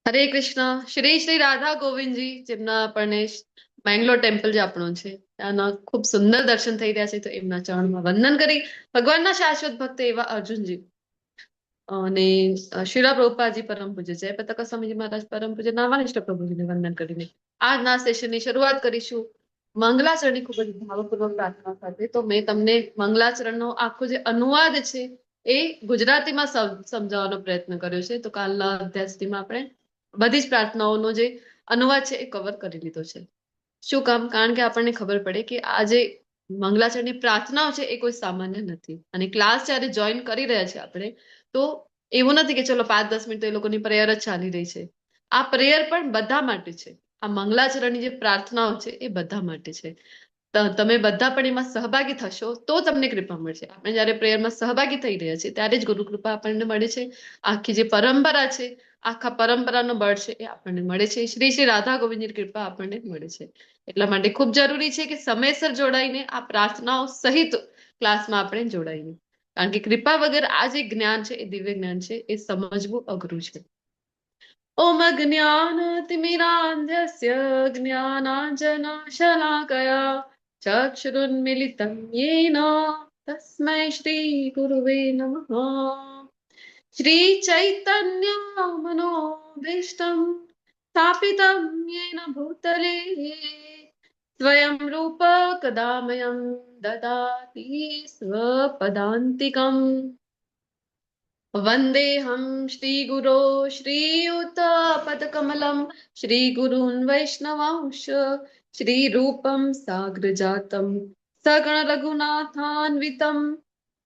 હરે કૃષ્ણ. શ્રી શ્રી રાધા ગોવિંદજી જેમના આપણને મેંગલોર ટેમ્પલ જે આપણું છે ત્યાંના ખૂબ સુંદર દર્શન થઈ રહ્યા છે, તો એમના ચરણમાં વંદન કરી ભગવાનના શાશ્વત ભક્ત એવા અર્જુનજી અને શિલા પ્રભુપાદજી પરમ પૂજ્ય જય પતાક સ્વામીજી મહારાજ પરમ પૂજ્ય નામાનિષ્ઠ પ્રભુજીને વંદન કરીને આજના સેશનની શરૂઆત કરીશું મંગલાચરણની ખૂબ જ ભાવપૂર્વક પ્રાર્થના સાથે. તો મેં તમને મંગલાચરણનો આખો જે અનુવાદ છે એ ગુજરાતીમાં સમજાવવાનો પ્રયત્ન કર્યો છે. તો કાલના અધ્યાય સુધીમાં આપણે બધી જ પ્રાર્થનાઓનો જે અનુવાદ છે એ કવર કરી લીધો છે. શું કામ? કારણ કે આપણને ખબર પડે કે આ જે મંગલાચરણની પ્રાર્થનાઓ છે એ કોઈ સામાન્ય નથી, અને ક્લાસ જ્યારે જોઈન કરી રહ્યા છે આપણે, તો એવું નથી કે ચલો 5-10 મિનિટ તો એ લોકોની પ્રેયર જ ચાલી રહી છે. આ પ્રેયર પણ બધા માટે છે. આ મંગલાચરણની જે પ્રાર્થનાઓ છે એ બધા માટે છે. તમે બધા પણ એમાં સહભાગી થશો તો તમને કૃપા મળશે. આપણે જયારે પ્રેયરમાં સહભાગી થઈ રહ્યા છીએ ત્યારે જ ગુરુ કૃપા આપણને મળે છે. આખી જે પરંપરા છે, આખા પરંપરાનો બળ છે એ આપણને મળે છે. શ્રી શ્રી રાધા ગોવિંદની કૃપા આપણને મળે છે. એટલા માટે ખૂબ જરૂરી છે કે સમયસર જોડાઈને આ પ્રાર્થનાઓ સહિત ક્લાસમાં આપણે જોડાઈએ, કારણ કે કૃપા વગર આ જે જ્ઞાન છે એ દિવ્ય જ્ઞાન છે એ સમજવું અઘરું છે. ઓમ અજ્ઞાનતિમિરાન્ધસ્ય જ્ઞાનાંજનશલાકયા ચક્ષુરુન્મિલિतं येन તસ્मै શ્રી ગુરુવે નમઃ. श्रीचैतन्यमनोभीष्टं स्थापितं येन भूतले स्वयं रूप कदा मह्यं ददाति स्वपदान्तिकम्. वन्देऽहं श्रीगुरो श्रीयुतपदकमलं श्रीगुरून् वैष्णवांश श्रीरूपं साग्रजातं सगणरघुनाथान्वितं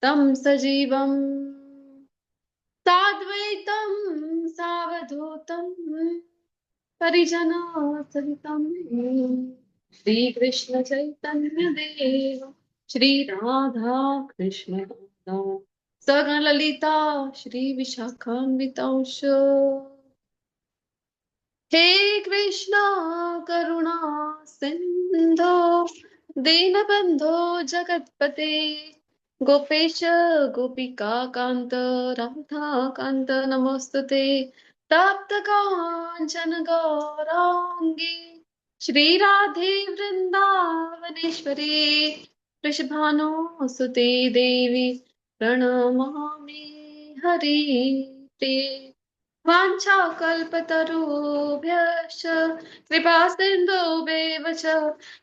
तं सजीवम् साद्वैतं सावधूतं परिजनसहितं श्रीकृष्ण चैतन्य देव श्रीराधा कृष्ण सगण ललिता श्री विशाखान्वितांश. हे कृष्ण करुणा सिंधो दीनबंधो जगत्पते गोपेश गोपिका कांत राधा कांत नमोस्तुते. तप्त कांचन गौरांगी श्री राधे वृंदावनेश्वरी वृषभानुसुते देवी प्रणमामि हरिप्रिये. वाञ्छाकल्पतरुभ्यश्च कृपा सिन्धुभ्येव च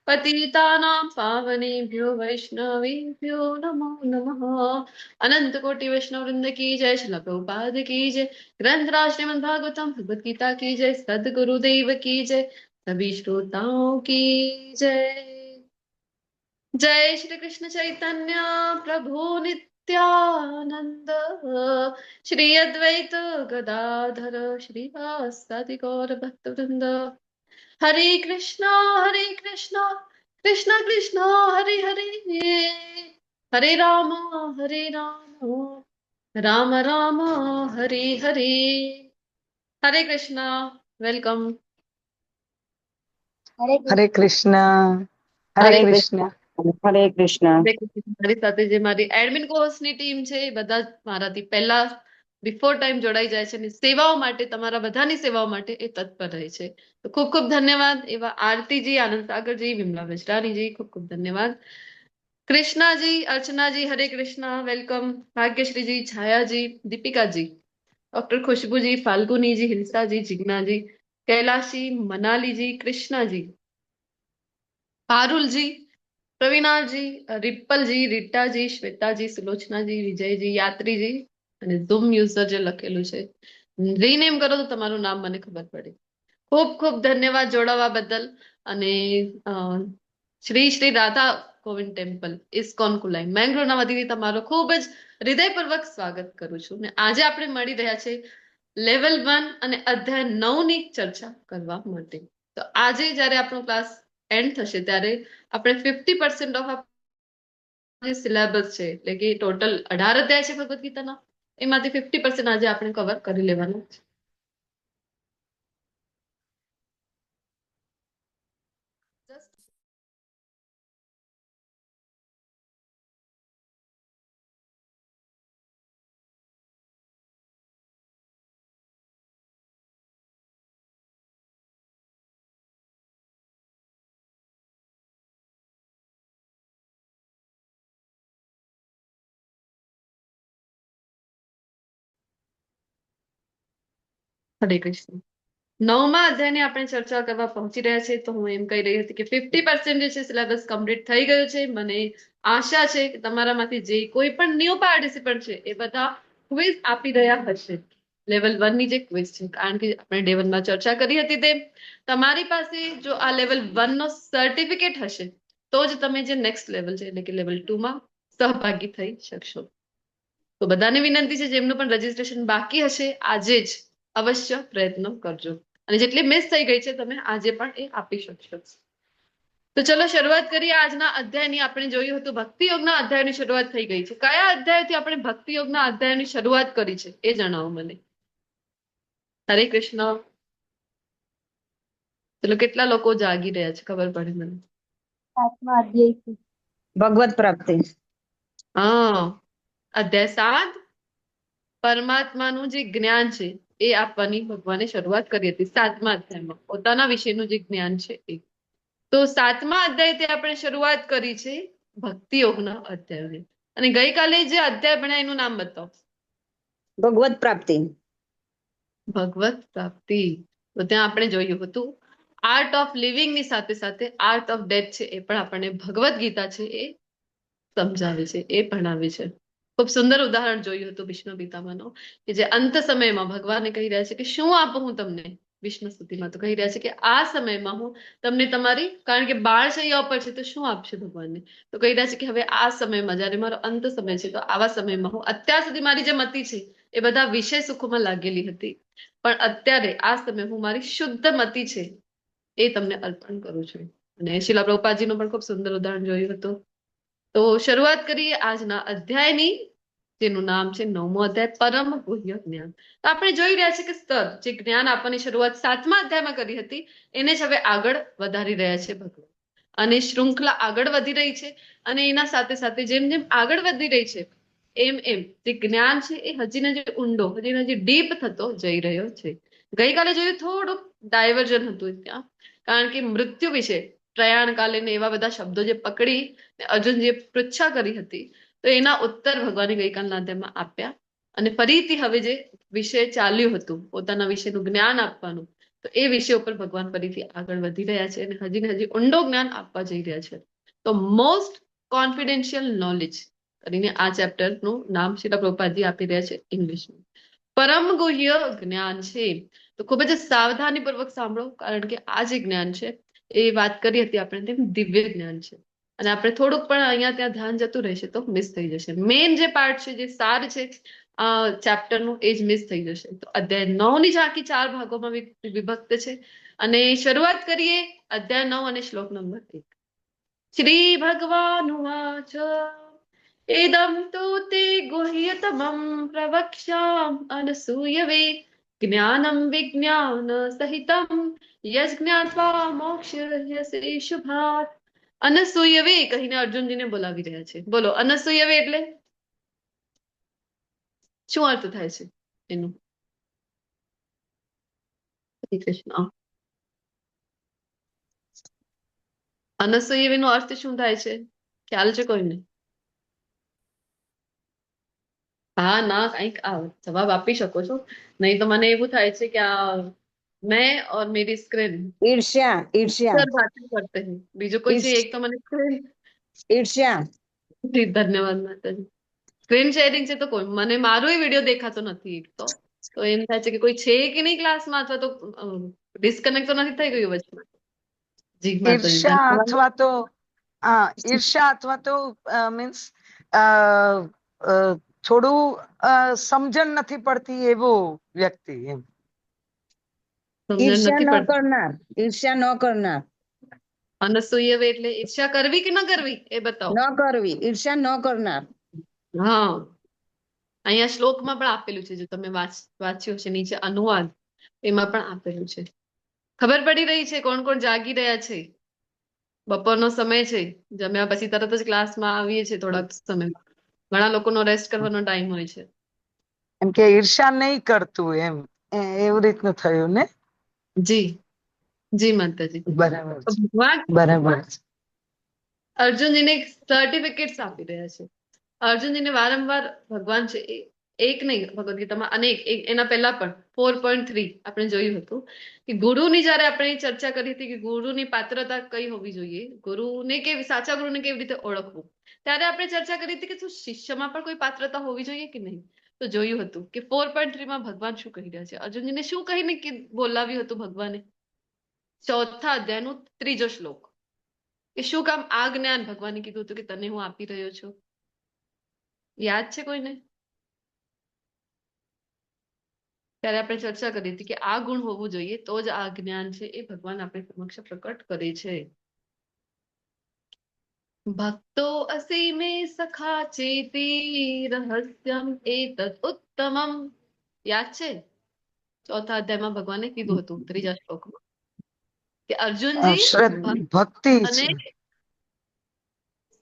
पतितानां पावनेभ्यो वैष्णवेभ्यो नमो नमः. अनंत कोटि वैष्णव वृंद की जय. श्रील प्रभुपाद की जय. ग्रंथराज श्रीमद् भागवतम भगवत गीता की जय. सद्गुरुदेव की जय. सभी श्रोताओं की जय. जय श्री कृष्ण चैतन्य प्रभु नित्यानंद श्री अद्वैत गदाधर श्रीवासादि गौर भक्त वृंद. हरे कृष्णा कृष्ण कृष्ण हरे हरे हरे राम राम राम हरे हरे. हरे कृष्णा. वेलकम. હરે હરે કૃષ્ણ. હરે હરે કૃષ્ણ. કૃષ્ણ હરે કૃષ્ણ. મારી સાથે જે મારી એડમિન કોર્સની ટીમ છે એ બધા જ મારાથી પહેલા બિફોર ટાઈમ જોડાઈ જાય છે અને સેવાઓ માટે, તમારા બધાની સેવાઓ માટે એ તત્પર રહે છે. તો ખૂબ ખૂબ ધન્યવાદ. એવા આરતીજી, આનંદ સાગરજી, વિમલા વેજરાણીજી, ખૂબ ખૂબ ધન્યવાદ. કૃષ્ણાજી, અર્ચનાજી, હરે કૃષ્ણ, વેલકમ. ભાગ્યશ્રીજી, છાયાજી, દીપિકાજી, ડોક્ટર ખુશબુજી, ફાલ્ગુનીજી, હિંસાજી, જિજ્ઞાજી, कैलाशी, मनालीजी, कृष्णाजी, पारुलजी, પ્રવીણાજી, રિપલજી, રીટાજી, શ્વેતાજી, સુલોચનાજી, વિજયજી, યાત્રીજી અને ઝૂમ યુઝર જે લખેલું છે રીનેમ કરો તો તમારું નામ મને ખબર પડે. ખૂબ ખૂબ ધન્યવાદ જોડાવા બદલ. અને શ્રી શ્રી રાધા ગોવિંદ ટેમ્પલ ઇસ્કોન કુલાઈ મેંગ્રોના વતીથી તમારો ખૂબ જ હૃદયપૂર્વક સ્વાગત કરું છું. ને આજે આપણે મળી રહ્યા છે લેવલ 1 અને અધ્યાય 9 ની ચર્ચા કરવા માટે. તો આજે જ્યારે આપણો ક્લાસ એન્ડ થશે ત્યારે આપણે 50% ઓફ જે સિલેબસ છે, એટલે કે ટોટલ 18 અધ્યાય છે ભગવદ ગીતાના, એમાંથી 50% આજે આપણે કવર કરી લેવાનું છે. હરે કૃષ્ણ. 9મા અધ્યાયની આપણે ચર્ચા કરવા પહોંચી રહ્યા છે. તો હું એમ કહી રહી હતી કે 50% જે છે સિલેબસ કમ્પ્લીટ થઈ ગયું છે. મને આશા છે કે તમારામાંથી જે કોઈ પણ ન્યૂ પાર્ટિસિપન્ટ છે એ બધા ક્વિઝ આપી રહ્યા હશે. લેવલ 1 ની જે ક્વિઝ છે, કારણ કે આપણે ડે 1 માં ચર્ચા કરી હતી તેમ તમારી પાસે જો આ લેવલ 1 નો સર્ટિફિકેટ હશે તો જ તમે જે નેક્સ્ટ લેવલ છે એટલે કે લેવલ 2 માં સહભાગી થઈ શકશો. તો બધાને વિનંતી છે જેમનું પણ રજીસ્ટ્રેશન બાકી હશે આજે જ અવશ્ય પ્રયત્નો કરજો, અને જેટલી મિસ થઈ ગઈ છે તમે આજે પણ એ આપી શકશો. તો ચલો શરૂઆત કરીએ આજના અધ્યાયની. આપણે જોયું હતું ભક્તિ યોગના અધ્યાયની શરૂઆત થઈ ગઈ છે. કયા અધ્યાયથી આપણે ભક્તિ યોગના અધ્યાયની શરૂઆત કરી છે એ જણાવો મને. હરે કૃષ્ણ. ચલો કેટલા લોકો જાગી રહ્યા છે ખબર પડે મને. 7મા અધ્યાયથી. ભગવત પ્રાપ્તિ. હા, અધ્યાય 7 પરમાત્માનું જે જ્ઞાન છે એ આપવાની ભગવાને શરૂઆત કરી હતી 7મા અધ્યાયમાં. પોતાના વિશેનું જે જ્ઞાન છે એ. તો 7મા અધ્યાયથી આપણે શરૂઆત કરી છે ભક્તિ યોગના અધ્યાયની. અને ગઈકાલે જે અધ્યાય ભણ્યા એનું નામ બતાવો. ભગવત પ્રાપ્તિ. ભગવત પ્રાપ્તિ. તો ત્યાં આપણે જોયું હતું આર્ટ ઓફ લિવિંગ ની સાથે સાથે આર્ટ ઓફ ડેથ છે એ પણ આપણને ભગવદ ગીતા છે એ સમજાવે છે, એ ભણાવે છે. ખૂબ સુંદર ઉદાહરણ જોયું હતું વિષ્ણુ પિતામહનો, કે જે અંત સમયમાં ભગવાને કહી રહ્યા છે કે શું આપું હું તમને. વિષ્ણુ સ્તુતિમાં તો કહી રહ્યા છે કે આ સમયમાં હું તમને તમારી, કારણ કે બાળ શૈયા ઉપર છે તો શું આપશે ભગવાનને, તો કહી રહ્યા છે કે હવે આ સમયમાં જયારે મારો અંત સમય છે તો આવા સમયમાં હું અત્યાર સુધી મારી જે મતિ છે એ બધા વિષય સુખોમાં લાગેલી હતી, પણ અત્યારે આ સમય હું મારી શુદ્ધ મતિ છે એ તમને અર્પણ કરું છું. અને શિલા પ્રભુપાદજીનું પણ ખૂબ સુંદર ઉદાહરણ જોયું હતું. તો શરૂઆત કરીએ આજના અધ્યાયની, જેનું નામ છે 9મો અધ્યાય પરમ ગુહ્ય જ્ઞાન. તો આપણે જોઈ રહ્યા છીએ કે સ્તર જે જ્ઞાન આપવાની શરૂઆત 7મા અધ્યાયમાં કરી હતી એને જ હવે આગળ વધારી રહ્યા છે ભગવાન. અને શૃંખલા આગળ વધી રહી છે, અને એના સાથે સાથે જેમ જેમ આગળ વધી રહી છે એમ એમ જે જ્ઞાન છે એ હજીને જે ઊંડો, હજી ડીપ થતો જઈ રહ્યો છે. ગઈકાલે જોયું થોડુંક ડાયવર્ઝન હતું ત્યાં, કારણ કે મૃત્યુ વિશે પ્રયાણ કાલે ને એવા બધા શબ્દો જે પકડી અર્જુન જે પૃચ્છા કરી હતી તો એના ઉત્તર ભગવાને ગઈકાલના અધ્યાયમાં આપ્યા. અને ફરીથી હવે જે વિષય ચાલ્યું હતું પોતાના વિશેનું જ્ઞાન આપવાનું, તો એ વિષય ઉપર ભગવાન ફરીથી આગળ વધી રહ્યા છે અને હજી ને હજી ઊંડો જ્ઞાન આપવા જઈ રહ્યા છે. તો મોસ્ટ કોન્ફિડેન્શિયલ નોલેજ કરીને આ ચેપ્ટરનું નામ શિલા પ્રભુપાદજી આપી રહ્યા છે ઇંગ્લિશમાં. પરમ ગુહ્ય જ્ઞાન છે. તો ખૂબ જ સાવધાનીપૂર્વક સાંભળો, કારણ કે આ જે જ્ઞાન છે એ વાત કરી હતી આપણે તેમ દિવ્ય જ્ઞાન છે, અને આપણે થોડુંક પણ અહીંયા ત્યાં ધ્યાન જતું રહેશે તો મિસ થઈ જશે. મેઇન જે પાર્ટ છે, જે સાર છે ચેપ્ટરનું, એ જ મિસ થઈ જશે. તો અધ્યાય 9 ની ઝાંખી 4 ભાગોમાં વિભક્ત છે. અને શરૂઆત કરીએ અધ્યાય 9 અને શ્લોક નંબર 1. શ્રી ભગવાન વાચ એદમ તો તે ગુહ્યતમં પ્રવક્ષ્યામ અનસૂયવે જ્ઞાનમ વિજ્ઞાન સહિતમ યજ્ઞાત્વા મોક્ષ્યસે શુભાત. અનસૂયવે કહીને અર્જુનજીને બોલાવી રહ્યા છે. બોલો, અનસૂયવે એટલે શું અર્થ થાય છે એનું? હરે કૃષ્ણ. અનસૂયવે નો અર્થ શું થાય છે? ખ્યાલ છે કોઈને? હા ના કંઈક જવાબ આપી શકો છો, નહીં તો મને એવું થાય છે કે આ मैं और मेरी स्क्रीन ईर्ष्या ईर्ष्या सर बातें करते हैं. બીજું કોઈ છે એક તો મને ईर्ष्या. ધન્યવાદ માતાજી. સ્ક્રીન શેરિંગ છે તો કોઈ મને મારો વિડીયો દેખાતો નથી એક તો એમ થાય છે કે કોઈ છે કે નહીં ક્લાસમાં, અથવા તો ડિસ્કનેક્ટ તો નથી થઈ ગયું વચ્ચે? જી માતાજી ईर्ष्या ધન્યવાદ. अथवा तो ईर्ष्या अथवा तो मीन्स થોડું સમજણ નથી પડતી એવો વ્યક્તિ એમ. સમજણ ઈર્ષ્યા નથી ન પડતી. કરનાર, ઈર્ષ્યા ન કરનાર, અનસૂયવે એટલે ઈર્ષ્યા કરવી કે ન કરવી એ બતાવો. ન કરવી, ઈર્ષ્યા ન કરનાર. હા, અહીંયા શ્લોકમાં પણ આપેલું છે, જો તમે વાંચ્યું છે નીચે અનુવાદ એમાં પણ આપેલું છે. ખબર પડી રહી છે કોણ કોણ જાગી રહ્યા છે? બપોરનો સમય છે, જમ્યા પછી તરત જ ક્લાસમાં આવીએ છીએ થોડાક સમય. ઘણા લોકોનો રેસ્ટ કરવાનો ટાઈમ હોય છે. એમ કે ઈર્ષ્યા નહીં કરતું એમ, એવું રીતનું થયું ને? જી જી માતાજી. બરાબર તો છે, ભગવાન બરાબર છે. અર્જુનજીને સર્ટિફિકેટ્સ આપી રહ્યા છે. અર્જુનજીને વારંવાર ભગવાન છે એ એક નહીં ભગવદ ગીતામાં અનેક એના પહેલા પણ 4.3 આપણે જોયું હતું કે ગુરુની જયારે આપણે ચર્ચા કરી હતી કે ગુરુની પાત્રતા કઈ હોવી જોઈએ, ગુરુને કેવી સાચા ગુરુને કેવી રીતે ઓળખવું, ત્યારે આપણે ચર્ચા કરી હતી કે શું શિષ્યમાં પણ કોઈ પાત્રતા હોવી જોઈએ કે નહીં. તો જોયું હતું કે 4.3 માં ભગવાન શું કહી રહ્યા છે, અર્જુનજીને શું કહીને બોલાવ્યું હતું ભગવાને, ચોથા અધ્યાયનો 3જો શ્લોક, કે શું કામ આ જ્ઞાન ભગવાને કીધું હતું કે તને હું આપી રહ્યો છું, યાદ છે કોઈને? ત્યારે આપણે ચર્ચા કરી હતી કે આ ગુણ હોવું જોઈએ તો જ આ જ્ઞાન છે એ ભગવાન આપણે સમક્ષ પ્રકટ કરે છે. ભક્તો અસીમે સખા ચેતી રહસ્યમ એતદ ઉત્તમમ, યાદ છે? ચોથા અધ્યાયમાં ભગવાને કીધું હતું 3જા શ્લોકમાં કે અર્જુનજી ભક્તિ અને છે,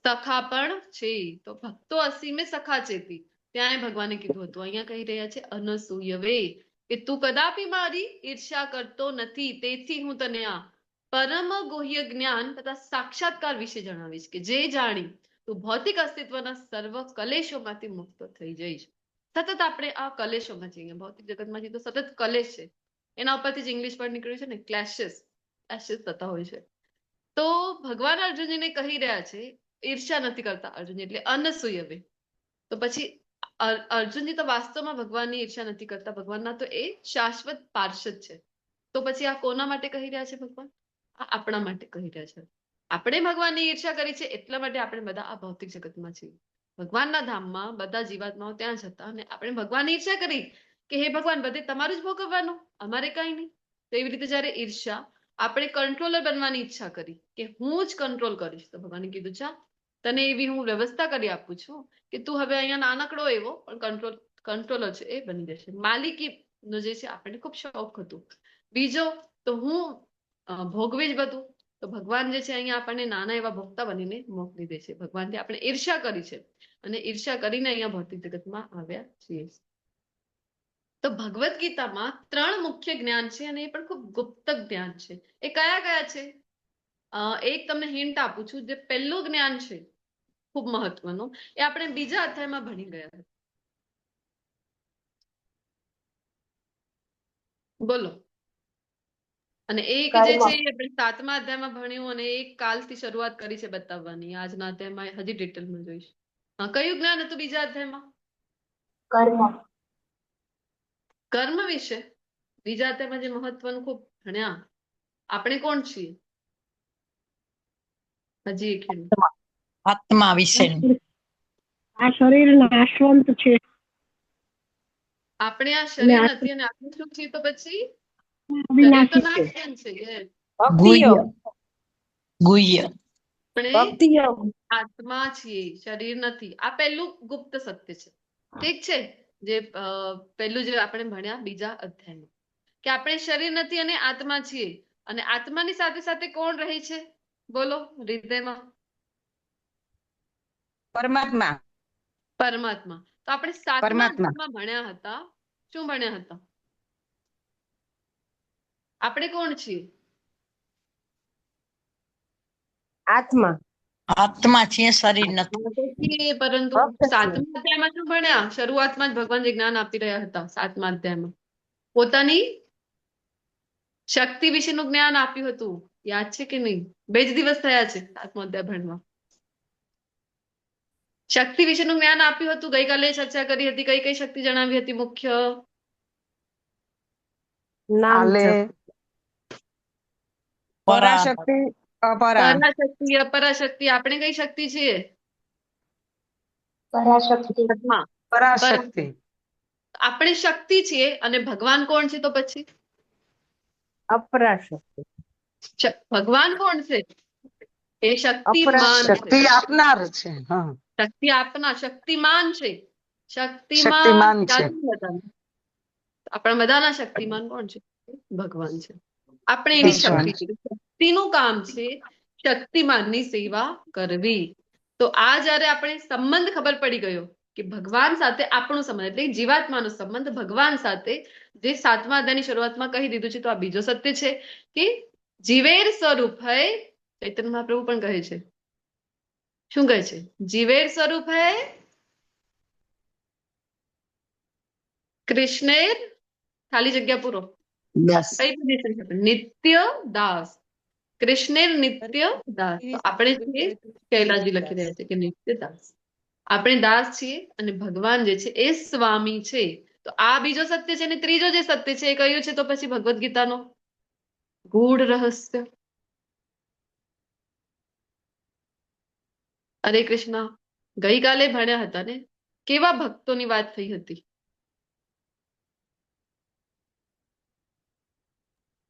સખા પણ છે. તો ભક્તો અસીમે સખા ચેતી ત્યાં ભગવાને કીધું હતું, અહીંયા કહી રહ્યા છે અનસૂયવે કે તું કદાપી મારી ઈર્ષ્યા કરતો નથી, તેથી હું તને આ પરમ ગુહ્ય જ્ઞાન તથા સાક્ષાત્કાર વિશે જણાવીશ કે જે જાણી તું ભૌતિક અસ્તિત્વના સર્વ કલેશોમાંથી મુક્ત થઈ જઈશ. સતત આપણે આ કલેશોમાં છીએ, ભૌતિક જગતમાંથી તો સતત કલેશ છે, એના ઉપરથી જ ઇંગ્લિશ પણ નીકળ્યું છે ને, ક્લેશિસ થતા હોય છે. તો ભગવાન અર્જુનજીને કહી રહ્યા છે ઈર્ષ્યા નથી કરતા અર્જુનજી, એટલે અનસૂયવે. તો પછી અર્જુનજી તો વાસ્તવમાં ભગવાનની ઈર્ષ્યા નથી કરતા, ભગવાનના તો એ શાશ્વત પાર્ષદ છે. તો પછી આ કોના માટે કહી રહ્યા છે ભગવાન? આ આપણા માટે કહી રહ્યા છે. આપણે ભગવાનની ઈર્ષ્યા કરી છે એટલા માટે આપણે બધા આ ભૌતિક જગતમાં છીએ. ભગવાનના ધામમાં બધા જીવાત્માઓ ત્યાં જ હતા અને આપણે ભગવાનની ઈર્ષ્યા કરી કે હે ભગવાન બધે તમારું જ ભોગવવાનું, અમારે કઈ નહીં. તો એવી રીતે જયારે ઈર્ષ્યા, આપણે કંટ્રોલર બનવાની ઈચ્છા કરી કે હું જ કંટ્રોલ કરીશ, તો ભગવાને કીધું ચા તને એવી હું વ્યવસ્થા કરી આપું છું કે તું હવે અહીંયા નાનકડો એવો પણ કંટ્રોલર છે એ બની જશે. માલિકીનો જે છે આપણને ખૂબ શોખ હતું. બીજો તો હું ભોગવીશ બધું. તો ભગવાન જે છે અહીંયા આપણને નાના એવા ભોગતા બનીને મોકલી દે છે. ભગવાનથી આપણે ઈર્ષ્યા કરી છે અને ઈર્ષ્યા કરીને અહીંયા ભૌતિક જગતમાં આવ્યા છીએ. તો ભગવદ્ ગીતામાં 3 મુખ્ય જ્ઞાન છે અને એ પણ ખૂબ ગુપ્ત જ્ઞાન છે. એ કયા કયા છે? એક તમને હિન્ટ આપું છું, જે પહેલું જ્ઞાન છે ખૂબ મહત્વનું, એ આપણે બીજા અધ્યાયમાં ભણી ગયા હતા. બોલો. અને એક જે છે એ આપણે 7મા અધ્યાયમાં ભણ્યું અને એક કાલથી શરૂઆત કરી છે બતાવવાની. આજના અધ્યાયમાં હજી ડિટેલમાં જોઈશ. હા, કયું જ્ઞાન હતું બીજા અધ્યાયમાં? કર્મ વિશે. બીજા અધ્યાયમાં જે મહત્વનું ખૂબ ભણ્યા, આપણે કોણ છીએ? હજી એક હિન્ટ. આત્મા વિશે. આ શરીર નાશવંત છે. આપણે આ શરીર નથી અને આપણે શું છીએ? તો પછી શરીર તો નાશવંત છે. ગુહ્ય ગુહ્ય આપણે આત્મા છીએ, શરીર નથી. આ પહેલું ગુપ્ત સત્ય છે. ઠીક છે? જે પહેલું જે આપણે ભણ્યા બીજા અધ્યાયમાં કે આપણે શરીર નથી અને આત્મા છીએ. અને આત્માની સાથે સાથે કોણ રહે છે? બોલો હૃદયમાં. પરમાત્મા. પરમાત્મા. તો આપણે 7મા અધ્યાયમાં ભણ્યા હતા. શું ભણ્યા હતા? આપણે કોણ છીએ? આત્મા. આત્મા છીએ, શરીર નથી. પરંતુ 7મા અધ્યાયમાં શું ભણ્યા? શરૂઆતમાં જ ભગવાન જે જ્ઞાન આપી રહ્યા હતા 7મા અધ્યાયમાં પોતાની શક્તિ વિશેનું જ્ઞાન આપ્યું હતું. યાદ છે કે નહીં? 2 જ દિવસ થયા છે 7મો અધ્યાય ભણવા. શક્તિ વિશેનું જ્ઞાન આપ્યું હતું. ગઈકાલે ચર્ચા કરી હતી. કઈ કઈ શક્તિ જણાવી હતી મુખ્ય? પરાશક્તિ, અપરા. પરાશક્તિ, અપરાશક્તિ. આપણે કઈ શક્તિ છીએ? પરાશક્તિ. આપણે શક્તિ છીએ અને ભગવાન કોણ છે? તો પછી અપરાશક્તિ. ભગવાન કોણ છે? એ શક્તિમાન શક્તિ આપનાર છે. હા, શક્તિ આપનાર, શક્તિમાન છે. શક્તિમાન છે. આપણા બધાના શક્તિમાન કોણ છે? ભગવાન છે. આપણે એની શક્તિ છે. શક્તિનું કામ છે શક્તિમાનની સેવા કરવી. તો આ જયારે આપણે સંબંધ ખબર પડી ગયો કે ભગવાન સાથે આપણો સંબંધ એટલે જીવાત્માનો સંબંધ ભગવાન સાથે, જે 7મા અધ્યાયની શરૂઆતમાં કહી દીધું છે. તો આ બીજો સત્ય છે કે જીવેર સ્વરૂપ હૈ. ચૈતન્ય મહાપ્રભુ પણ કહે છે. શું કહે છે? જીવેર સ્વરૂપ હૈ કૃષ્ણેર ખાલી જગ્યા પૂરો દાસ. કઈ પોઝિશન છે નિત્ય દાસ કૃષ્ણેર નિત્ય દાસ તો આપણે છીએ કૈલાજી લખી રહ્યા છે કે નિત્ય દાસ આપણે દાસ છીએ અને ભગવાન જે છે એ સ્વામી છે તો આ બીજો સત્ય છે અને ત્રીજો જે સત્ય છે એ કયું છે તો પછી ભગવદ્ ગીતાનો ગૂઢ રહસ્ય હરે કૃષ્ણ ગઈકાલે ભણ્યા હતા ને કેવા ભક્તોની વાત થઈ હતી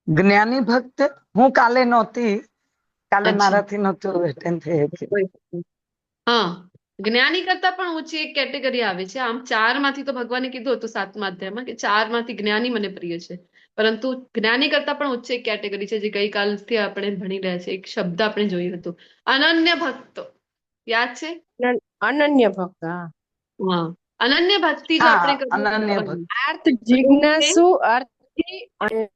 જ્ઞાની ભક્ત હું કાલે નહોતી, કાલે અચ્છા. મારાથી નહોતું attend થઈ શકી. હા જ્ઞાની કરતા પણ ઊંચી એક કેટેગરી આવે છે આમ ચાર માંથી તો ભગવાને કીધું હતું 7મા અધ્યાયમાં કે ચાર માંથી જ્ઞાની મને પ્રિય છે પરંતુ જ્ઞાની કરતા પણ ઉચ્ચ એક કેટેગરી છે જે ગઈકાલથી આપણે ભણી રહ્યા છે એક શબ્દ આપણે જોયું હતું અનન્ય ભક્તો યાદ છે અનન્ય ભક્ત. હા. હા અનન્ય ભક્તિ જો આપણે હા, કરીએ અનન્ય તો ભક્ત. આર્થ જિજ્ઞાસુ અર્થી અને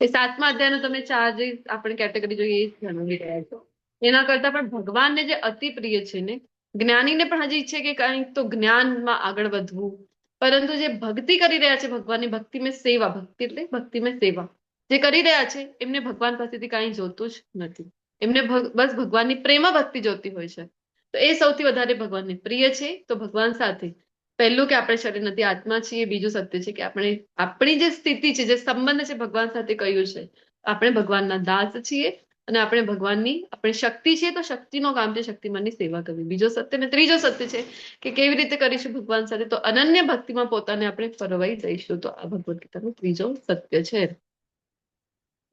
એ 7મા અધ્યાયનો તમે ચાર જે આપણે કેટેગરી જોઈએ એ જ જણાવી રહ્યા છો એના કરતા પણ ભગવાનને જે અતિ પ્રિય છે ને જ્ઞાનીને પણ હજી ઈચ્છે કે કંઈક તો જ્ઞાનમાં આગળ વધવું પરંતુ જે ભક્તિ કરી રહ્યા છે ભગવાનની ભક્તિ મેં સેવા ભક્તિ એટલે ભક્તિ મેં સેવા જે કરી રહ્યા છે એમને ભગવાન પાસેથી કાંઈ જોતું જ નથી એમને બસ ભગવાનની પ્રેમ ભક્તિ જોતી હોય છે તો એ સૌથી વધારે ભગવાનને પ્રિય છે તો ભગવાન સાથે પહેલું કે આપણે શરીર નથી આત્મા છીએ બીજું સત્ય છે કે આપણે આપણી જે સ્થિતિ છે જે સંબંધ છે ભગવાન સાથે કયું છે આપણે ભગવાનના દાસ છીએ અને આપણે ભગવાનની આપણે શક્તિ છીએ તો શક્તિનો કામ છે શક્તિમાનની સેવા કરવી બીજો સત્ય ને ત્રીજો સત્ય છે કે કેવી રીતે કરીશું ભગવાન સાથે તો અનન્ય ભક્તિમાં પોતાને આપણે ફરવાઈ જઈશું તો આ ભગવદ્ ગીતાનો ત્રીજો સત્ય છે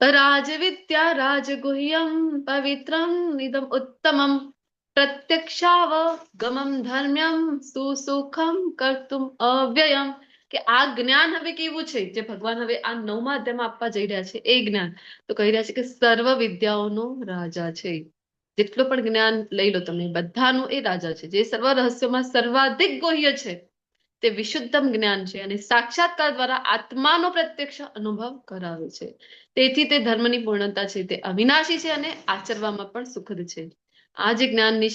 રાજવિદ્યા રાજગુહ્યમ પવિત્રમ નિદમ ઉત્તમમ પ્રત્યક્ષાવગમમ ધર્મ્યમ સુસુખમ કર્તુમ અવ્યયમ કે આ જ્ઞાન હવે કેવું છે જે ભગવાન હવે આ 9મા અધ્યાયમાં આપવા જઈ રહ્યા છે એ જ્ઞાન તો કહી રહ્યા છે કે સર્વ વિદ્યાઓનો રાજા છે જેટલું પણ જ્ઞાન લઈ લો તમે બધાનું એ રાજા છે જે સર્વ રહસ્યોમાં સર્વાધિક ગુહ્ય છે તે વિશુદ્ધમ જ્ઞાન છે અને સાક્ષાત્કાર દ્વારા આત્માનો પ્રત્યક્ષ અનુભવ કરાવે છે તેથી તે ધર્મની પૂર્ણતા છે તે અવિનાશી છે અને આચરવામાં પણ સુખદ છે આ જે જ્ઞાનની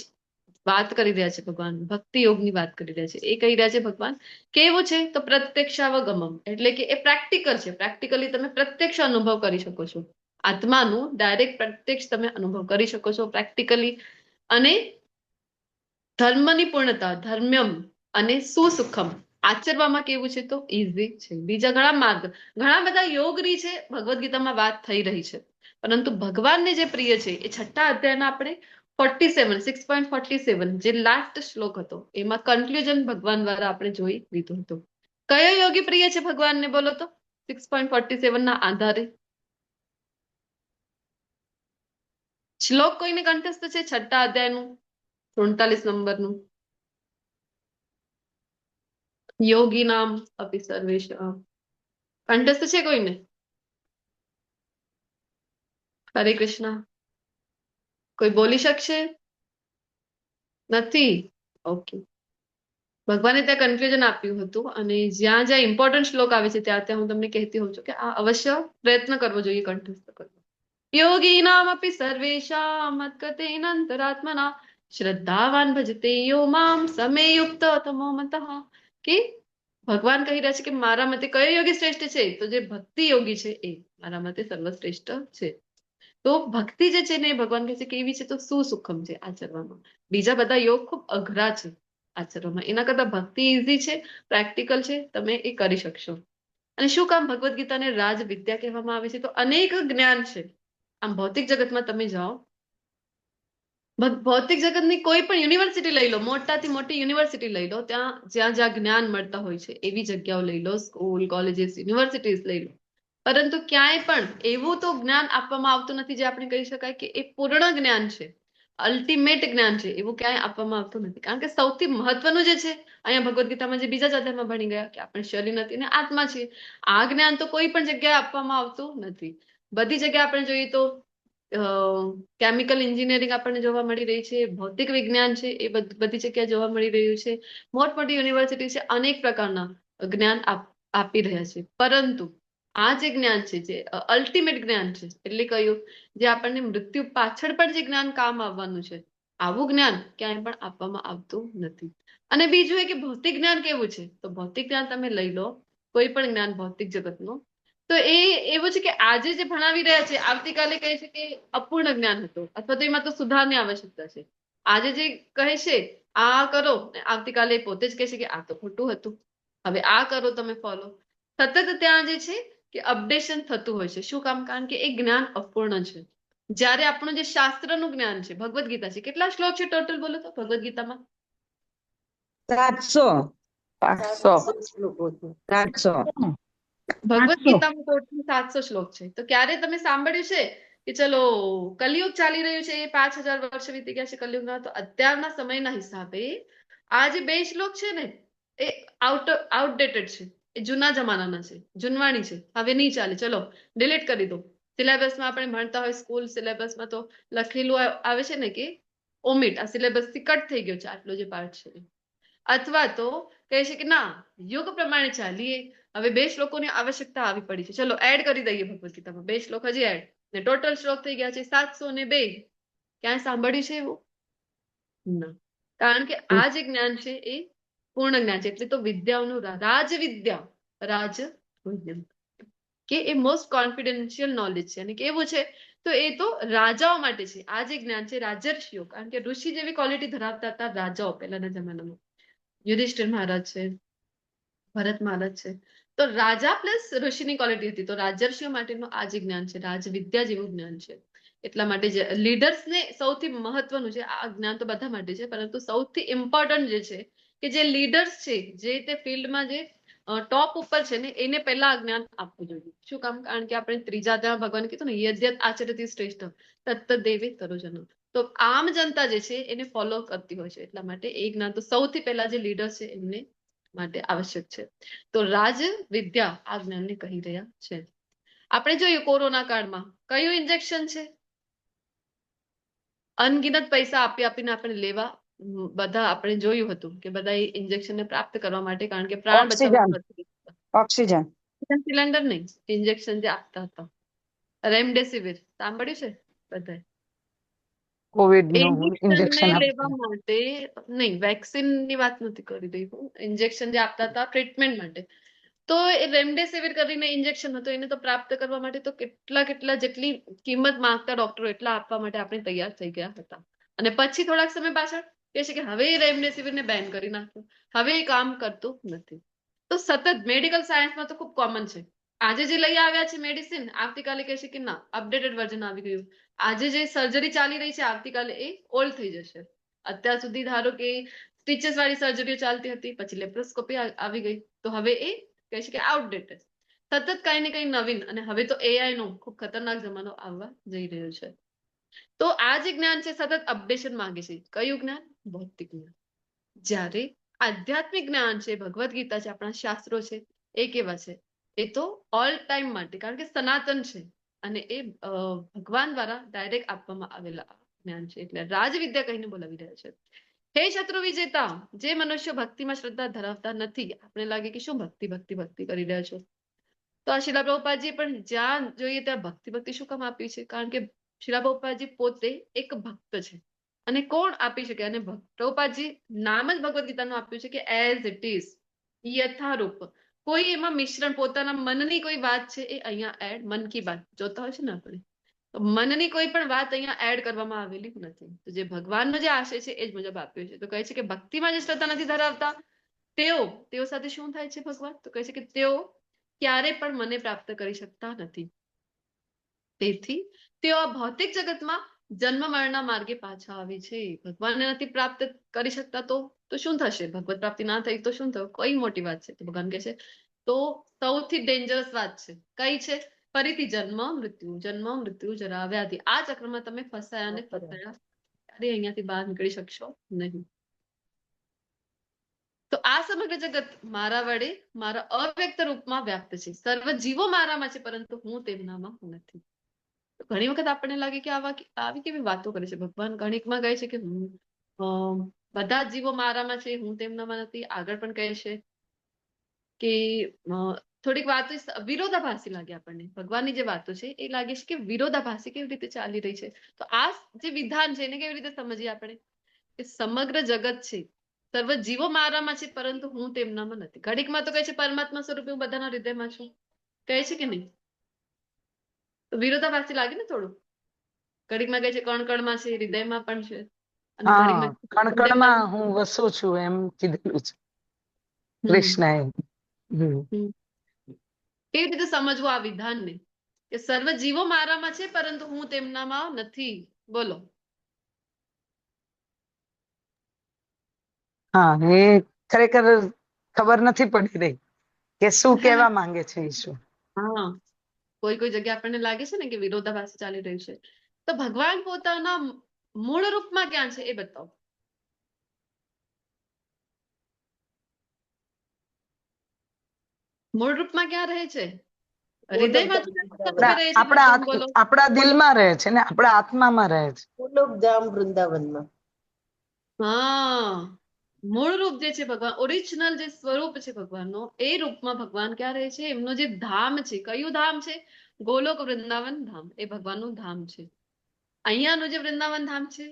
વાત કરી રહ્યા છે ભગવાન ભક્તિ યોગની વાત કરી રહ્યા છે એ કહી રહ્યા છે ભગવાન કેવું છે તો પ્રત્યક્ષાવગમમ એટલે કે એ પ્રેક્ટિકલ છે પ્રેક્ટિકલી તમે પ્રત્યક્ષ અનુભવ કરી શકો છો આત્માનું ડાયરેક્ટ પ્રત્યક્ષ તમે અનુભવ કરી શકો છો પ્રેક્ટિકલી અને ધર્મની પૂર્ણતા ધર્મ્યમ અને સુસુખમ આચરવામાં કેવું છે તો ઈઝી છે બીજા ઘણા માર્ગ ઘણા બધા યોગની છે ભગવદ્ ગીતામાં વાત થઈ રહી છે પરંતુ ભગવાનને જે પ્રિય છે એ 6ઠા અધ્યાયના આપણે 6.47 જે લાસ્ટ શ્લોક હતો એમાં કન્ક્લુઝન ભગવાન દ્વારા આપણે જોઈ લીધું હતું કયો યોગી પ્રિય છે ભગવાનને બોલો તો 6.47 ના આધારે શ્લોક કોઈને કંઠસ્થ છે 6ઠા અધ્યાયનું 39 નંબરનું યોગી નામ અપી સર્વેશ કંઠસ્થ છે કોઈને હરે કૃષ્ણ કોઈ બોલી શકશે નથી ઓકે ભગવાને ત્યાં કન્ફ્યુઝન આપ્યું હતું અને જ્યાં જ્યાં ઇમ્પોર્ટન્ટ શ્લોક આવે છે ત્યાં ત્યાં હું તમને કહેતી હોઉં છું કે આ અવશ્ય પ્રયત્ન કરવો જોઈએ કંઠસ્થ કરવો યોગીનામ અપી સર્વેષાં મત્કતેનંતરાત્મના શ્રદ્ધાવાન ભજતે યો મામ સમયુક્ત તમો મતઃ કે ભગવાન કહી રહ્યા છે કે મારા મતે કયો યોગી શ્રેષ્ઠ છે તો જે ભક્તિ યોગી છે એ મારા મતે સર્વશ્રેષ્ઠ છે તો ભક્તિ જે છે ને એ ભગવાન કહે છે કે એવી છે તો શું સુખમ છે આચરવામાં બીજા બધા યોગ ખૂબ અઘરા છે આચરવામાં એના કરતા ભક્તિ ઈઝી છે પ્રેક્ટિકલ છે તમે એ કરી શકશો અને શું કામ ભગવદ્ ગીતાને રાજ વિદ્યા કહેવામાં આવે છે તો અનેક જ્ઞાન છે આમ ભૌતિક જગતમાં તમે જાઓ ભૌતિક જગતની કોઈ પણ યુનિવર્સિટી લઈ લો મોટાથી મોટી યુનિવર્સિટી લઈ લો ત્યાં જ્યાં જ્ઞાન મળતા હોય છે એવી જગ્યાઓ લઈ લો સ્કૂલ કોલેજીસ યુનિવર્સિટીઝ લઈ લો પરંતુ ક્યાંય પણ એવું તો જ્ઞાન આપવામાં આવતું નથી જે આપણે કહી શકાય કે એ પૂર્ણ જ્ઞાન છે અલ્ટિમેટ જ્ઞાન છે એવું ક્યાંય આપવામાં આવતું નથી કારણ કે સૌથી મહત્વનું જે છે અહીંયા ભગવદ્ ગીતામાં જે બીજા અધ્યાયમાં ભણી ગયા કે આપણે શરીર નથી ને આત્મા છે આ જ્ઞાન તો કોઈ પણ જગ્યાએ આપવામાં આવતું નથી બધી જગ્યાએ આપણે જોઈએ તો કેમિકલ એન્જિનિયરિંગ આપણને જોવા મળી રહી છે ભૌતિક વિજ્ઞાન છે એ બધી જગ્યાએ જોવા મળી રહ્યું છે મોટી યુનિવર્સિટી છે અનેક પ્રકારના જ્ઞાન આપી રહ્યા છે પરંતુ આ જે જ્ઞાન છે જે અલ્ટિમેટ જ્ઞાન છે એટલે કયું જે આપણને મૃત્યુ પાછળ પણ જે જ્ઞાન કામ આવવાનું છે આવું જ્ઞાન ક્યાંય પણ આપવામાં આવતું નથી અને બીજું એ કે ભૌતિક જ્ઞાન કેવું છે, તો ભૌતિક જ્ઞાન તમે લઈ લો, કોઈ પણ જ્ઞાન ભૌતિક જગતનું, તો એ એવું છે કે આજે જે ભણાવી રહ્યા છે આવતીકાલે કહે છે કે અપૂર્ણ જ્ઞાન હતું, અથવા તો એમાં તો સુધારની આવશ્યકતા છે. આજે જે કહે છે આ કરો, આવતીકાલે પોતે જ કહે છે કે આ તો ખોટું હતું, હવે આ કરો તમે ફોલો. સતત ત્યાં જે છે કે અપડેશન થતું હોય છે. શું કામ? કારણ કે એ જ્ઞાન અપૂર્ણ છે. જ્યારે આપણું જે શાસ્ત્રનું જ્ઞાન છે, ભગવદ્ ગીતા છે, કેટલા શ્લોક છે ટોટલ બોલો તો ભગવદ્ ગીતામાં? 700 ભગવદ્ ગીતામાં ટોટલ 700 શ્લોક છે. તો ક્યારે તમે સાંભળ્યું છે કે ચલો કલયુગ ચાલી રહ્યું છે, 5000 વર્ષ વીતી ગયા છે કલયુગના, તો અત્યારના સમયના હિસાબે આ જે 2 શ્લોક છે ને એ આઉટડેટેડ છે, એ જૂના જમાનાના છે, જૂનવાણી છે, હવે નહીં ચાલે, ચલો ડિલીટ કરી દો. સિલેબસમાં આપણે ભણતા હોય સ્કૂલ સિલેબસમાં તો લખેલું આવે છે ને કે ઓમિટ, આ સિલેબસ થી કટ થઈ ગયો છે આટલો જે પાર્ટ છે. અથવા તો કહે છે કે ના યુગ પ્રમાણે ચાલીએ, હવે 2 શ્લોકોની આવશ્યકતા આવી પડી છે, ચલો એડ કરી દઈએ ભગવદ્ ગીતામાં 2 શ્લોક હજી એડ, ને ટોટલ શ્લોક થઈ ગયા છે 702. ક્યાંય સાંભળ્યું છે એવું? ના. કારણ કે આ જે જ્ઞાન છે એ પૂર્ણ જ્ઞાન છે. એટલે તો વિદ્યાઓનું રાજ વિદ્યા, રાજ કે એ મોસ્ટ કોન્ફિડેન્શિયલ નોલેજ છે. અને કેવું છે? તો એ તો રાજાઓ માટે છે. આ જે જ્ઞાન છે રાજર્ષિઓ, કારણ કે ઋષિ જેવી ક્વોલિટી ધરાવતા હતા રાજાઓ પહેલાના જમાનામાં. યુધિષ્ઠિર મહારાજ છે, ભરત મહારાજ છે, તો રાજા પ્લસ ઋષિની ક્વોલિટી હતી. તો રાજર્ષિઓ માટેનું આ જે જ્ઞાન છે રાજવિદ્યા જેવું જ્ઞાન છે. એટલા માટે જે લીડર્સને સૌથી મહત્વનું છે, આ જ્ઞાન તો બધા માટે છે, પરંતુ સૌથી ઇમ્પોર્ટન્ટ જે છે કે જે લીડર્સ છે, જે તે ફિલ્ડમાં જે ટોપ ઉપર છે ને, એને પહેલા આ જ્ઞાન આપવું જોઈએ. શું કામ? કારણ કે આપણે ત્રીજા અધ્યાયમાં ભગવાન કીધું ને યદ્યત આચરતિ શ્રેષ્ઠ તત્ત દેવી તરુજનો, તો આમ જનતા જે છે એને ફોલો કરતી હોય છે. એટલા માટે એ જ્ઞાન તો સૌથી પહેલા જે લીડર્સ છે એમને માટે આવશ્યક છે. તો રાજ વિદ્યા આ જ્ઞાનને કહી રહ્યા છે. આપણે જોયું કોરોના કાળમાં કયું ઇન્જેક્શન છે? અનગિનત પૈસા આપી આપીને આપણે લેવા, બધા આપણે જોયું હતું કે બધા એ ઇન્જેક્શનને પ્રાપ્ત કરવા માટે, કારણ કે પ્રાણ બચાવવા. ઓક્સિજન સિલિન્ડર નહીં, ઇન્જેક્શન જે આપતા હતા, રેમડેસિવિર સાંભળ્યું છે બધાએ? કોવિડ નું ઇન્જેક્શનને ઇન્જેક્શન લેવા માટે નહીં, વેક્સિન ની વાત નથી કરી રહી હું, ઇન્જેક્શન જે આપતા હતા ટ્રીટમેન્ટ માટે. તો એ રેમડેસિવિર કરીને ઇન્જેક્શન હતું, એને તો પ્રાપ્ત કરવા માટે તો કેટલા જેટલી કિંમત માંગતા ડોક્ટરો એટલા આપવા માટે આપણે તૈયાર થઈ ગયા હતા. અને પછી થોડાક સમય પાછળ કહે છે કે હવે રેમડેસિવિરને બેન કરી નાખ્યું, હવે એ કામ કરતું નથી. તો સતત મેડિકલ સાયન્સમાં તો ખૂબ કોમન છે. આજે જે લઈ આવ્યા છે મેડિસિન, આવતીકાલે કહે છે કે ના અપડેટેડ વર્ઝન આવી ગયું. આજે જે સર્જરી ચાલી રહી છે આવતીકાલે એ ઓલ્ડ થઈ જશે. અત્યાર સુધી ધારો કે સ્ટીચસ વાળી સર્જરીઓ ચાલતી હતી, પછી લેપ્રોસ્કોપી આવી ગઈ, તો હવે એ કહે છે કે આઉટડેટેડ. સતત કઈ ને કઈ નવીન, અને હવે તો એઆઈ નો ખૂબ ખતરનાક જમાનો આવવા જઈ રહ્યો છે. તો આ જે જ્ઞાન છે સતત અપડેશન માંગે છે. કયું જ્ઞાન? ભૌતિક જ્ઞાન. જ્યારે આધ્યાત્મિક જ્ઞાન છે, ભગવદ્ ગીતા છે, આપણા શાસ્ત્રો છે, એ કેવા છે? એ તો ઓલ ટાઈમ માટે, કારણ કે સનાતન છે અને એ ભગવાન દ્વારા ડાયરેક્ટ આપવામાં આવેલા જ્ઞાન છે. એટલે રાજવિદ્યા કહીને બોલાવી રહ્યા છે. હે શત્રુ વિજેતા, જે મનુષ્યો ભક્તિમાં શ્રદ્ધા ધરાવતા નથી, આપણે લાગે કે શું ભક્તિ ભક્તિ ભક્તિ કરી રહ્યા છો, તો આ શિલા પ્રભુપાદજી પણ જ્યાં જોઈએ ત્યાં ભક્તિ શું કામ આપી છે? કારણ કે શિલા પ્રભુપાદજી પોતે એક ભક્ત છે. અને કોણ આપી શકે? અને પ્રભુપાદજી નામ જ ભગવદ્ ગીતાનું આપ્યું છે કે એઝ ઇટ ઇઝ, યથારૂપ. કોઈ એમાં મિશ્રણ, પોતાના મનની કોઈ વાત છે એ અહીંયા એડ, મન કી બાત જોતા હોય છે ને આપણે, તો મનની કોઈ પણ વાત અહીંયા એડ કરવામાં આવેલી નથી. તો જે ભગવાનનો જે આશય છે એ જ મુજબ આપ્યો છે. તો કહે છે કે ભક્તિમાં જે શ્રદ્ધા નથી ધરાવતા તેઓ સાથે શું થાય છે ભગવાન? તો કહે છે કે તેઓ ક્યારે પણ મને પ્રાપ્ત કરી શકતા નથી. તેથી તેઓ આ ભૌતિક જગતમાં જન્મ મરણના માર્ગે પાછા આવે છે. ભગવાનને નથી પ્રાપ્ત કરી શકતા તો શું થશે? ભગવત પ્રાપ્તિ ના થઈ તો શું થયું? કઈ મોટી વાત છે? તો ભગવાન કહે છે તો સૌથી ડેન્જરસ વાત છે કઈ છે? ફરીથી જન્મ મૃત્યુ જરા વ્યાધિ, આ ચક્રમાં તમે ફસાયા ને ફસાયા, ક્યારે અહીંયાથી બહાર નીકળી શકશો નહીં. તો આ સમગ્ર જગત મારા વડે મારા અવ્યક્ત રૂપમાં વ્યાપ્ત છે. સર્વ જીવો મારામાં છે, પરંતુ હું તેમનામાં નથી. ઘણી વખત આપણને લાગે કે આવી કેવી વાતો કરે છે ભગવાન. ઘણીકમાં કહે છે કે બધા જ જીવો મારામાં છે, હું તેમનામાં નથી. આગળ પણ કહે છે કે થોડીક વાતો વિરોધાભાસી લાગે આપણને. ભગવાનની જે વાતો છે એ લાગે છે કે વિરોધાભાસી કેવી રીતે ચાલી રહી છે. તો આ જે વિધાન છે એને કેવી રીતે સમજીએ આપણે? કે સમગ્ર જગત છે, સર્વ જીવો મારામાં છે પરંતુ હું તેમનામાં નથી. ઘડીકમાં તો કહે છે પરમાત્મા સ્વરૂપે હું બધાના હૃદયમાં છું, કહે છે કે નહીં? તો વિરોધાભાસી લાગે ને થોડું. ઘડીકમાં કહે છે કણ કણમાં છે, હૃદયમાં પણ છે, અને હા, ઘડીકમાં કણકણમાં હું વસું છું એમ કીધેલું છે કૃષ્ણએ. હમ. કેવી રીતે સમજવું આ વિધાનને કે સર્વ જીવો મારામાં છે પરંતુ હું તેમનામાં નથી? બોલો. હા, એ ખરેખર ખબર નથી પડી રહી કે શું કહેવા માંગે છે ઈશ્વર. હા, કોઈ કોઈ જગ્યા આપણને લાગે છે ને કે વિરોધાભાસ ચાલી રહ્યું છે. તો ભગવાન પોતાના મૂળ રૂપમાં ક્યાં છે એ બતાવો. મૂળ રૂપમાં ક્યાં રહે છે? હૃદયમાં તો રહે છે. બોલો. આપણા દિલમાં રહે છે ને, આપણા આત્મામાં રહે છે. ગોલોકધામ વૃંદાવનમાં. હા, મૂળ રૂપ જે છે ભગવાન, ઓરિજિનલ જે સ્વરૂપ છે ભગવાનનો, એ રૂપમાં ભગવાન ક્યાં રહે છે? એમનું જે ધામ છે, કયું ધામ છે? ગોલોક વૃંદાવન ધામ, એ ભગવાનનું ધામ છે. અહીંયાનું જે વૃંદાવન ધામ છે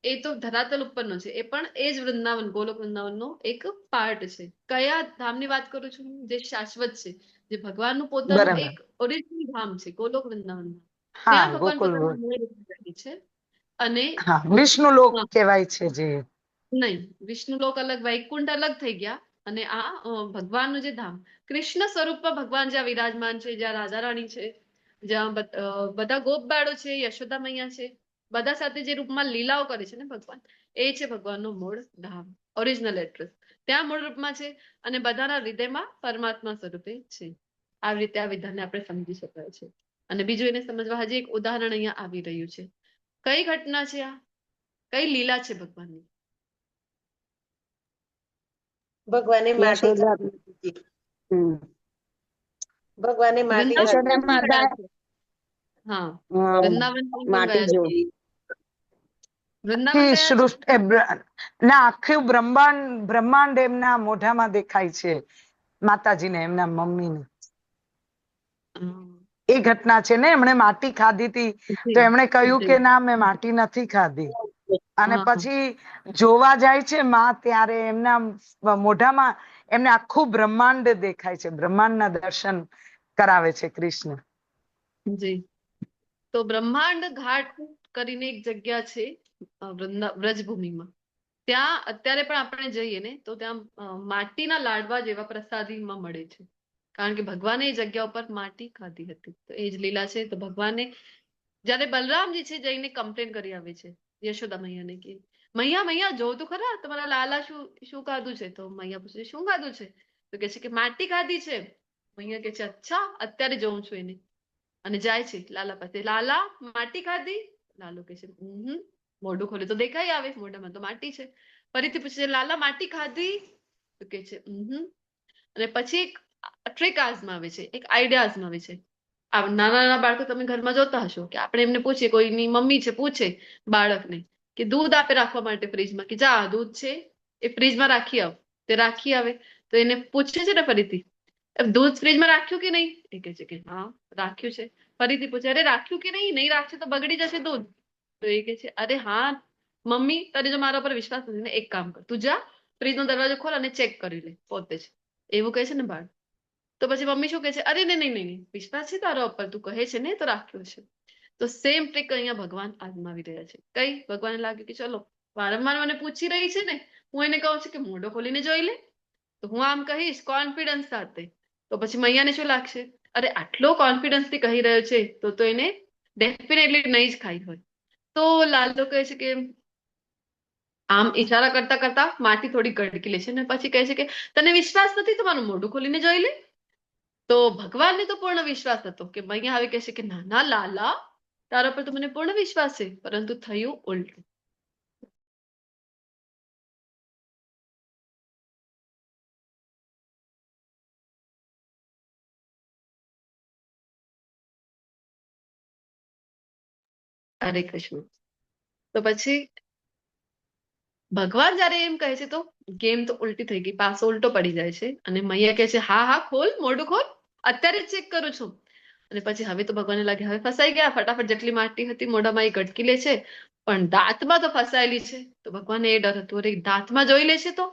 એ તો ધરાતલ ઉપરનો છે, એ પણ એ જ વૃંદાવન, ગોલોક વૃંદાવનનો એક પાર્ટ છે. કયા ધામની વાત કરું છું? જે શાશ્વત છે, જે ભગવાનનું પોતાનું બરાબર. એક ઓરિજિનલ ધામ છે, ગોલોક વૃંદાવન ધામ. હા, ત્યાં ભગવાન ગોકુલ. પોતાનું મૂળ રૂપે રહે છે. અને હા, વિષ્ણુ લોક હા, કહેવાય છે જે. નહીં, વિષ્ણુલોક અલગ, વૈકુંઠ અલગ થઈ ગયા. અને આ ભગવાનનું જે ધામ, કૃષ્ણ સ્વરૂપમાં ભગવાન જ્યાં વિરાજમાન છે, જ્યાં રાધા રાણી છે, જ્યાં બધા ગોપ બાળો છે, યશોદા મૈયા છે, બધા સાથે જે રૂપમાં લીલાઓ કરે છે ને ભગવાન, એ છે ભગવાનનું મૂળ ધામ, ઓરિજિનલ એડ્રેસ. ત્યાં મૂળ રૂપમાં છે અને બધાના હૃદયમાં પરમાત્મા સ્વરૂપે છે. આવી રીતે આ વિધાનને આપણે સમજી શકાય છે. અને બીજું એને સમજવા હજી એક ઉદાહરણ અહીંયા આવી રહ્યું છે. કઈ ઘટના છે આ? કઈ લીલા છે ભગવાનની? ભગવાને માટી ખાધી હતી. ભગવાને માટી વૃંદાવન ખાધી. ગયા છે. હા, વૃંદાવન પણ ગયા છે. વૃંદાવન આખી ગયા છે. સૃષ્ટિ ના આખું બ્રહ્માંડ એમના મોઢામાં દેખાય છે માતાજીને, એમના મમ્મીને. એ ઘટના છે ને, એમણે માટી ખાધી હતી તો એમણે કહ્યું કે ના, મેં માટી નથી ખાધી. અને હા, હા. પછી જોવા જાય છે માં, ત્યારે એમના મોઢામાં એમને આખું બ્રહ્માંડ દેખાય છે, બ્રહ્માંડના દર્શન કરાવે છે કૃષ્ણ. જી. તો બ્રહ્માંડ ઘાટ કરીને એક જગ્યા છે વ્રજભૂમિમાં. ત્યાં અત્યારે પણ આપણે જઈએ ને તો ત્યાં માટીના લાડવા જેવા પ્રસાદીમાં મળે છે. કારણ કે ભગવાને એ જગ્યા ઉપર માટી ખાધી હતી. તો એ જ લીલા છે. તો ભગવાને જયારે બલરામજી છે જઈને કમ્પ્લેન કરી આવે છે યશોદા મૈયાને કે મૈયા મૈયા જો તો ખરા તમારા લાલા શું શું ખાધું છે? તો મૈયા પૂછે શું ખાધું છે? તો કે છે કે માટી ખાધી છે. મૈયા કે છે અચ્છા, અત્યારે જોઉં છું એને. અને જાય છે લાલા પાસે. લાલા, માટી ખાધી? લાલો કે છે મોઢું ખોલે તો દેખાય આવે, મોઢામાં તો માટી છે. ફરીથી પૂછે લાલા, માટી ખાધી? તો કે છે અને પછી એક ટ્રીક આઝમાવે છે, એક આઈડિયા આઝમાવે છે. આ નાના નાના બાળકો તમે ઘરમાં જોતા હશો કે આપણે એમને પૂછીએ, કોઈની મમ્મી છે પૂછે બાળકને કે દૂધ આપે રાખવા માટે ફ્રીજમાં, કે જા દૂધ છે એ ફ્રીજમાં રાખી આવ. તે રાખી આવે તો એને પૂછે છે ને ફરીથી, દૂધ ફ્રીજમાં રાખ્યું કે નહીં? એ કહે છે કે હા રાખ્યું છે. ફરીથી પૂછે, અરે રાખ્યું કે નહીં? નહીં રાખશે તો બગડી જશે દૂધ. તો એ કહે છે અરે હા મમ્મી, તને જો મારા પર વિશ્વાસ નથી ને, એક કામ કર, તું જા ફ્રીજનો દરવાજો ખોલ અને ચેક કરી લે પોતે જ. એવું કહે છે ને બાળ. તો પછી મમ્મી શું કહે છે, અરે નહીં નહીં નહીં, વિશ્વાસ છે તારા ઉપર, તું કહે છે ને તો રાખ્યું છે. તો સેમ ટ્રીક અહીંયા ભગવાન આજમાવી રહ્યા છે. કઈ? ભગવાને લાગ્યું કે ચલો વારંવાર મને પૂછી રહી છે ને, હું એને કહું છું કે મોઢો ખોલીને જોઈ લે, તો હું આમ કહીશ કોન્ફિડન્સ સાથે, તો પછી મૈયાને શું લાગશે? અરે આટલો કોન્ફિડન્સ થી કહી રહ્યો છે તો એને ડેફિનેટલી નહીં જ ખાઈ હોય. તો લાલો કહે છે કે આમ ઈશારા કરતા કરતા માટી થોડી ગડકી લે છે ને પછી કહે છે કે તને વિશ્વાસ નથી? તમારું મોઢું ખોલીને જોઈ લે. તો ભગવાનને તો પૂર્ણ વિશ્વાસ હતો કે મૈયા હવે કહેશે કે ના ના લાલા, તારા પર તો મને પૂર્ણ વિશ્વાસ છે, પરંતુ થયું ઉલટું. હરે કૃષ્ણ. તો પછી ભગવાન જયારે એમ કહે છે તો ગેમ તો ઉલટી થઈ ગઈ, પાસો ઉલટો પડી જાય છે. અને મૈયા કહે છે હા હા ખોલ, મોઢું ખોલ, અત્યારે જ ચેક કરું છું. અને પછી હવે તો ભગવાનને લાગે હવે ફસાઈ ગયા, ફટાફટ જેટલી માટી હતી મોઢામાં એ ગટકી લે છે, પણ દાંતમાં તો ફસાયેલી છે. તો ભગવાનને એ ડર હતો, અરે દાંતમાં જોઈ લેશે તો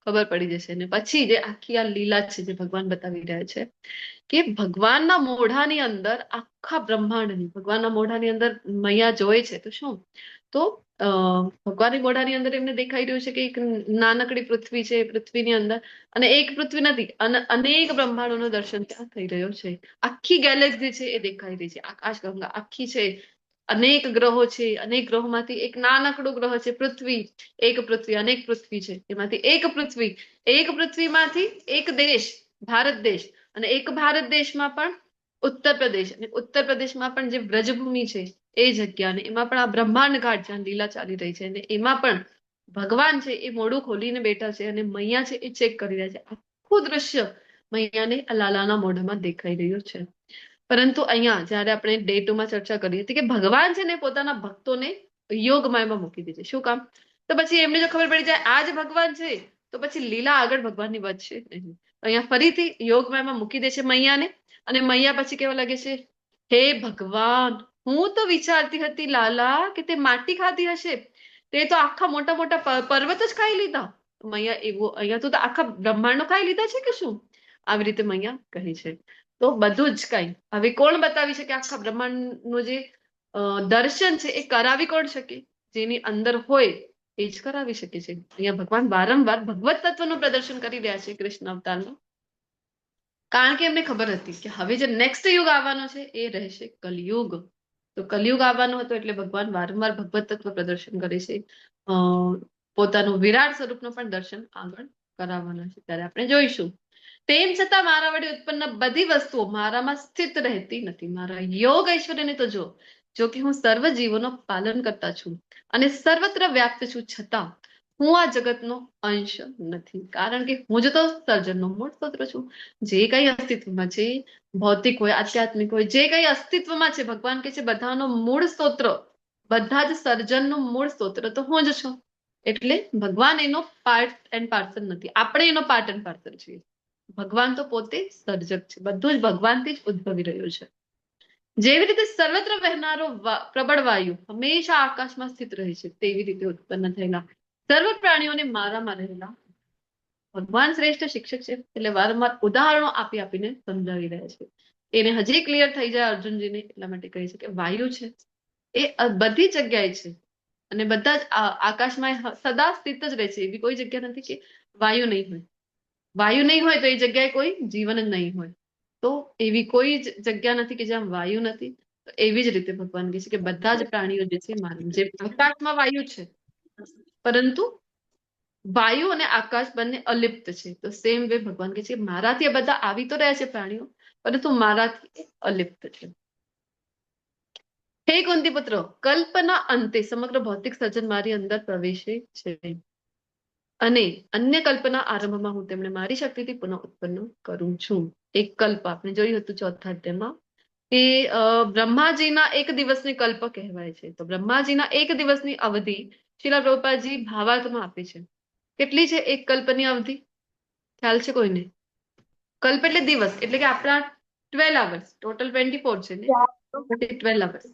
ખબર પડી જશે. અને પછી જે આખી આ લીલા છે જે ભગવાન બતાવી રહ્યા છે કે ભગવાનના મોઢાની અંદર આખા બ્રહ્માંડની ભગવાનના મોઢાની અંદર મૈયા જોઈ છે તો શું તો ભગવાનની મોઢાની અંદર એમને દેખાઈ રહ્યું છે કે એક નાનકડી પૃથ્વી છે, પૃથ્વીની અંદર અને એક પૃથ્વી નથી અનેક બ્રહ્માંડોનું દર્શન ત્યાં થઈ રહ્યો છે. આખી ગેલેક્સી છે એ દેખાઈ રહી છે, આકાશગંગા આખી છે, અનેક ગ્રહો છે, અનેક ગ્રહોમાંથી એક નાનકડો ગ્રહ છે પૃથ્વી, એક પૃથ્વી અનેક પૃથ્વી છે, એમાંથી એક પૃથ્વીમાંથી એક દેશ ભારત દેશ, અને એક ભારત દેશમાં પણ ઉત્તર પ્રદેશ, અને ઉત્તર પ્રદેશમાં પણ જે વ્રજભૂમિ છે એ જગ્યા, અને એમાં પણ આ બ્રહ્માંડ ઘાટ જ્યાં લીલા ચાલી રહી છે, અને એમાં પણ ભગવાન છે એ મોઢું ખોલીને બેઠા છે અને મૈયા છે એ ચેક કરી રહ્યા છે. આખું દ્રશ્ય મૈયાને લાલાના મોઢામાં દેખાઈ રહ્યું છે. પરંતુ અહીંયા જયારે આપણે ડે 2 માં ચર્ચા કરી હતી કે ભગવાન છે ને પોતાના ભક્તોને યોગમાયામાં મૂકી દે છે. શું કામ? તો પછી એમને જો ખબર પડી જાય આ જ ભગવાન છે તો પછી લીલા આગળ ભગવાનની વધશે નહીં. અહીંયા ફરીથી યોગમાયામાં મૂકી દે છે મૈયાને, અને મૈયા પછી કેવા લાગે છે, હે ભગવાન, હું તો વિચારતી હતી લાલા કે તે માટી ખાધી હશે, તે તો આખા મોટા મોટા પર્વત જ ખાઈ લીધા. મૈયા એવું અહીંયા તો આખા બ્રહ્માંડો ખાઈ લીધા છે કે શું? આવી રીતે મૈયા કહે છે. તો બધું જ કઈ હવે કોણ બતાવી શકે આખા બ્રહ્માંડનું જે દર્શન છે એ કરાવી કોણ શકે? જેની અંદર હોય એ જ કરાવી શકે છે. અહીંયા ભગવાન વારંવાર ભગવત તત્વનું પ્રદર્શન કરી રહ્યા છે કૃષ્ણ અવતારમાં, કારણ કે એમને ખબર હતી કે હવે જે નેક્સ્ટ યુગ આવવાનો છે એ રહેશે કલયુગ. તો કલયુગ આવવાનો હતો એટલે ભગવાન વારંવાર ભગવત તત્વ પ્રદર્શન કરે છે, પોતાનું વિરાટ સ્વરૂપનું પણ દર્શન આગળ કરાવવાના છે ત્યારે આપણે જોઈશું. તેમ છતાં મારા વડે ઉત્પન્ન બધી વસ્તુઓ મારામાં સ્થિત રહેતી નથી. મારા યોગ ઐશ્વર્યને તો જો કે હું સર્વ જીવોનો પાલન કરતા છું અને સર્વત્ર વ્યાપ્ત છું, છતાં હું આ જગતનો અંશ નથી, કારણ કે હું જ તો સર્જનનો મૂળ સ્ત્રોત છું. જે કઈ અસ્તિત્વમાં છે, ભૌતિક હોય આધ્યાત્મિક હોય, જે કઈ અસ્તિત્વમાં છે, ભગવાન કે છે બધાનો મૂળ સ્ત્રોત, બધા જ સર્જનનું મૂળ સ્ત્રોત તો હું જ છું. એટલે ભગવાન એનો પાર્ટ એન્ડ પાર્સલ નથી, આપણે એનો પાર્ટ એન્ડ પાર્સલ છીએ. ભગવાન તો પોતે સર્જક છે, બધું જ ભગવાનથી જ ઉદ્ભવી રહ્યું છે. જેવી રીતે સર્વત્ર વહેનારો પ્રબળ વાયુ હંમેશા આકાશમાં સ્થિત રહે છે, તેવી રીતે ઉત્પન્ન થયેલા સર્વ પ્રાણીઓને મારામાં રહેલા ભગવાન શ્રેષ્ઠ શિક્ષક છે, એટલે વારંવાર ઉદાહરણો આપીને સમજાવી રહ્યા છે. એને હજી ક્લિયર થઈ જાય અર્જુનજીને, એટલા માટે કહે છે કે વાયુ છે એ બધી જગ્યાએ છે અને બધા જ આકાશમાં સદા સ્થિત જ રહે છે. એવી કોઈ જગ્યા નથી કે વાયુ નહીં હોય. વાયુ નહીં હોય તો એ જગ્યાએ કોઈ જીવન જ નહીં હોય. તો એવી કોઈ જગ્યા નથી કે જ્યાં વાયુ નથી. તો એવી જ રીતે ભગવાન કહે છે કે બધા જ પ્રાણીઓ જે છે મારા, જે આકાશમાં વાયુ છે પરંતુ વાયુ અને આકાશ બંને અલિપ્ત છે, તો સેમ વે ભગવાન કહે છે મારાથી આ બધા આવી તો રહ્યા છે પ્રાણીઓ, પરંતુ મારાથી અલિપ્ત છે. હે કુંતી પુત્ર, કલ્પના અંતે સમગ્ર ભૌતિક સર્જન મારી અંદર પ્રવેશે છે અને અન્ય કલ્પના આરંભમાં હું તેમને મારી શક્તિથી પુનઃ ઉત્પન્ન કરું છું. એક કલ્પ આપણે જોયું હતું ચોથા અધ્યાયમાં કે બ્રહ્માજીના એક દિવસની કલ્પ કહેવાય છે. તો બ્રહ્માજીના એક દિવસની અવધિ શ્રીલા પ્રભુપાદજી ભાવાર્થમાં આપે છે. કેટલી છે એક કલ્પની અવધિ? ખ્યાલ છે કોઈને? કલ્પ એટલે દિવસ, એટલે કે આપણા 12 અવર્સ, ટોટલ 24 છે ને, 12 અવર્સ.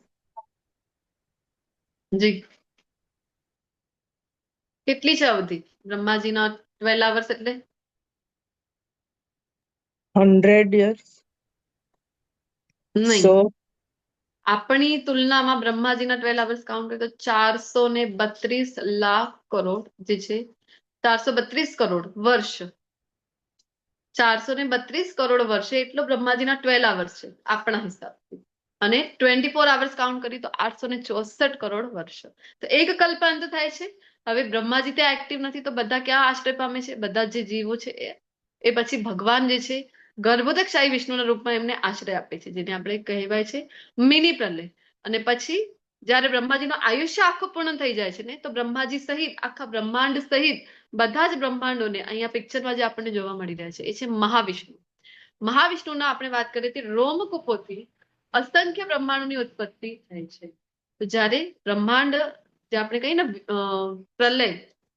જી કેટલી છે અવધિ બ્રહ્માજીના 12 અવર્સ? એટલે 100 years. નહીં, આપણી તુલનામાં બ્રહ્માજીના 12 અવર્સ કાઉન્ટ કરીએ તો 432 લાખ કરોડ જે છે, 432 કરોડ વર્ષ, 432 કરોડ વર્ષે એટલો બ્રહ્માજીના 12 અવર્સ છે આપણા હિસાબથી. અને 24 અવર્સ કાઉન્ટ કરીએ તો 864 કરોડ વર્ષ. તો એક કલ્પાંત થાય છે. હવે બ્રહ્માજી ત્યાં એક્ટિવ નથી તો બધા ક્યાં આશ્રય પામે છે? બધા જે જીવો છે એ પછી ભગવાન જે છે ગર્ભોદકશાહી વિષ્ણુના રૂપમાં એમને આશ્રય આપે છે, જેને આપણે કહેવાય છે મિની પ્રલય. અને પછી જયારે બ્રહ્માજીનું આયુષ્ય આખું પૂર્ણ થઈ જાય છે ને, તો બ્રહ્માજી સહિત આખા બ્રહ્માંડ સહિત બધા જ બ્રહ્માંડોને અહીંયા પિક્ચરમાં જે આપણને જોવા મળી રહ્યા છે એ છે મહાવિષ્ણુ. મહાવિષ્ણુના આપણે વાત કરીએ તો રોમકૂપોથી અસંખ્ય બ્રહ્માંડોની ઉત્પત્તિ થાય છે. તો જયારે બ્રહ્માંડ જે આપણે કહીએ ને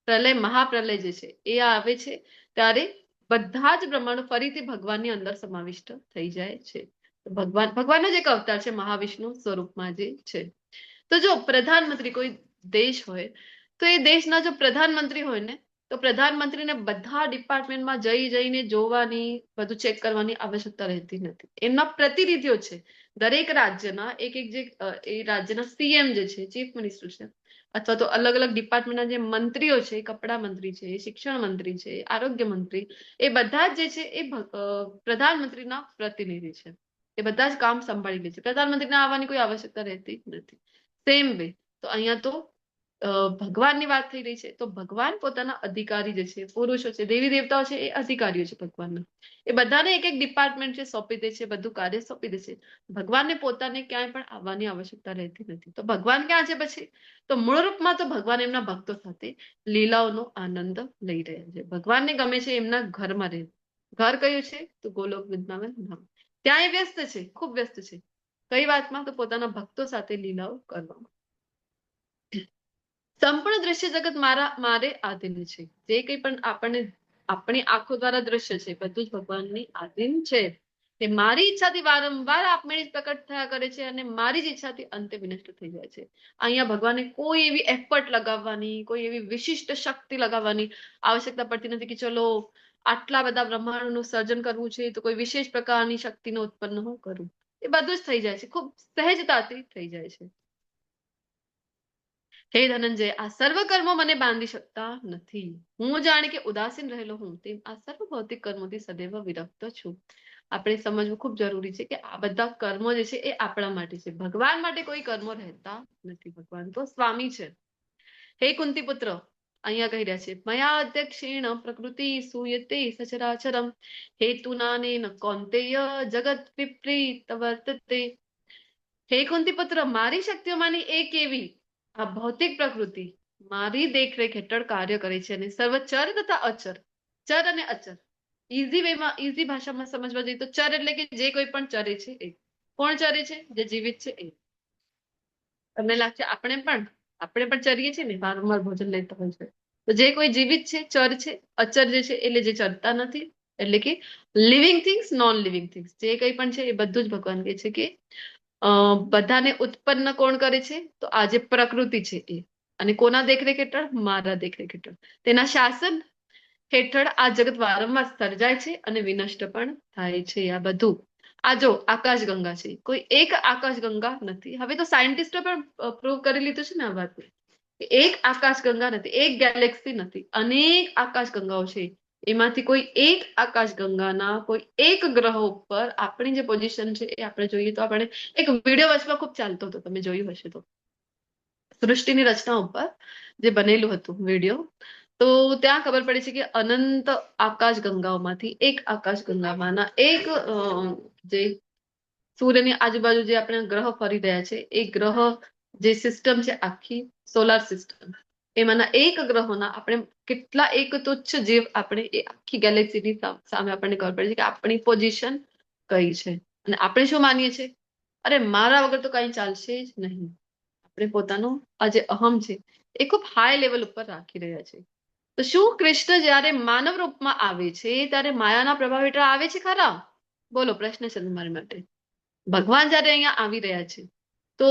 પ્રલય મહાપ્રલય જે છે એ આવે છે ત્યારે બધા જ બ્રહ્માંડો ફરીથી ભગવાનની અંદર સમાવિષ્ટ થઈ જાય છે. ભગવાનનો જ એક અવતાર છે મહાવિષ્ણુ સ્વરૂપમાં જે છે. તો જો પ્રધાનમંત્રી કોઈ દેશ હોય તો એ દેશના જો પ્રધાનમંત્રી હોય ને, તો પ્રધાનમંત્રીને બધા ડિપાર્ટમેન્ટમાં જઈને જોવાની, બધું ચેક કરવાની આવશ્યકતા રહેતી નથી. એમના પ્રતિનિધિઓ છે દરેક રાજ્યના, એક જે એ રાજ્યના સીએમ જે છે, ચીફ મિનિસ્ટર છે, અથવા તો અલગ અલગ ડિપાર્ટમેન્ટના જે મંત્રીઓ છે, કપડા મંત્રી છે, શિક્ષણ મંત્રી છે, આરોગ્ય મંત્રી, એ બધા જ જે છે એ પ્રધાનમંત્રીના પ્રતિનિધિ છે. એ બધા જ કામ સંભાળી લે છે. પ્રધાનમંત્રીને આવવાની કોઈ આવશ્યકતા રહેતી નથી. સેમ વે તો અહીંયા તો ભગવાનની વાત થઈ રહી છે, તો ભગવાન પોતાના અધિકારી જે છે, પુરુષો છે, દેવી દેવતાઓ છે, એ અધિકારીઓ છે ભગવાનના. એ બધાને એક એક ડિપાર્ટમેન્ટ છે સોંપી દે છે, બધું કાર્ય સોંપી દે છે. ભગવાનને પોતાને ક્યાંય પણ આવવાની આવશ્યકતા રહેતી નથી. તો ભગવાન ક્યાં છે પછી? તો મૂળ રૂપમાં તો ભગવાન એમના ભક્તો સાથે લીલાઓનો આનંદ લઈ રહ્યા છે. ભગવાનને ગમે છે એમના ઘરમાં રહે. ઘર કયું છે? તો ગોલોક વૃંદાવન ધામ. ત્યાં એ વ્યસ્ત છે, ખૂબ વ્યસ્ત છે. કઈ વાતમાં? તો પોતાના ભક્તો સાથે લીલાઓ કરવામાં. સંપૂર્ણ દ્રશ્ય જગત મારે આધીન છે. જે કંઈ પણ આપણી આંખો દ્વારા દ્રશ્ય છે, બધું જ ભગવાનની આધીન છે. તે મારી ઈચ્છાથી વારંવાર આપમેળે જ પ્રકટ થયા કરે છે અને મારી જ ઈચ્છાથી અંતે વિનષ્ટ થઈ જાય છે. અહીંયા ભગવાને કોઈ એવી એફર્ટ લગાવવાની, કોઈ એવી વિશિષ્ટ શક્તિ લગાવવાની આવશ્યકતા પડતી નથી કે ચલો આટલા બધા બ્રહ્માંડનું સર્જન કરવું છે તો કોઈ વિશેષ પ્રકારની શક્તિનો ઉત્પન્ન હું કરું. એ બધું જ થઈ જાય છે, ખૂબ સહેજતાથી થઈ જાય છે. હે ધનંજય, આ સર્વ કર્મો મને બાંધી શકતા નથી. હું જાણે કે ઉદાસીન રહેલો હું તેમ આ સર્વ ભૌતિક કર્મોથી સદૈવ વિરક્ત છું. આપણે સમજવું ખૂબ જરૂરી છે કે આ બધા કર્મો જે છે એ આપણા માટે છે. ભગવાન માટે કોઈ કર્મો રહેતા નથી. ભગવાન તો સ્વામી છે. હે કુંતી પુત્ર, અહીંયા કહી રહ્યા છે મયા અધ્યક્ષેણ પ્રકૃતિ સૂયતે સચરાચરમ હેતુનાનેન કૌંતેય જગત વિપરીત વર્તતે. હે કુંતી પુત્ર, મારી શક્તિઓમાંની એક એવી આ ભૌતિક પ્રકૃતિ મારી દેખરેખ હેઠળ કાર્ય કરે છે અને સર્વ ચર તથા અચર, ચર અને અચર, ઈઝી ભાષામાં સમજવા જઈએ તો ચર એટલે કે જે કોઈ પણ ચરે છે એ. કોણ ચરે છે? જે જીવિત છે એ. તમને લાગશે આપણે પણ ચરીએ છીએ ને, વારંવાર ભોજન લેતા હોય છે. તો જે કોઈ જીવિત છે, ચર છે, અચર જે છે એટલે જે ચરતા નથી, એટલે કે living things, non living things, જે કંઈ પણ છે એ બધું જ ભગવાન કહે છે કે બધાને ઉત્પન્ન કોણ કરે છે? તો આ જે પ્રકૃતિ છે એ. અને કોના દેખરેખ હેઠળ? મારા દેખરેખ હેઠળ. તેના શાસન હેઠળ આ જગત વારંવાર સર્જાય છે અને વિનષ્ટ પણ થાય છે. આ બધું આ જો આકાશગંગા છે, કોઈ એક આકાશગંગા નથી. હવે તો સાયન્ટિસ્ટો પણ પ્રૂવ કરી લીધું છે ને આ વાત. એક આકાશગંગા નથી, એક ગેલેક્સી નથી, અનેક આકાશગંગાઓ છે. એમાંથી કોઈ એક આકાશગંગાના કોઈ એક ગ્રહ ઉપર આપણી જે પોઝિશન છે એ આપણે જોઈએ તો આપણે એક વિડીયો વચમાં ખૂબ ચાલતો હતો, તમે જોયું હશે તો, સૃષ્ટિની રચના ઉપર જે બનેલું હતું વિડીયો, તો ત્યાં ખબર પડે છે કે અનંત આકાશગંગાઓમાંથી એક આકાશગંગામાંના એક જે સૂર્યની આજુબાજુ જે આપણે ગ્રહ ફરી રહ્યા છે એ ગ્રહ જે સિસ્ટમ છે આખી સોલાર સિસ્ટમ, એમાંના એક ગ્રહોના આપણે કેટલા એક તુચ્છ જીવ આપણે એ આખી ગેલેક્સીની સામે આપણને ખબર પડે છે કે આપણી પોઝિશન કઈ છે. અને આપણે શું માનીએ છીએ? અરે મારા વગર તો કઈ ચાલશે જ નહીં. આપણે પોતાનો આ જે અહમ છે એ ખૂબ હાઈ લેવલ ઉપર રાખી રહ્યા છે. તો શું કૃષ્ણ જ્યારે માનવ રૂપમાં આવે છે ત્યારે માયાના પ્રભાવ હેઠળ આવે છે ખરા? બોલો, પ્રશ્ન છે તમારી માટે. ભગવાન જયારે અહીંયા આવી રહ્યા છે તો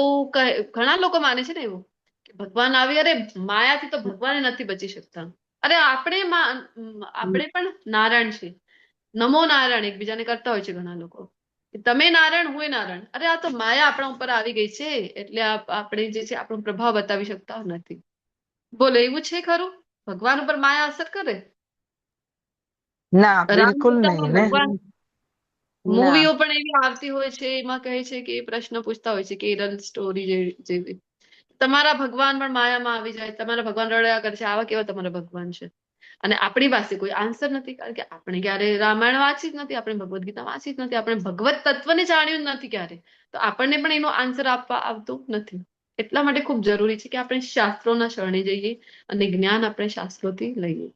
ઘણા લોકો માને છે ને એવું કે ભગવાન આવી, અરે માયાથી તો ભગવાન નથી બચી શકતા. અરે આપણે પણ નારાયણ છે, નમો નારાયણ એકબીજાને કરતા હોય છે ઘણા લોકો. તમે નારાયણ, હું નારાયણ. અરે આ તો માયા આપણા ઉપર આવી ગઈ છે એટલે આપણે જે છે આપણો પ્રભાવ બતાવી શકતા નથી. બોલો, એવું છે ખરું? ભગવાન ઉપર માયા અસર કરે? ના, બિલકુલ નહીં ને. ભગવાન ના. મૂવીઓ પણ એવી આવતી હોય છે, એમાં કહે છે કે પ્રશ્ન પૂછતા હોય છે કે કેરલ સ્ટોરી જેવી, તમારા ભગવાન પણ માયામાં આવી જાય, તમારા ભગવાન રડ્યા કરે છે, આવા કેવા તમારા ભગવાન છે? અને આપણી પાસે કોઈ આન્સર નથી, કારણ કે આપણે ક્યારે રામાયણ વાંચી જ નથી, આપણે ભગવદ્ ગીતા વાંચી જ નથી, આપણે ભગવત તત્વને જાણ્યું જ નથી ક્યારે. તો આપણને પણ એનો આન્સર આપવા આવતું નથી. એટલા માટે ખૂબ જરૂરી છે કે આપણે શાસ્ત્રોના શરણે જઈએ અને જ્ઞાન આપણે શાસ્ત્રોથી લઈએ.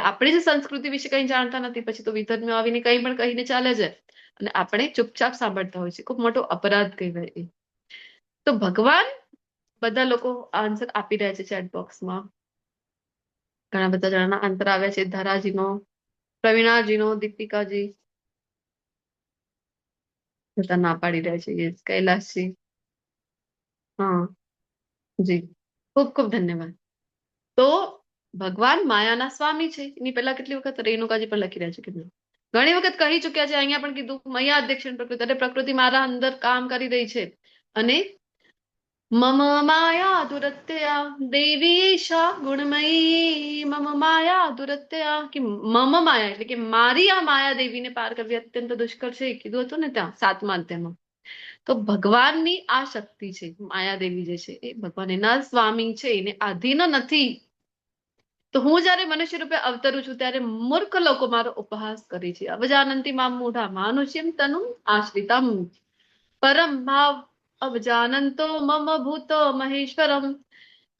આપણે જ સંસ્કૃતિ વિશે કંઈ જાણતા નથી, પછી તો વિધર્મીઓ આવીને કંઈ પણ કહીને ચાલે જાય અને આપણે ચૂપચાપ સાંભળતા હોય છે. ખૂબ મોટો અપરાધ કહેવાય એ. તો ભગવાન, બધા લોકો આન્સર આપી રહ્યા છે ચેટ બોક્સમાં. ઘણા બધા જણાના આન્સર આવ્યા છે. ધરાજીનો, પ્રવીણાજીનો, દીપિકાજી બધા ના પાડી રહ્યા છે. યસ, કૈલાસજી, હા જી, ખૂબ ખૂબ ધન્યવાદ. તો ભગવાન માયાના સ્વામી છે. એની પહેલા કેટલી વખત રેણુકાજી પણ લખી રહ્યા છે કે ઘણી વખત કહી ચુક્યા છે. અહીંયા પણ કીધું મયા અધ્યક્ષણ પ્રકૃતિ, એટલે પ્રકૃતિ મારા અંદર કામ કરી રહી છે. અને મમ માયા દુરત્યયા દેવી એષા ગુણમયી મમ માયા દુરત્યયા, કે મમ માયા એટલે કે મારી આ માયા દેવીને પાર કરવી અત્યંત દુષ્કર છે, કીધું હતું ને ત્યાં 7મા અધ્યાયમાં. તો ભગવાનની આ શક્તિ છે, માયાદેવી જે છે એ ભગવાન એના સ્વામી છે, એને આધીન નથી. તો હું જયારે મનુષ્ય રૂપે અવતરું છું ત્યારે મૂર્ખ લોકો મારો ઉપહાસ કરે છે. અવજાનંતી મામ મૂઢા માનુષ્યમ તનું આશ્રિતમ પરમ ભાવ અવજાનંતો મમ ભૂત મહેશ્વરમ,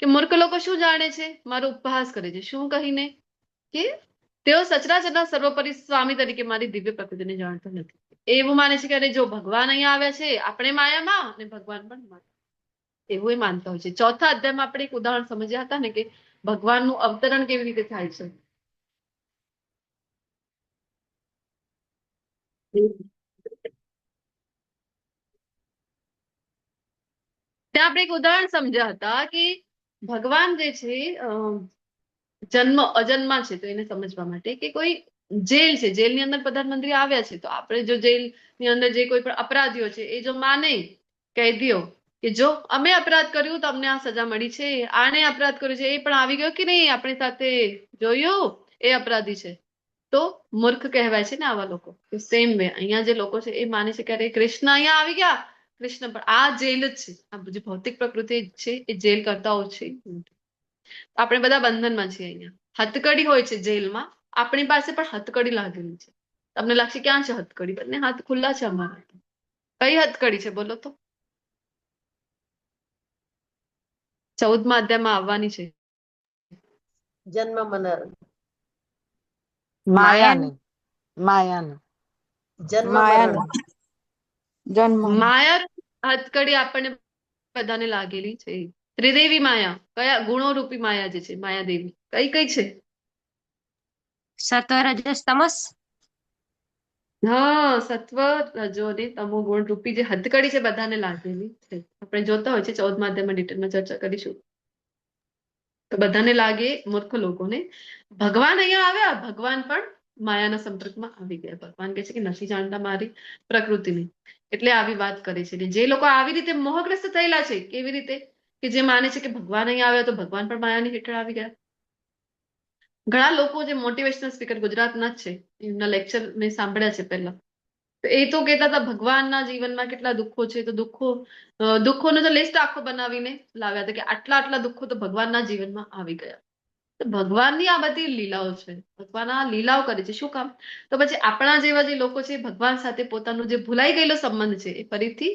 કે મૂર્ખ લોકો શું જાણે છે? મારો ઉપહાસ કરે છે. શું કહીને? કે તેઓ સચરાચરના સર્વોપરી સ્વામી તરીકે મારી દિવ્ય પ્રકૃતિને જાણતા નથી. એવું માને છે કે અરે જો ભગવાન અહીંયા આવ્યા છે, આપણે માયામાં અને ભગવાન પણ માયા, એવું એ માનતા હોય છે. 4થા અધ્યાયમાં આપણે એક ઉદાહરણ સમજ્યા હતા ને કે ભગવાનનું અવતરણ કેવી રીતે થાય છે. ત્યાં આપણે એક ઉદાહરણ સમજ્યા હતા કે ભગવાન જે છે જન્મ અજન્મા છે, તો એને સમજવા માટે કે કોઈ જેલ છે, જેલની અંદર પ્રધાનમંત્રી આવ્યા છે, તો આપણે જો જેલની અંદર જે કોઈ પણ અપરાધીઓ છે એ જો માને કેદીઓ કે જો અમે અપરાધ કર્યું તો અમને આ સજા મળી છે, આને અપરાધ કર્યો છે એ પણ આવી ગયો કે નહીં આપણી સાથે, જોયું એ અપરાધી છે, તો મૂર્ખ કહેવાય છે ને આવા લોકો. સેમ વે અહીંયા જે લોકો છે એ માને છે કે અરે કૃષ્ણ અહીંયા આવી ગયા, કૃષ્ણ પણ આ જેલ જ છે. આ જે ભૌતિક પ્રકૃતિ છે એ જેલ કરતાઓ છે. આપણે બધા બંધનમાં છીએ. અહીંયા હથકડી હોય છે જેલમાં, આપણી પાસે પણ હથકડી લાગેલી છે. તમને લાગશે ક્યાં છે હથકડી? બંને હાથ ખુલ્લા છે અમારા. કઈ હથકડી છે બોલો તો? 14મા અધ્યાયમાં આવવાની છે. જન્મ મરણ, માયાની માયાની જન્મ માયાનો મરણ, જન્મ. માયા હથકડી આપણને બધાને લાગેલી છે. ત્રિદેવી માયા, કયા ગુણો રૂપી માયા જે છે માયાદેવી, કઈ કઈ છે? સત્વ રજસ તમસ. હા, સત્વ રજો અને તમો ગુણ રૂપી જે હથકડી છે બધાને લાગેલી છે. આપણે જોતા હોય છે 14મા અધ્યાયમાં ડિટેલમાં ચર્ચા કરીશું. તો બધાને લાગે, મૂર્ખ લોકોને. ભગવાન અહીંયા આવ્યા, ભગવાન પણ માયાના સંપર્કમાં આવી ગયા. ભગવાન કહે છે કે નથી જાણતા મારી પ્રકૃતિને, એટલે આવી વાત કરે છે. જે લોકો આવી રીતે મોહગ્રસ્ત થયેલા છે, કેવી રીતે? કે જે માને છે કે ભગવાન અહીંયા આવ્યા તો ભગવાન પણ માયાની હેઠળ આવી ગયા. ઘણા લોકો જે મોટિવેશનલ સ્પીકર ગુજરાતના જ છે, એમના લેક્ચર મેં સાંભળ્યા છે પહેલા, તો એ તો કહેતા હતા ભગવાનના જીવનમાં કેટલા દુઃખો છે, તો દુઃખોનો તો લિસ્ટ આખો બનાવીને લાવ્યા હતા કે આટલા આટલા દુઃખો તો ભગવાનના જીવનમાં આવી ગયા. તો ભગવાનની આ બધી લીલાઓ છે, ભગવાન આ લીલાઓ કરે છે. શું કામ? તો પછી આપણા જેવા જે લોકો છે ભગવાન સાથે પોતાનો જે ભૂલાઈ ગયેલો સંબંધ છે એ ફરીથી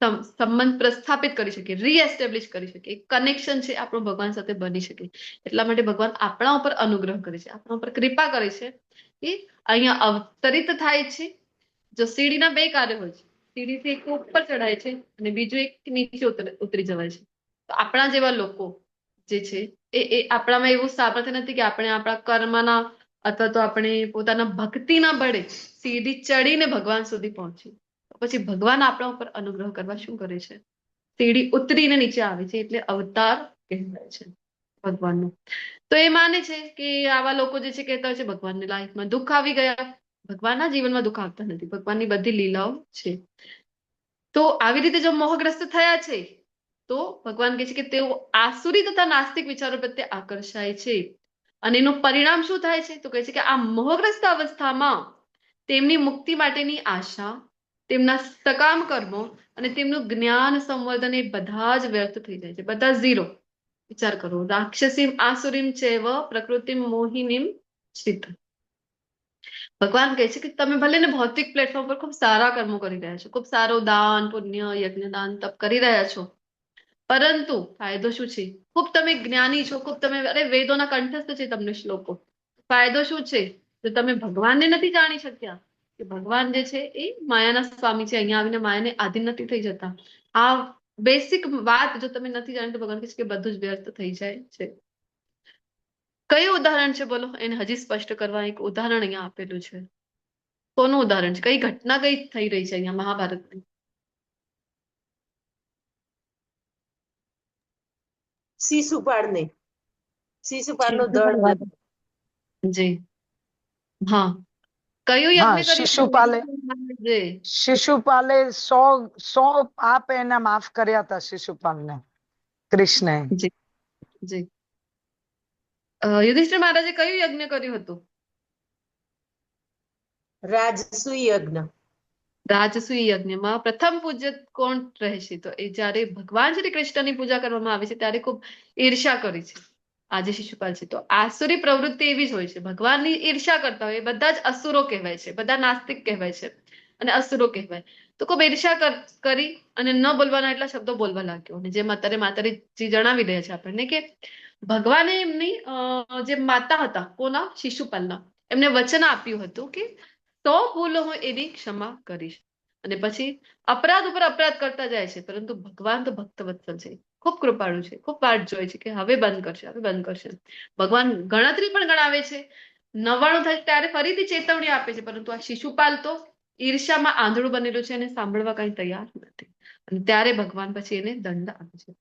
સંબંધ પ્રસ્થાપિત કરી શકે, રીએસ્ટેબ્લિશ કરી શકે, એક કનેક્શન છે આપણું ભગવાન સાથે બની શકે. એટલા માટે ભગવાન આપણા ઉપર અનુગ્રહ કરે છે, આપણા ઉપર કૃપા કરે છે કે અહીંયા અવતરિત થાય છે. જો સીડીના 2 કાર્ય હોય છે, સીડીથી એક ઉપર ચડાય છે અને બીજું એક નીચે ઉતરી જવાય છે. તો આપણા જેવા લોકો જે છે એ આપણામાં એવું સામર્થ્ય નથી કે આપણે આપણા કર્મના અથવા તો આપણે પોતાના ભક્તિના બળે સીડી ચડીને ભગવાન સુધી પહોંચીએ. પછી ભગવાન આપણા ઉપર અનુગ્રહ કરવા શું કરે છે? સીડી ઉતરીને નીચે આવે છે, એટલે અવતાર કહેવાય છે ભગવાનનું. તો એ માને છે કે આવા લોકો જે છે કહેતા હોય છે ભગવાનની લાઈફમાં દુઃખ આવી ગયા. ભગવાનના જીવનમાં દુઃખ આવતા નથી, ભગવાનની બધી લીલાઓ છે. તો આવી રીતે જો મોહગ્રસ્ત થયા છે તો ભગવાન કહે છે કે તેઓ આસુરી તથા નાસ્તિક વિચારો પ્રત્યે આકર્ષાય છે. અને એનું પરિણામ શું થાય છે? તો કહે છે કે આ મોહગ્રસ્ત અવસ્થામાં તેમની મુક્તિ માટેની આશા, તેમના સકામ કર્મો અને તેમનું જ્ઞાન સંવર્ધન એ બધા જ વ્યર્થ થઈ જાય છે, બધા ઝીરો. વિચાર કરો, રાક્ષસીમ આસુરીમ ચૈવ પ્રકૃતિમ મોહિનીમ સ્થિત. ભગવાન કહે છે કે તમે ભલે ને ભૌતિક પ્લેટફોર્મ પર ખૂબ સારા કર્મો કરી રહ્યા છો, ખૂબ સારો દાન પુણ્ય યજ્ઞ દાન તપ કરી રહ્યા છો, પરંતુ ફાયદો શું છે? ખૂબ તમે જ્ઞાની છો, ખૂબ તમે અરે વેદોના કંઠસ્થ છે તમને શ્લોકો, ફાયદો શું છે? તો તમે ભગવાનને નથી જાણી શક્યા કે ભગવાન જે છે એ માયાના સ્વામી છે, અહીંયા આવીને માયાને આધીન નથી થઈ જતા. આ બેસિક વાત જો તમે નથી જાણી તો ભગવાન કહે છે કે બધું જ વ્યર્થ થઈ જાય છે. કયું ઉદાહરણ છે બોલો? એને હજી સ્પષ્ટ કરવા એક ઉદાહરણ અહીંયા આપેલું છે. કોનું ઉદાહરણ છે? કઈ ઘટના કઈ થઈ રહી છે અહીંયા મહાભારતની? શિશુપાળને, શિશુપાલનું દળ જી હા કયું હા, યજ્ઞ કર્યું શિશુપાલે જી શિશુપાલે 100 પાપ એના માફ કર્યા હતા શિશુપાલને કૃષ્ણએ. જી જી યુધિષ્ઠિર મહારાજે કયું યજ્ઞ કર્યું હતું? રાજસૂય યજ્ઞ. રાજસૂય યજ્ઞમાં પ્રથમ પૂજ્ય કોણ રહેશે? તો એ જ્યારે ભગવાન શ્રી કૃષ્ણની પૂજા કરવામાં આવે છે ત્યારે ખૂબ ઈર્ષા કરી છે આજે શિશુપાલ છે. તો આસુરી પ્રવૃત્તિ એવી જ હોય છે, ભગવાનની ઈર્ષા કરતા હોય એ બધા જ અસુરો કહેવાય છે, બધા નાસ્તિક કહેવાય છે અને અસુરો કહેવાય. તો ખૂબ ઈર્ષા કરી અને ન બોલવાના એટલા શબ્દો બોલવા લાગ્યો. અને જેમ અત્યારે માતાજી જણાવી રહ્યા છે આપણને કે ભગવાને એમની જે માતા હતા કોના શિશુપાલના એમને વચન આપ્યું હતું કે 100 ભૂલો હું એની ક્ષમા કરીશ. અને પછી અપરાધ ઉપર અપરાધ કરતા જાય છે, પરંતુ ભગવાન તો ભક્તવત્સલ છે, ખૂબ કૃપાળુ છે, ખૂબ વાટ જોઈ છે કે હવે બંધ કરશે, હવે બંધ કરશે. ભગવાન ગણતરી પણ ગણાવે છે, 99 થાય ત્યારે ફરીથી ચેતવણી આપે છે, પરંતુ આ શિશુપાલ તો ઈર્ષામાં આંધળું બનેલું છે અને સાંભળવા કઈ તૈયાર નથી. અને ત્યારે ભગવાન પછી એને દંડ આપે છે.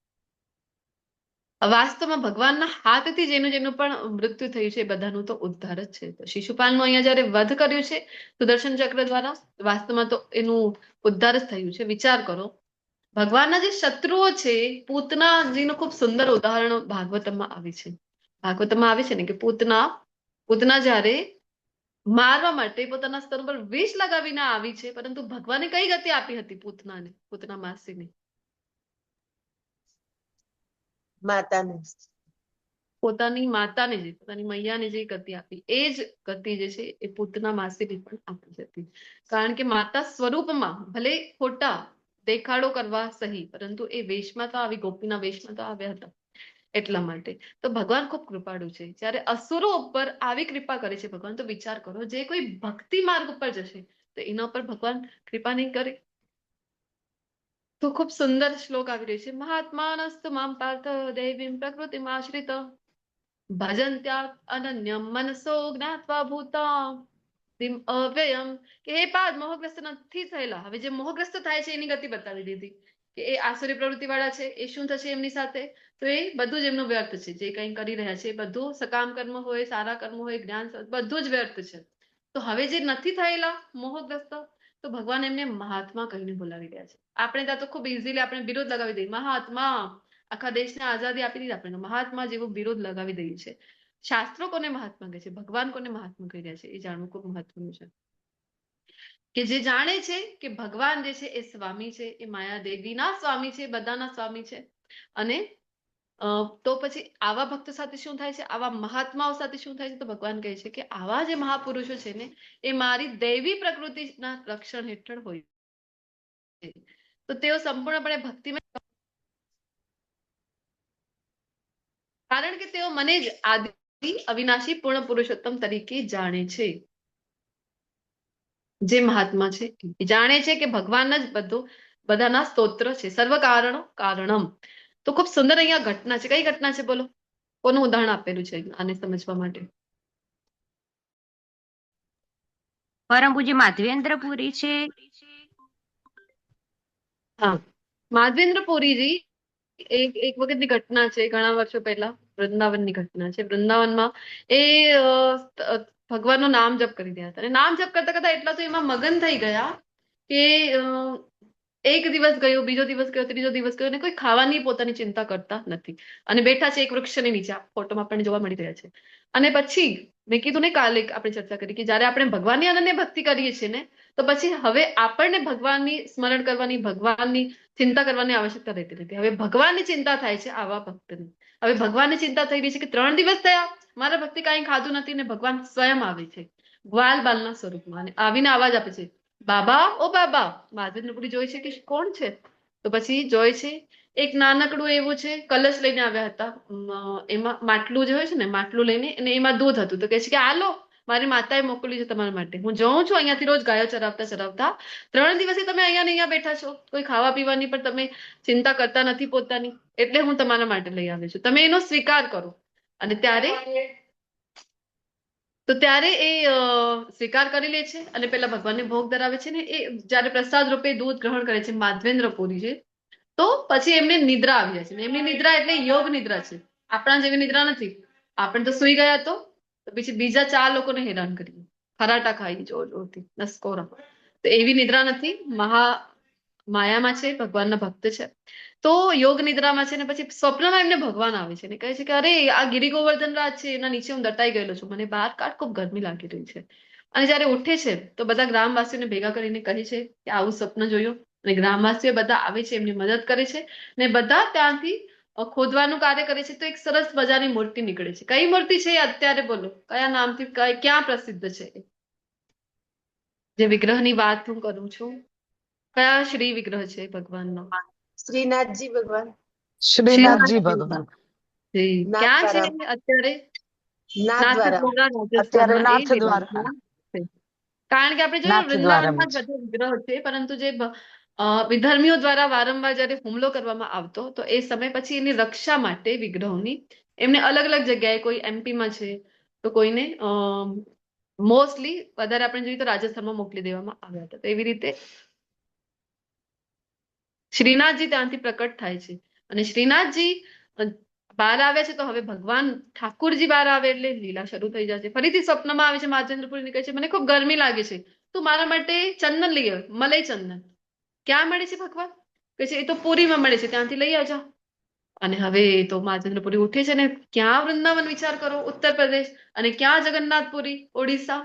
વાસ્તવમાં ભગવાનના હાથથી જેનું પણ મૃત્યુ થયું છે એ બધાનું તો ઉદ્ધાર જ છે. તો શિશુપાલનું અહીંયા જયારે વધ કર્યું છે સુદર્શન ચક્ર દ્વારા, વાસ્તવમાં તો એનું ઉદ્ધાર જ થયું છે. વિચાર કરો, ભગવાનના જે શત્રુઓ છે, પૂતનાજીનું ખૂબ સુંદર ઉદાહરણ ભાગવતમાં આવે છે. ભાગવતમાં આવે છે ને કે પૂતના જ્યારે મારવા માટે પોતાના સ્તર પર વિષ લગાવીને આવી છે, પરંતુ ભગવાને કઈ ગતિ આપી હતી પૂતનાને, પૂતના માસીને? માતાને. પોતાની માતાને જે પોતાની મૈયાને જે ગતિ આપી એ જ ગતિ જે છે એ પૂતના માસીને પણ આપી હતી. કારણ કે માતા સ્વરૂપમાં ભલે ખોટા દેખાડો કરવા સહી, પરંતુ એ વેશમાં તો આવી, ગોપીના વેશમાં તો આવ્યા હતા. એટલા માટે તો ભગવાન ખૂબ કૃપાળુ છે. જ્યારે અસુરો ઉપર આવી કૃપા કરે છે ભગવાન, તો વિચાર કરો જે કોઈ ભક્તિ માર્ગ ઉપર જશે તો એના ઉપર ભગવાન કૃપા નહીં કરે? તો ખૂબ સુંદર શ્લોક આવી રહ્યો છે. મહાત્માનસ્તુ મામ પાર્થ દૈવીમ પ્રકૃતિમાશ્રિત ભજન્ત્યા અનન્યમ મનસો જ્ઞાત્વા ભૂતામ અવ્યયમ. કે હે પાર્થ, મોહગ્રસ્ત નથી થયેલા. હવે જે મોહગ્રસ્ત થાય છે એની ગતિ બતાવી દીધી કે એ આસુરી પ્રવૃત્તિ વાળા છે, એ શું થશે એમની સાથે? તો એ બધું જ એમનું વ્યર્થ છે. જે કંઈ કરી રહ્યા છે એ બધું સકામ કર્મ હોય, સારા કર્મ હોય, જ્ઞાન, બધું જ વ્યર્થ છે. તો હવે જે નથી થયેલા મોહગ્રસ્ત, તો ભગવાન એમને મહાત્મા કહીને બોલાવી રહ્યા છે. આપણે ત્યાં તો ખૂબ ઇઝીલી આપણે વિરોધ લગાવી દઈએ, મહાત્મા, આખા દેશને આઝાદી આપી દીધી, આપણે મહાત્મા જેવો વિરોધ લગાવી દઈએ છે. શાસ્ત્રો કોને મહાત્મા કહે છે, ભગવાન કોને મહાત્મા કહી રહ્યા છે, એ જાણવું ખૂબ મહત્વનું છે. કે જે જાણે છે કે ભગવાન જે છે એ સ્વામી છે, એ માયા દેવીના સ્વામી છે, બધાના સ્વામી છે. અને તો પછી આવા ભક્તો સાથે શું થાય છે, આવા મહાત્માઓ સાથે શું થાય છે? તો ભગવાન કહે છે કે આવા જે મહાપુરુષો છે ને એ મારી દૈવી પ્રકૃતિના રક્ષણ હેઠળ હોય છે. તો તેઓ સંપૂર્ણપણે ભક્તિમય, કારણ કે તેઓ મને જ આદિ અવિનાશી પૂર્ણ પુરુષોત્તમ તરીકે જાણે છે. જે મહાત્મા છે એ જાણે છે કે ભગવાન જ બધાના સ્તોત્ર છે, સર્વ કારણો કારણમ. તો ખૂબ સુંદર અહીંયા ઘટના છે. કઈ ઘટના છે બોલો? કોનું ઉદાહરણ આપેલું છે આને સમજવા માટે? પરમ પૂજ્ય માધવેન્દ્રપુરી છે. હા, માધવેન્દ્રપુરીજી એક વખતની ઘટના છે, ઘણા વર્ષો પહેલા વૃંદાવનની ઘટના છે. વૃંદાવનમાં એ ભગવાનનું નામ જપ કરી રહ્યા હતા અને નામ જપ કરતા કરતા એટલા તો એમાં મગન થઈ ગયા કે એક દિવસ ગયો, બીજો દિવસ ગયો, ત્રીજો દિવસ ગયો અને કોઈ ખાવાની પોતાની ચિંતા કરતા નથી અને બેઠા છે એક વૃક્ષની નીચે. આ ફોટોમાં આપણને જોવા મળી રહ્યા છે. અને પછી મેં કીધું ને, કાલે આપણે ચર્ચા કરી કે જયારે આપણે ભગવાનની અનન્ય ભક્તિ કરીએ છીએ ને, તો પછી હવે આપણને ભગવાનની સ્મરણ કરવાની, ભગવાનની ચિંતા કરવાની આવશ્યકતા રહેતી નથી. હવે ભગવાનની ચિંતા થાય છે આવા ભક્તની. હવે ભગવાનની ચિંતા થઈ રહી છે કે 3 દિવસ થયા મારા ભક્તિ કાંઈ ખાધું નથી, ને ભગવાન સ્વયં આવે છે ગ્વાલ બાલના સ્વરૂપમાં અને આવીને અવાજ આપે છે, બાબા, ઓ બાબા. માધવેન્દ્રપુરી જોઈ છે કે કોણ છે? તો પછી જોઈ છે એક નાનકડું એવું છે, કલશ લઈને આવ્યા હતા. એમાં માટલું જે હોય છે ને, માટલું લઈને, અને એમાં દૂધ હતું. તો કહે છે કે આલો, મારી માતાએ મોકલ્યું છે તમારા માટે. હું જોઉં છું અહીંયાથી રોજ ગાયો ચરાવતા ચરાવતા 3 દિવસથી તમે અહીંયા ને અહીંયા બેઠા છો, કોઈ ખાવા પીવાની પણ તમે ચિંતા કરતા નથી પોતાની, એટલે હું તમારા માટે લઈ આવી છું, તમે એનો સ્વીકાર કરો. અને ત્યારે એ સ્વીકાર કરી લે છે અને પેલા ભગવાનને ભોગ ધરાવે છે ને એ જયારે પ્રસાદ રૂપે દૂધ ગ્રહણ કરે છે માધવેન્દ્રપુરી છે, તો પછી એમને નિદ્રા આવી જાય છે. એમની નિદ્રા એટલે યોગ નિદ્રા છે, આપણા જેવી નિદ્રા નથી. આપણે તો સુઈ ગયા તો પછી બીજા 4 લોકોને હેરાન કરીએ, ખરાટા ખાઈ જોર જોરથી નસકોરા. તો એવી નિદ્રા નથી. માયામાં છે, ભગવાનના ભક્ત છે. તો યોગ નિદ્રામાં છે ને પછી સ્વપ્નમાં એમને ભગવાન આવે છે ને કહે છે કે અરે આ ગિરી ગોવર્ધન રાજ છે, એના નીચે હું દટાઈ ગયેલો છું, મને બહાર કાઢ, ખૂબ ગરમી લાગી રહી છે. અને જયારે ઉઠે છે તો બધા ગ્રામવાસીઓને ભેગા કરીને કહે છે કે આવું સ્વપ્ન જોયું. અને ગ્રામવાસીઓ બધા આવે છે, એમની મદદ કરે છે ને બધા ત્યાંથી ખોદવાનું કાર્ય કરે છે. તો એક સરસ મજાની મૂર્તિ નીકળે છે. કઈ મૂર્તિ છે એ અત્યારે બોલો, કયા નામથી, ક્યાં પ્રસિદ્ધ છે એ? જે વિગ્રહની વાત હું કરું છું, કયા શ્રી વિગ્રહ છે ભગવાનનો? શ્રીનાથજી ભગવાન. શ્રીનાથજી ભગવાન. જી, ક્યાં છે અત્યારે? નાથદ્વારા. અત્યારે રાજસ્થાનમાં એ નાથ દ્વારા. વિરાજમાન છે. કારણ કે આપણે જોયું નાથ વૃંદાવનમાં દ્વારામાં જ બધા વિગ્રહો છે, પરંતુ જે વિધર્મીઓ દ્વારા વારંવાર જયારે હુમલો કરવામાં આવતો તો એ સમય પછી એની રક્ષા માટે વિગ્રહોની એમને અલગ અલગ જગ્યાએ, કોઈ એમપીમાં છે તો કોઈને મોસ્ટલી વધારે આપણે જોઈએ તો રાજસ્થાનમાં મોકલી દેવામાં આવ્યા હતા. તો એવી રીતે શ્રીનાથજી ત્યાંથી પ્રકટ થાય છે. અને શ્રીનાથજી બહાર આવ્યા છે તો હવે ભગવાન ઠાકુરજી બહાર આવે એટલે લીલા શરૂ થઈ જાય છે. ફરીથી સ્વપ્નમાં આવે છે, માર્જેન્દ્રપુરી કહે છે મને ખૂબ ગરમી લાગે છે, તું મારા માટે ચંદન લઈ આવ, મલઈ ચંદન. ક્યાં મળે છે ભગવાન? કહે છે એ તો પુરીમાં મળે છે, ત્યાંથી લઈ આવજા. અને હવે તો માર્જેન્દ્રપુરી ઉઠે છે ને ક્યાં વૃંદાવન, વિચાર કરો, ઉત્તર પ્રદેશ, અને ક્યાં જગન્નાથપુરી, ઓડિશા.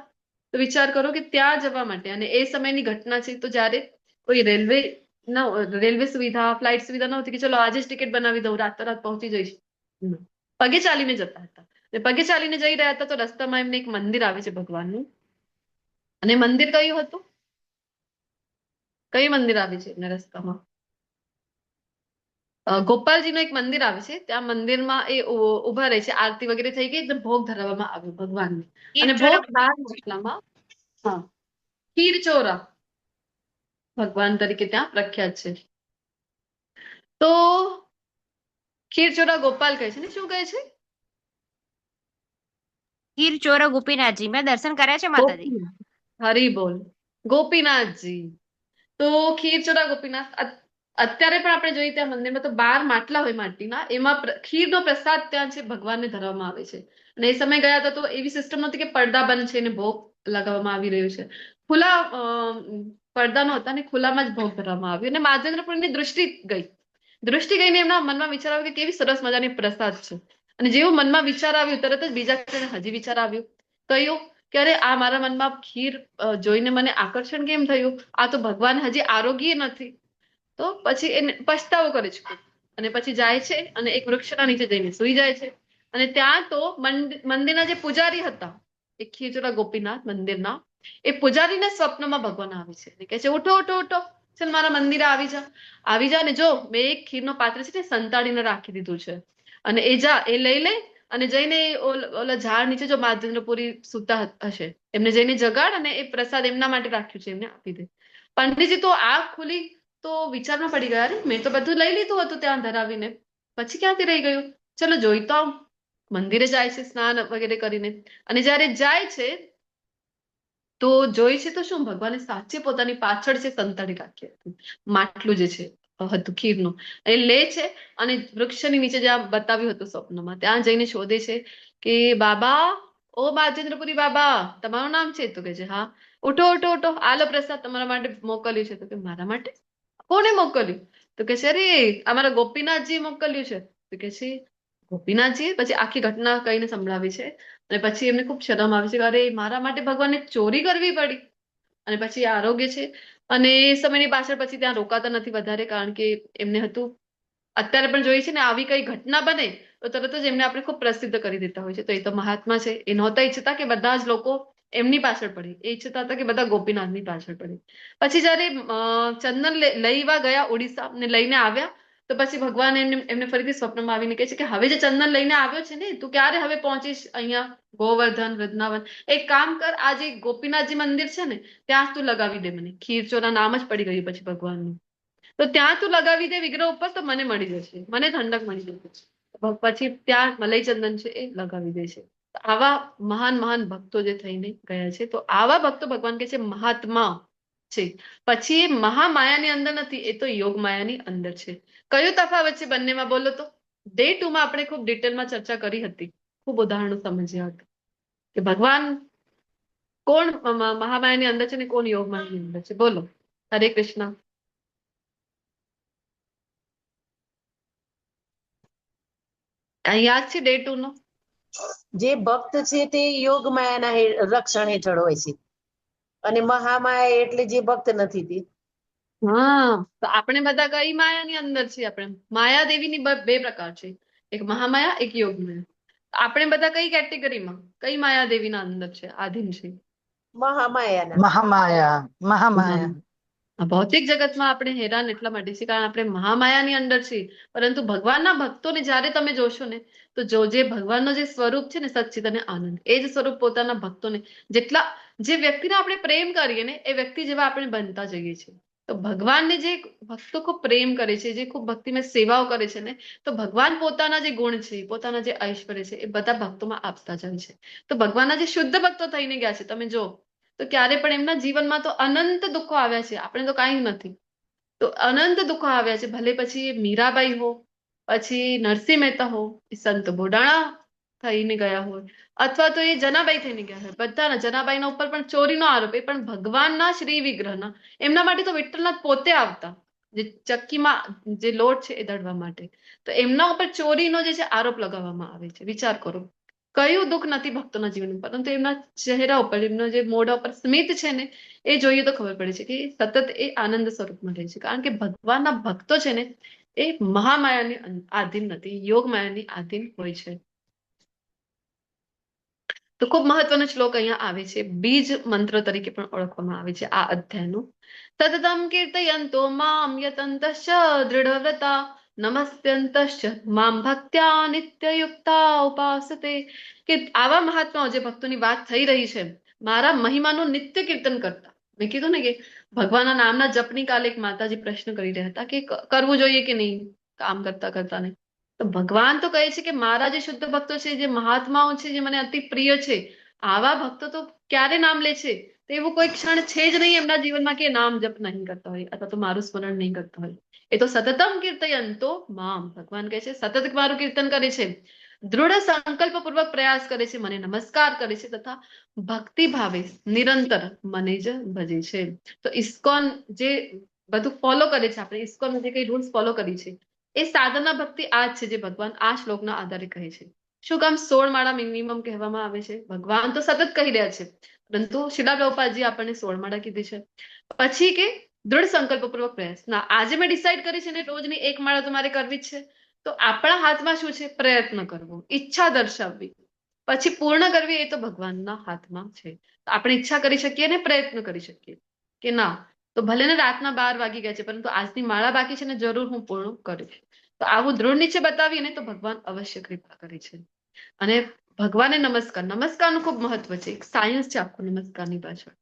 તો વિચાર કરો કે ત્યાં જવા માટે. અને એ સમયની ઘટના છે તો જ્યારે કોઈ રેલવે સુવિધા, ફ્લાઇટ સુવિધા નહોતી કે ચલો આજે જ ટિકિટ બનાવી દઉં, રાતોરાત પહોંચી જઈશ. પગે ચાલીને જતા હતા. પગે ચાલીને જઈ રહ્યા હતા તો રસ્તામાં એમને એક મંદિર આવે છે ભગવાનનું. અને મંદિર કયું હતું? કયું મંદિર આવે છે એમના રસ્તામાં? ગોપાલજીનું એક મંદિર આવે છે. ત્યાં મંદિરમાં એ ઉભા રહે છે, આરતી વગેરે થઈ ગઈ, એકદમ ભોગ ધરાવવામાં આવ્યો ભગવાનને. અને ભોગ માટલામાં, હા, ખીરચોરા ભગવાન તરીકે ત્યાં પ્રખ્યાત છે. તો ખીરચોરા ગોપાલ કહે છે ને, શું કહે છે? ગીર ચોરા ગોપીનાથજી મેં દર્શન કર્યા છે માતાજી. હરી બોલ, ગોપીનાથજી. તો ખીરચોરા ગોપીનાથ અત્યારે પણ આપણે જોઈએ ત્યાં મંદિરમાં તો 12 માટલા હોય માટીના, એમાં ખીરનો પ્રસાદ ત્યાં છે ભગવાનને ધરવામાં આવે છે. અને એ સમય ગયા હતા તો એવી સિસ્ટમ નહોતી કે પડદા બંધ છે ને ભોગ લગાવવામાં આવી રહ્યું છે. ખુલ્લા પડદા નહોતા ને ખુલ્લામાં જ ભોગ ધરવામાં આવ્યો. અને માર્જેન્દ્રપુરીની દૃષ્ટિ ગઈને એમના મનમાં વિચાર આવ્યો કે કેવી સરસ મજાની પ્રસાદ છે. અને જેવું મનમાં વિચાર આવ્યું તરત જ બીજા ક્ષણે હજી વિચાર આવ્યું, કયું કે અરે આ મારા મનમાં ખીર જોઈને મને આકર્ષણ કેમ થયું, આ તો ભગવાન હજી આરોગ્ય નથી. તો પછી એને પછતાવો કરે છે અને પછી જાય છે અને એક વૃક્ષના નીચે જઈને સુઈ જાય છે. અને ત્યાં તો મંદિરના જે પૂજારી હતા, એ ખીરચોરા ગોપીનાથ મંદિરના, એ પૂજારીના સ્વપ્નમાં ભગવાન આવે છે અને કહે છે ઉઠો ઉઠો ઉઠો, ચાલ મારા મંદિરે આવી જા ને જો મેં એક ખીરનો પાત્ર છે તે સંતાડીને રાખી દીધું છે, અને એ જા, એ લઈ લે અને જઈને ઓલા ઝાડ નીચે જો માર્જેન્દ્રપુરી સૂતા હશે એમને જઈને જગાડ અને એ પ્રસાદ એમના માટે રાખ્યું છે એમને આપી દે. પંડિતજી તો આંખ ખુલી તો વિચારમાં પડી ગયા, અરે મેં તો બધું લઈ લીધું હતું ત્યાં ધરાવીને, પછી ક્યાંથી રહી ગયું, ચલો જોઈ તો આવું. મંદિરે જાય છે સ્નાન વગેરે કરીને, અને જ્યારે જાય છે તો જોઈ છે તો શું ભગવાને સાચે પોતાની પાછળ છે સંતાડી રાખી હતી માટલું જે છે હતું ખીરનું. એ લે છે અને વૃક્ષની નીચે જ્યાં બતાવ્યું હતું સ્વપ્નમાં ત્યાં જઈને શોધે છે કે બાબા, ઓ માર્જેન્દ્રપુરી બાબા, તમારું નામ છે? તો કે છે હા. ઉઠો ઉઠો ઉઠો, આલો પ્રસાદ તમારા માટે મોકલ્યું છે. તો કે મારા માટે? કોને મોકલ્યું? તો કે છે અરે અમારા ગોપીનાથજી મોકલ્યું છે. તો કે છે ગોપીનાથજી? પછી આખી ઘટના કહીને સંભળાવી છે. અને પછી એમને ખૂબ શરમ આવે છે કે અરે મારા માટે ભગવાનને ચોરી કરવી પડી. અને પછી આરોગ્ય છે. અને એ સમયની પાછળ પછી ત્યાં રોકાતા નથી વધારે, કારણ કે એમને હતું, અત્યારે પણ જોઈએ છે ને આવી કઈ ઘટના બને તો તરત જ એમને આપણે ખૂબ પ્રસિદ્ધ કરી દેતા હોય છે. તો એ તો મહાત્મા છે, એ નહોતા ઈચ્છતા કે બધા જ લોકો એમની પાછળ પડે, એ ઈચ્છતા હતા કે બધા ગોપીનાથની પાછળ પડે. પછી જયારે ચંદન લઈવા ગયા ઓડિશા ને લઈને આવ્યા તો પછી ભગવાન એમને ફરીથી સ્વપ્નમાં આવીને કહે છે કે હવે જે ચંદન લઈને આવ્યો છે ને, તું ક્યારે હવે પહોંચીશ અહીંયા ગોવર્ધન, વૃંદાવન? એક કામ કર, આ જે ગોપીનાથજી મંદિર છે ને ત્યાં તું લગાવી દે મને. ખીરચોરા નામ જ પડી ગયું પછી ભગવાનનું. તો ત્યાં તું લગાવી દે વિગ્રહ ઉપર તો મને મળી જશે, મને ઠંડક મળી જશે. પછી ત્યાં મલઈ ચંદન છે એ લગાવી દે છે. આવા મહાન મહાન ભક્તો જે થઈને ગયા છે, તો આવા ભક્તો ભગવાન કહે છે મહાત્મા છે. પછી એ મહામાયાની અંદર નથી, એ તો યોગ માયાની અંદર છે. કયો તફાવત છે બંનેમાં બોલો તો? ડે 2 માં આપણે ખૂબ ડિટેલમાં ચર્ચા કરી હતી, ખૂબ ઉદાહરણો સમજ્યા હતા કે ભગવાન કોણ મહામાયાની અંદર છે ને કોણ યોગમાયાની અંદર છે. બોલો. હરે કૃષ્ણ. કઈ યાદ છે ડે 2 નો? જે ભક્ત છે તે યોગ માયાના રક્ષણ હેઠળ હોય છે અને મહામાયા એટલે જે ભક્ત નથી તે. હા, તો આપણે બધા કઈ માયાની અંદર છીએ? આપણે માયાદેવીની બે પ્રકાર છે, એક મહામાયા, એક યોગમાયા. આપણે બધા કઈ કેટેગરીમાં, કઈ માયાદેવીના અંદર છે, આધીન છે? મહામાયાના. મહામાયા. આ ભૌતિક જગતમાં આપણે હેરાન એટલા માટે છે કારણ આપણે મહામાયાની અંદર છીએ. પરંતુ ભગવાનના ભક્તોને જ્યારે તમે જોશો ને, તો જે ભગવાનનો જે સ્વરૂપ છે ને, સચ્ચિત અને આનંદ, એ જ સ્વરૂપ પોતાના ભક્તોને જે વ્યક્તિને આપણે પ્રેમ કરીએ ને, એ વ્યક્તિ જેવા આપણે બનતા જઈએ છીએ. તો ભગવાનને જે ભક્તો ખૂબ પ્રેમ કરે છે, જે ખૂબ ભક્તિમય સેવાઓ કરે છે ને, તો ભગવાન પોતાના જે ગુણ છે, પોતાના જે ઐશ્વર્ય છે, એ બધા ભક્તોમાં આપતા જાય છે. તો ભગવાનના જે શુદ્ધ ભક્તો થઈને ગયા છે, તમે જો, તો ક્યારે પણ એમના જીવનમાં તો અનંત દુઃખો આવ્યા છે, આપણે તો કાંઈ નથી. તો અનંત દુઃખો આવ્યા છે, ભલે પછી એ મીરાબાઈ હો, પછી નરસિંહ મહેતા હો, એ સંત બોડાણા થઈને ગયા હોય, અથવા તો એ જનાબાઈ થઈને ગયા હોય, બધાના જનાબાઈના ઉપર પણ ચોરીનો આરોપ, એ પણ ભગવાનના શ્રી વિગ્રહના. એમના માટે તો વિઠ્ઠલનાથ પોતે આવતા, જે ચક્કીમાં જે લોટ છે એ દળવા માટે. તો એમના ઉપર ચોરીનો જે છે આરોપ લગાવવામાં આવે છે. વિચાર કરો, કયું દુઃખ નથી ભક્તોના જીવનમાં, પરંતુ એમના ચહેરા ઉપર, એમના જે મોઢા ઉપર સ્મિત છે ને, એ જોઈએ તો ખબર પડે છે કે સતત એ આનંદ સ્વરૂપમાં રહે છે. કારણ કે ભગવાનના ભક્તો છે ને, એ મહામાયાની આધીન નથી, યોગ માયાની આધીન હોય છે. તો ખૂબ મહત્વનો શ્લોક અહીંયા આવે છે, બીજ મંત્ર તરીકે પણ ઓળખવામાં આવે છે આ અધ્યાયનું. સતતમ કીર્તયંતો મામ યતંતશ્ચ દૃઢવ્રતા નમસ્યંતશ્ચ મામ ભક્ત્યા નિત્યયુક્તા ઉપાસતે. કે આવા મહાત્માઓ, જે ભક્તોની વાત થઈ રહી છે, મારા મહિમાનું નિત્ય કીર્તન કરતા. મેં કીધું ને કે ભગવાનના નામના જપની કાલે એક માતાજી પ્રશ્ન કરી રહ્યા હતા કે કરવું જોઈએ કે નહીં કામ કરતા કરતા ને. તો ભગવાન તો કહે છે કે મારા જે શુદ્ધ ભક્તો છે, જે મહાત્માઓ છે, જે મને અતિ પ્રિય છે, આવા ભક્તો તો ક્યારે નામ લે છે? તો એવું કોઈ ક્ષણ છે જ નહીં એમના જીવનમાં કે નામ જપ નહીં કરતા હોય, અથવા તો મારું સ્મરણ નહીં કરતા હોય. એ તો સતતમ કીર્તયંતો મામ, ભગવાન કહે છે સતત મારું કીર્તન કરે છે, દૃઢ સંકલ્પ પૂર્વક પ્રયાસ કરે છે, મને નમસ્કાર કરે છે, તથા ભક્તિ ભાવે નિરંતર મને જ ભજે છે. તો ઇસ્કોન જે બધું ફોલો કરે છે, આપણે ઇસ્કોન જે કઈ રૂલ્સ ફોલો કરી છે, એ સાધના ભક્તિ આ જ છે જે ભગવાન આ શ્લોકના આધારે કહે છે. શું કામ 16 માળા મિનિમમ કહેવામાં આવે છે? ભગવાન તો સતત કહી રહ્યા છે, પરંતુ શિલા પ્રભુપાદજી આપણને 16 માળા કીધી છે. પછી કે દૃઢ સંકલ્પપૂર્વક પ્રયાસ. ના, આજે મેં ડિસાઈડ કરી છે ને રોજની 1 માળા તમારે કરવી જ છે, તો આપણા હાથમાં શું છે? પ્રયત્ન કરવો, ઈચ્છા દર્શાવવી. પછી પૂર્ણ કરવી, એ તો ભગવાનના હાથમાં છે. આપણે ઈચ્છા કરી શકીએ ને પ્રયત્ન કરી શકીએ કે ના, તો ભલે ને રાતના 12 વાગી ગયા છે, પરંતુ આજની માળા બાકી છે ને, જરૂર હું પૂર્ણ કરીશ. તો આવું દૃઢ નીચે બતાવીએ ને, તો ભગવાન અવશ્ય કૃપા કરે છે. અને ભગવાને નમસ્કારનું ખૂબ મહત્વ છે, એક સાયન્સ છે આખું નમસ્કારની પાછળ.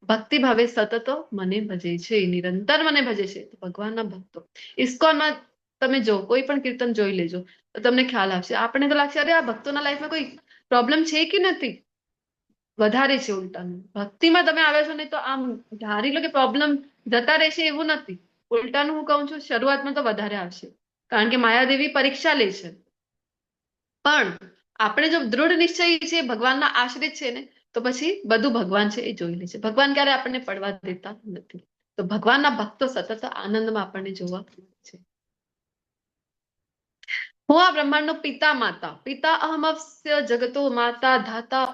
ભક્તિ ભાવે સતત મને ભજે છે, નિરંતર મને ભજે છે. તો ભગવાનના ભક્તો ઇસ્કોનમાં તમે જો કોઈ પણ કીર્તન જોઈ લેજો, તો તમને ખ્યાલ આવશે. આપણે તો લાગશે અરે આ ભક્તોના લાઈફમાં કોઈ પ્રોબ્લેમ છે કે નથી, વધારે છે ઉલટાનું. ભક્તિમાં તમે આવ્યા છો ને, તો આમ ધારી લો કે પ્રોબ્લેમ જતા રહેશે એવું નથી. ઉલટાનું હું કહું છું, શરૂઆતમાં તો વધારે આવશે, કારણ કે માયાદેવી પરીક્ષા લે છે. પણ આપણે જો દૃઢ નિશ્ચય છે, ભગવાનના આશ્રિત છે ને, તો પછી બધું ભગવાન છે એ જોઈ લે છે. ભગવાન ક્યારે આપણને પડવા દેતા નથી. તો ભગવાનના ભક્તો સતત આનંદમાં આપણને જોવા મળે છે. હું આ બ્રહ્માંડનો પિતા માતા, પિતા અહમસ્ય જગતો માતા ધાતા.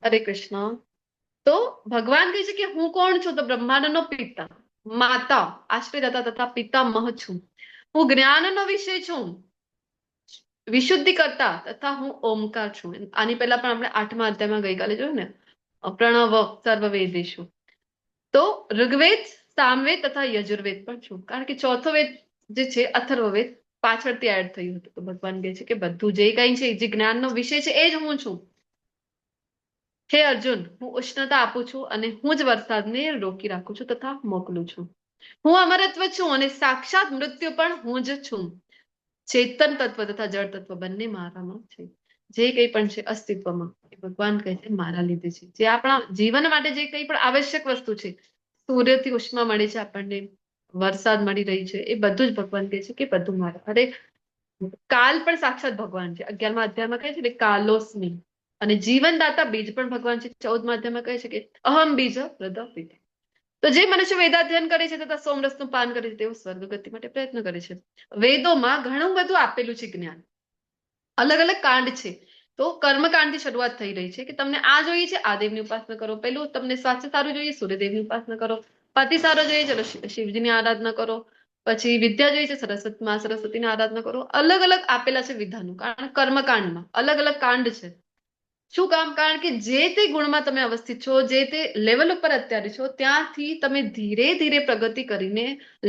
હરે કૃષ્ણ. તો ભગવાન કહે છે કે હું કોણ છું? તો બ્રહ્માંડનો પિતા, માતા, આશ્રિત હતા તથા પિતામહ છું. હું જ્ઞાનનો વિષય છું, વિશુદ્ધિ કરતા, તથા હું ઓમકાર છું. આની પહેલા પણ આપણે 8મા અધ્યાયમાં ગઈકાલે જોયું ને, પ્રણવ સર્વવેદેશુ. તો ઋગ્વેદ, સામવેદ તથા યજુર્વેદ પણ છું, કારણ કે ચોથો વેદ જે છે અથર્વવેદ પાછળથી એડ થયું હતું. તો ભગવાન કહે છે કે બધું જે કઈ છે, જે જ્ઞાનનો વિષય છે, એ જ હું છું. હે અર્જુન, હું ઉષ્ણતા આપું છું અને હું જ વરસાદને રોકી રાખું છું તથા મોકલું છું. હું અમરત્વ છું અને સાક્ષાત મૃત્યુ પણ હું જ છું. ચેતન તત્વ તથા જળ તત્વ બંને મારામાં છે. જે કંઈ પણ છે અસ્તિત્વમાં એ ભગવાન કહે છે મારા લીધે છે. જે આપણા જીવન માટે જે કંઈ પણ આવશ્યક વસ્તુ છે, સૂર્યથી ઉષ્મા મળે છે આપણને, વરસાદ મળી રહી છે, એ બધું જ ભગવાન કહે છે કે બધું મારા. અરે કાલ પણ સાક્ષાત ભગવાન છે. 11મા અધ્યાયમાં કહે છે કે કાલોસ્મિ. અને જીવનદાતા બીજ પણ ભગવાન છે. 14મા અધ્યાયમાં કહે છે કે અહમ બીજ પ્રદપિત. તો જે મનુષ્ય વેદાધ્યયન કરે છે તથા સોમરસનું પાન કરે છે તેઓ સ્વર્ગગતિ માટે પ્રયત્ન કરે છે. વેદોમાં ઘણું બધું આપેલું છે જ્ઞાન. અલગ અલગ કાંડ છે. તો કર્મકાંડથી શરૂઆત થઈ રહી છે કે તમને આ જોઈએ છે આ દેવની ઉપાસના કરો. પેલું તમને સ્વાસ્થ્ય સારું જોઈએ સૂર્યદેવની ઉપાસના કરો. પતિ સારો જોઈએ ચલો શિવજીની આરાધના કરો. પછી વિદ્યા જોઈએ છે સરસ્વતીમાં સરસ્વતીની આરાધના કરો. અલગ અલગ આપેલા છે વિધાનો. કારણ કર્મકાંડમાં અલગ અલગ કાંડ છે. શું કામ? કારણ કે જે તે ગુણમાં તમે અવસ્થિત છો, જે તે લેવલ ઉપર અત્યારે છો, ત્યાંથી તમે ધીરે ધીરે પ્રગતિ કરીને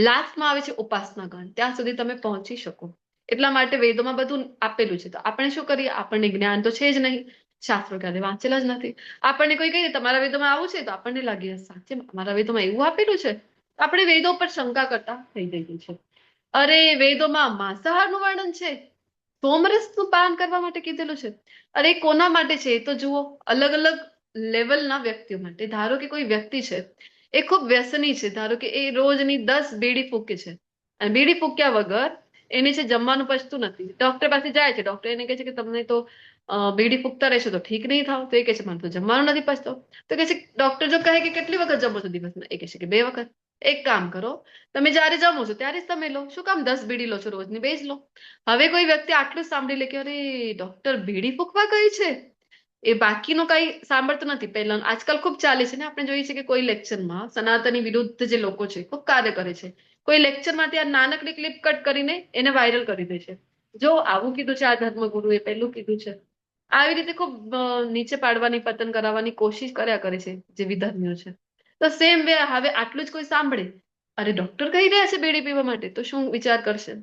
લાસ્ટમાં આવે છે ઉપાસના કાંડ. ત્યાં સુધી તમે પહોંચી શકો. એટલા માટે વેદોમાં બધું આપેલું છે. તો આપણે શું કરીએ? આપણને જ્ઞાન તો છે જ નહીં, શાસ્ત્રો ક્યારે વાંચેલા જ નથી. આપણને કોઈ કહે તમારા વેદોમાં આવું છે તો આપણને લાગે સાચે મારા વેદોમાં એવું આપેલું છે. આપણે વેદો પર શંકા કરતા થઈ જઈએ છે. અરે વેદોમાં માંસાહારનું વર્ણન છે, સોમરસનું પાન કરવા માટે કીધેલું છે. અરે કોના માટે છે એ તો જુઓ. અલગ અલગ લેવલના વ્યક્તિઓ માટે. ધારો કે કોઈ વ્યક્તિ છે એ ખૂબ વ્યસની છે. ધારો કે એ રોજની 10 બીડી ફૂકે છે અને બીડી ફૂક્યા વગર એને છે જમવાનું પચતું નથી. ડોક્ટર પાસે જાય છે. ડોક્ટર એને કહે છે કે તમને તો બીડી ફૂકતા રહેશો તો ઠીક નહીં થાવ. તો એ કહે છે મને તો જમવાનું નથી પચતો. તો કહે છે ડોક્ટર જો કહે કે કેટલી વખત જમો છો દિવસમાં? એ કહે છે કે 2 વખત. એક કામ કરો, તમે જ્યારે જમો છો ત્યારે જ તમે લો. શું કામ 10 બીડી લો છો રોજની? 2 જ લો. હવે કોઈ વ્યક્તિ આટલું સાંભળી લે કે અરે ડોક્ટર બીડી ફૂકવા કહી છે, એ બાકીનું કઈ સાંભળતું નથી. પહેલા આજકાલ ખૂબ ચાલે છે ને, આપણે જોઈએ છે કે કોઈ લેક્ચરમાં સનાતની વિરુદ્ધ જે લોકો છે ખૂબ કાર્ય કરે છે. કોઈ લેક્ચરમાંથી આ નાનકડી ક્લિપ કટ કરીને એને વાયરલ કરી દે છે. જો આવું કીધું છે આ ધર્મગુરુએ, પહેલું કીધું છે. આવી રીતે ખૂબ નીચે પાડવાની, પતન કરાવવાની કોશિશ કર્યા કરે છે જે વિધર્મીઓ છે. તો સેમ વે હવે આટલું જ કોઈ સાંભળે, અરે ડોક્ટર કહી રહ્યા છે બીડી પીવા માટે, તો શું વિચાર કરશે?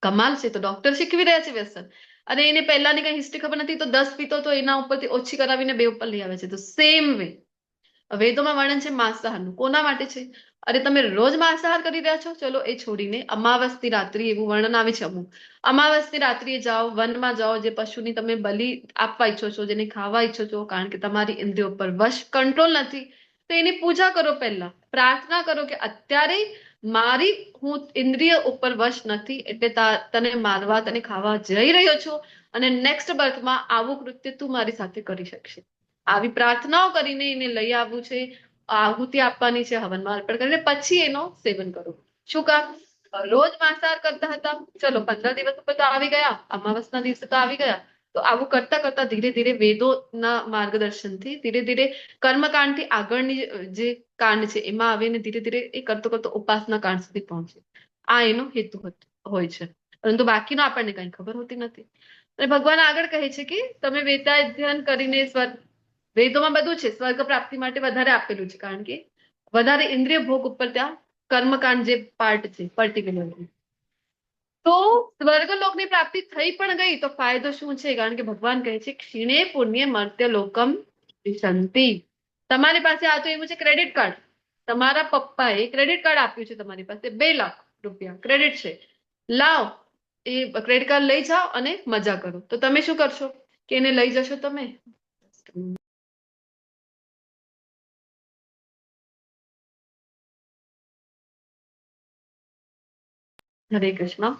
કમાલ છે. તો ડોક્ટર શીખવી રહ્યા છે વ્યસન અને એને પહેલાની કઈ હિસ્ટ્રી ખબર નથી તો 10 પીતો તો એના ઉપરથી ઓછી કરાવીને 2 ઉપર લઈ આવે છે. તો સેમ વે વેદોમાં વર્ણન છે માંસાહારનું. કોના માટે છે? અરે તમે રોજ માંસાહાર કરી રહ્યા છો, ચલો એ છોડીને અમાવસની રાત્રિ એવું વર્ણન આવે છે અમુક. અમાવસની રાત્રિએ જાઓ, વનમાં જાઓ, જે પશુની તમે બલિ આપવા ઈચ્છો છો, જેને ખાવા ઈચ્છો છો, કારણ કે તમારી ઇન્દ્રિયો પર વશ કંટ્રોલ નથી, તો એની પૂજા કરો. પહેલા પ્રાર્થના કરો કે અત્યારે મારી હું ઇન્દ્રિય ઉપર વશ નથી એટલે તને મારવા તને ખાવા જઈ રહ્યો છું અને નેક્સ્ટ બર્થમાં આવું કૃત્ય તું મારી સાથે કરી શકશે. આવી પ્રાર્થનાઓ કરીને એને લઈ આવવું છે, આહુતિ આપવાની છે, હવનમાં અર્પણ કરીને પછી એનો સેવન કરો. શું કામ? રોજ માંસાહાર કરતા હતા, ચલો 15 દિવસ ઉપર તો આવી ગયા, અમાવસના દિવસે તો આવી ગયા. તો આવું કરતા કરતા ધીરે ધીરે વેદોના માર્ગદર્શનથી ધીરે ધીરે કર્મકાંડથી આગળની જે કાંડ છે એમાં આવીને ધીરે ધીરે એ કરતો કરતો ઉપાસના કાંડ સુધી પહોંચે. આ એનો હેતુ હોય છે. પરંતુ બાકીનો આપણને કઈ ખબર હોતી નથી. અને ભગવાન આગળ કહે છે કે તમે વેદાધ્યયન કરીને વેદોમાં બધું છે સ્વર્ગ પ્રાપ્તિ માટે વધારે આપેલું છે, કારણ કે વધારે ઇન્દ્રિય ભોગ ઉપર ત્યાં કર્મકાંડ જે પાર્ટ છે પર્ટિક્યુલરલી. તો સ્વર્ગલોકની પ્રાપ્તિ થઈ પણ ગઈ તો ફાયદો શું છે? કારણ કે ભગવાન કહે છે ક્ષીણે પુણ્ય મર્ત્ય લોકમ વિશંતિ. તમારી પાસે આ તો એવું છે ક્રેડિટ કાર્ડ. તમારા પપ્પાએ ક્રેડિટ કાર્ડ આપ્યું છે તમારી પાસે, 2 લાખ રૂપિયા ક્રેડિટ છે, લાવ એ ક્રેડિટ કાર્ડ લઈ જાઓ અને મજા કરો. તો તમે શું કરશો? કે એને લઈ જશો તમે? હરે કૃષ્ણ.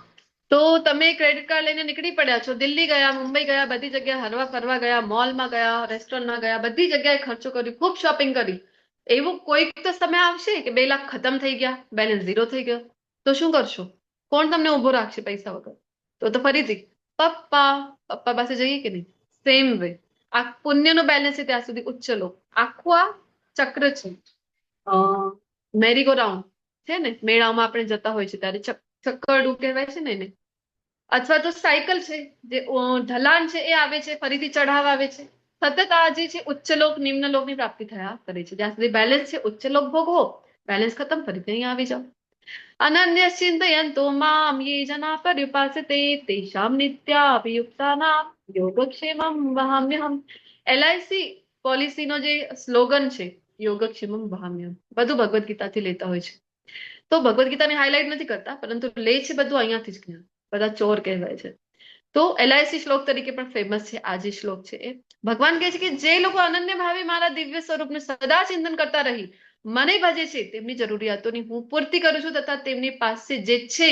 તો તમે ક્રેડિટ કાર્ડ લઈને નીકળી પડ્યા છો, દિલ્હી ગયા, મુંબઈ ગયા, બધી જગ્યાએ હરવા ફરવા ગયા, મોલમાં ગયા, રેસ્ટોરન્ટમાં ગયા, બધી જગ્યાએ ખર્ચો કર્યો, ખૂબ શોપિંગ કરી. એવું કોઈક તો સમય આવશે કે 2 લાખ ખતમ થઈ ગયા, બેલેન્સ 0 થઈ ગયો. તો શું કરશો? કોણ તમને ઉભો રાખશે પૈસા વગર? તો ફરીથી પપ્પા પાસે જઈએ કે નહીં? સેમ વે આ પુણ્યનું બેલેન્સ છે ત્યાં સુધી ઉચ્ચ લોક. આખું આ ચક્ર છે. મેરીગો રાઉન્ડ છે ને, મેળામાં આપણે જતા હોય છે ત્યારે ચક્કરડું કહેવાય છે ને એને, અથવા તો સાયકલ છે જે ઢલાન છે એ આવે છે, ફરીથી ચઢાવ આવે છે. સતત આ જે છે ઉચ્ચલોક નિમ્નલોકની પ્રાપ્તિ થયા કરે છે. જ્યાં સુધી બેલેન્સ છે ઉચ્ચલોક ભોગવો, બેલેન્સ ખતમ, ફરીથી અહીં આવી જાઓ. અનન્ય ચિંતયંતો મામ યે જના પર્યુપાસતે તેષામ નિત્યાભિયુક્તાનામ યોગક્ષેમમ વહામ્યહમ. LIC પોલિસીનો જે સ્લોગન છે યોગક્ષેમમ વહામ્યહમ, બધું ભગવદ ગીતાથી લેતા હોય છે. તો ભગવદ ગીતાને હાઇલાઇટ નથી કરતા, પરંતુ લે છે બધું અહીંયાથી જ જ્ઞાન. બધા ચોર કહેવાય છે. તો LIC શ્લોક તરીકે પણ ફેમસ છે આ જે શ્લોક છે એ. ભગવાન કહે છે કે જે લોકો અનન્ય ભાવે મારા દિવ્ય સ્વરૂપને સદા ચિંતન કરતા રહી મને ભજે છે તેમની જરૂરિયાતોની હું પૂર્તિ કરું છું તથા તેમની પાસે જે છે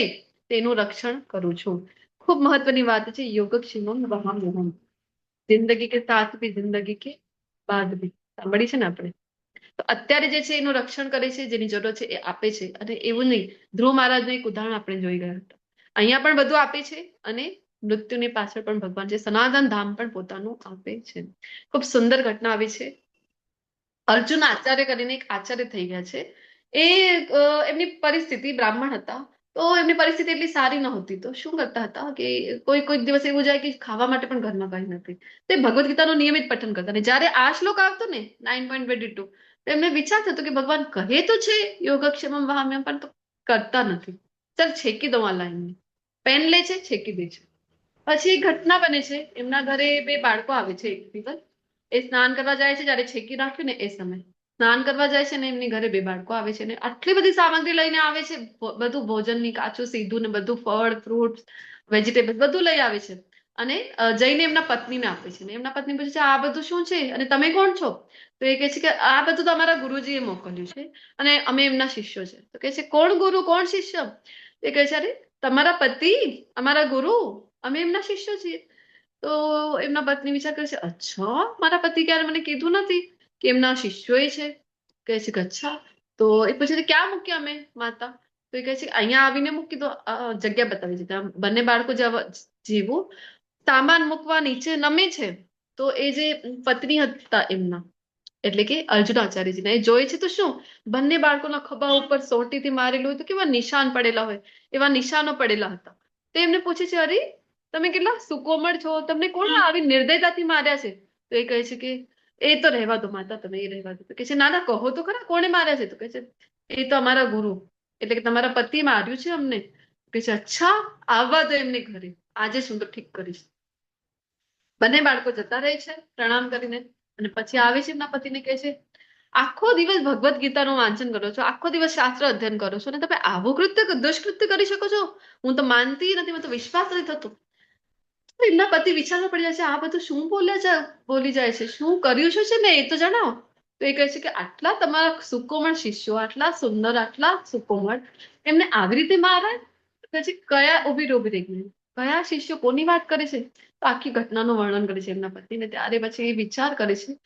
તેનું રક્ષણ કરું છું. ખૂબ મહત્વની વાત છે યોગક્ષેમમ વહામ્યહમ. જિંદગી કે સાથ ભી જિંદગી કે બાદ ભી સાંભળી છે ને આપણે. તો અત્યારે જે છે એનું રક્ષણ કરે છે, જેની જરૂરત છે એ આપે છે. અને એવું નહીં, ધ્રુવ મહારાજનું એક ઉદાહરણ આપણે જોઈ ગયા હતા. અહીંયા પણ બધું આપે છે અને મૃત્યુની પાછળ પણ ભગવાન છે, સનાતન ધામ પણ પોતાનું આપે છે. ખૂબ સુંદર ઘટના આવી છે. અર્જુન આચાર્ય કરીને એક આચાર્ય થઈ ગયા છે. એ એમની પરિસ્થિતિ બ્રાહ્મણ હતા, તો એમની પરિસ્થિતિ એટલી સારી નહોતી. તો શું કરતા હતા કે કોઈ દિવસ એવું જાય કે ખાવા માટે પણ ઘરમાં કઈ નથી. તે ભગવદ્ ગીતાનું નિયમિત પઠન કરતા. અને જ્યારે આ શ્લોક આવતો ને 9.22, તો એમને વિચાર થતો કે ભગવાન કહે તો છે યોગક્ષેમમ વહામ્યહમ, પણ તો કરતા નથી. ચાલ છેકી દઉં આ લાઈનને. પેન લે છે, છેકી દે છે. પછી એક ઘટના બને છે, એમના ઘરે બે બાળકો આવે છે એક દિવસ. એ સ્નાન કરવા જાય છે, જ્યારે છેકી રાખ્યું ને એ સમય સ્નાન કરવા જાય છે ને એમની ઘરે બે બાળકો આવે છે ને આટલી બધી સામગ્રી લઈને આવે છે, બધું ભોજનની કાચું સીધું ને બધું ફળ ફ્રૂટ વેજીટેબલ બધું લઈ આવે છે. અને જઈને એમના પત્નીને આપે છે. ને એમના પત્ની પૂછે છે આ બધું શું છે અને તમે કોણ છો? તો એ કહે છે કે આ બધું તો અમારા ગુરુજીએ મોકલ્યું છે અને અમે એમના શિષ્યો છે. તો કહે છે કોણ ગુરુ કોણ શિષ્ય? એ કહે છે અરે તમારા પતિ અમારા ગુરુ, અમે એમના શિષ્યો છીએ. તો એમના પત્ની વિચાર કરે છે અચ્છા, મારા પતિ ક્યારે મને કીધું નથી કે એમના શિષ્યો છે. કહે છે કે અચ્છા. તો એ પૂછે છે ક્યાં મૂક્યા અમે માતા? તો એ કહે છે અહીંયા આવીને મૂકી દો. જગ્યા બતાવી છે ત્યાં બંને બાળકો જેવું સામાન મૂકવા નીચે નમે છે. તો એ જે પત્ની હતા એમના, એટલે કે અર્જુન આચાર્યજીના, એ જોઈ છે તો શું બંને બાળકોના ખભા ઉપર સોટીથી મારેલું હોય તો કેવા નિશાન પડેલા હોય, એવા નિશાનો પડેલા હતા. તો એમને પૂછે છે અરે તમે કેટલા સુકોમળ છો, તમને કોણ આવી નિર્દયતાથી માર્યા છે? તો એ કહે છે કે એ તો રહેવા દો માતા, તમે એ રહેવા દો. તો કહે છે ના ના કહો તો ખરા કોણે માર્યા છે? તો કહે છે એ તો અમારા ગુરુ, એટલે કે તમારા પતિ માર્યું છે અમને. કહે છે અચ્છા, આવવા દો એમને ઘરે, આજે શું તો ઠીક કરીશ. બંને બાળકો જતા રહે છે પ્રણામ કરીને અને પછી આવે છે એમના પતિને કહે છે આખો દિવસ ભગવદ્ ગીતાનું વાંચન કરો છો, આખો દિવસ શાસ્ત્ર અધ્યયન કરો છો અને તમે આવું કૃત્ય દુષ્કૃત્ય કરી શકો છો? હું તો માનતી નથી, મને તો વિશ્વાસ નથી થતો. એમના પતિ વિચારમાં પડી જાય છે આ બધું શું બોલી જાય છે, શું કર્યું છે ને એ તો જણાવો. તો એ કહે છે કે આટલા તમારા સુકોમળ શિષ્યો, આટલા સુંદર, આટલા સુકોમળ, એમને આવી રીતે મારે? પછી કયા ઉભી રહી કયા શિષ્યો કોની વાત કરે છે? તો આખી ઘટનાનું વર્ણન કરે છે એમના પતિને. ત્યારે પછી એ વિચાર કરે છે.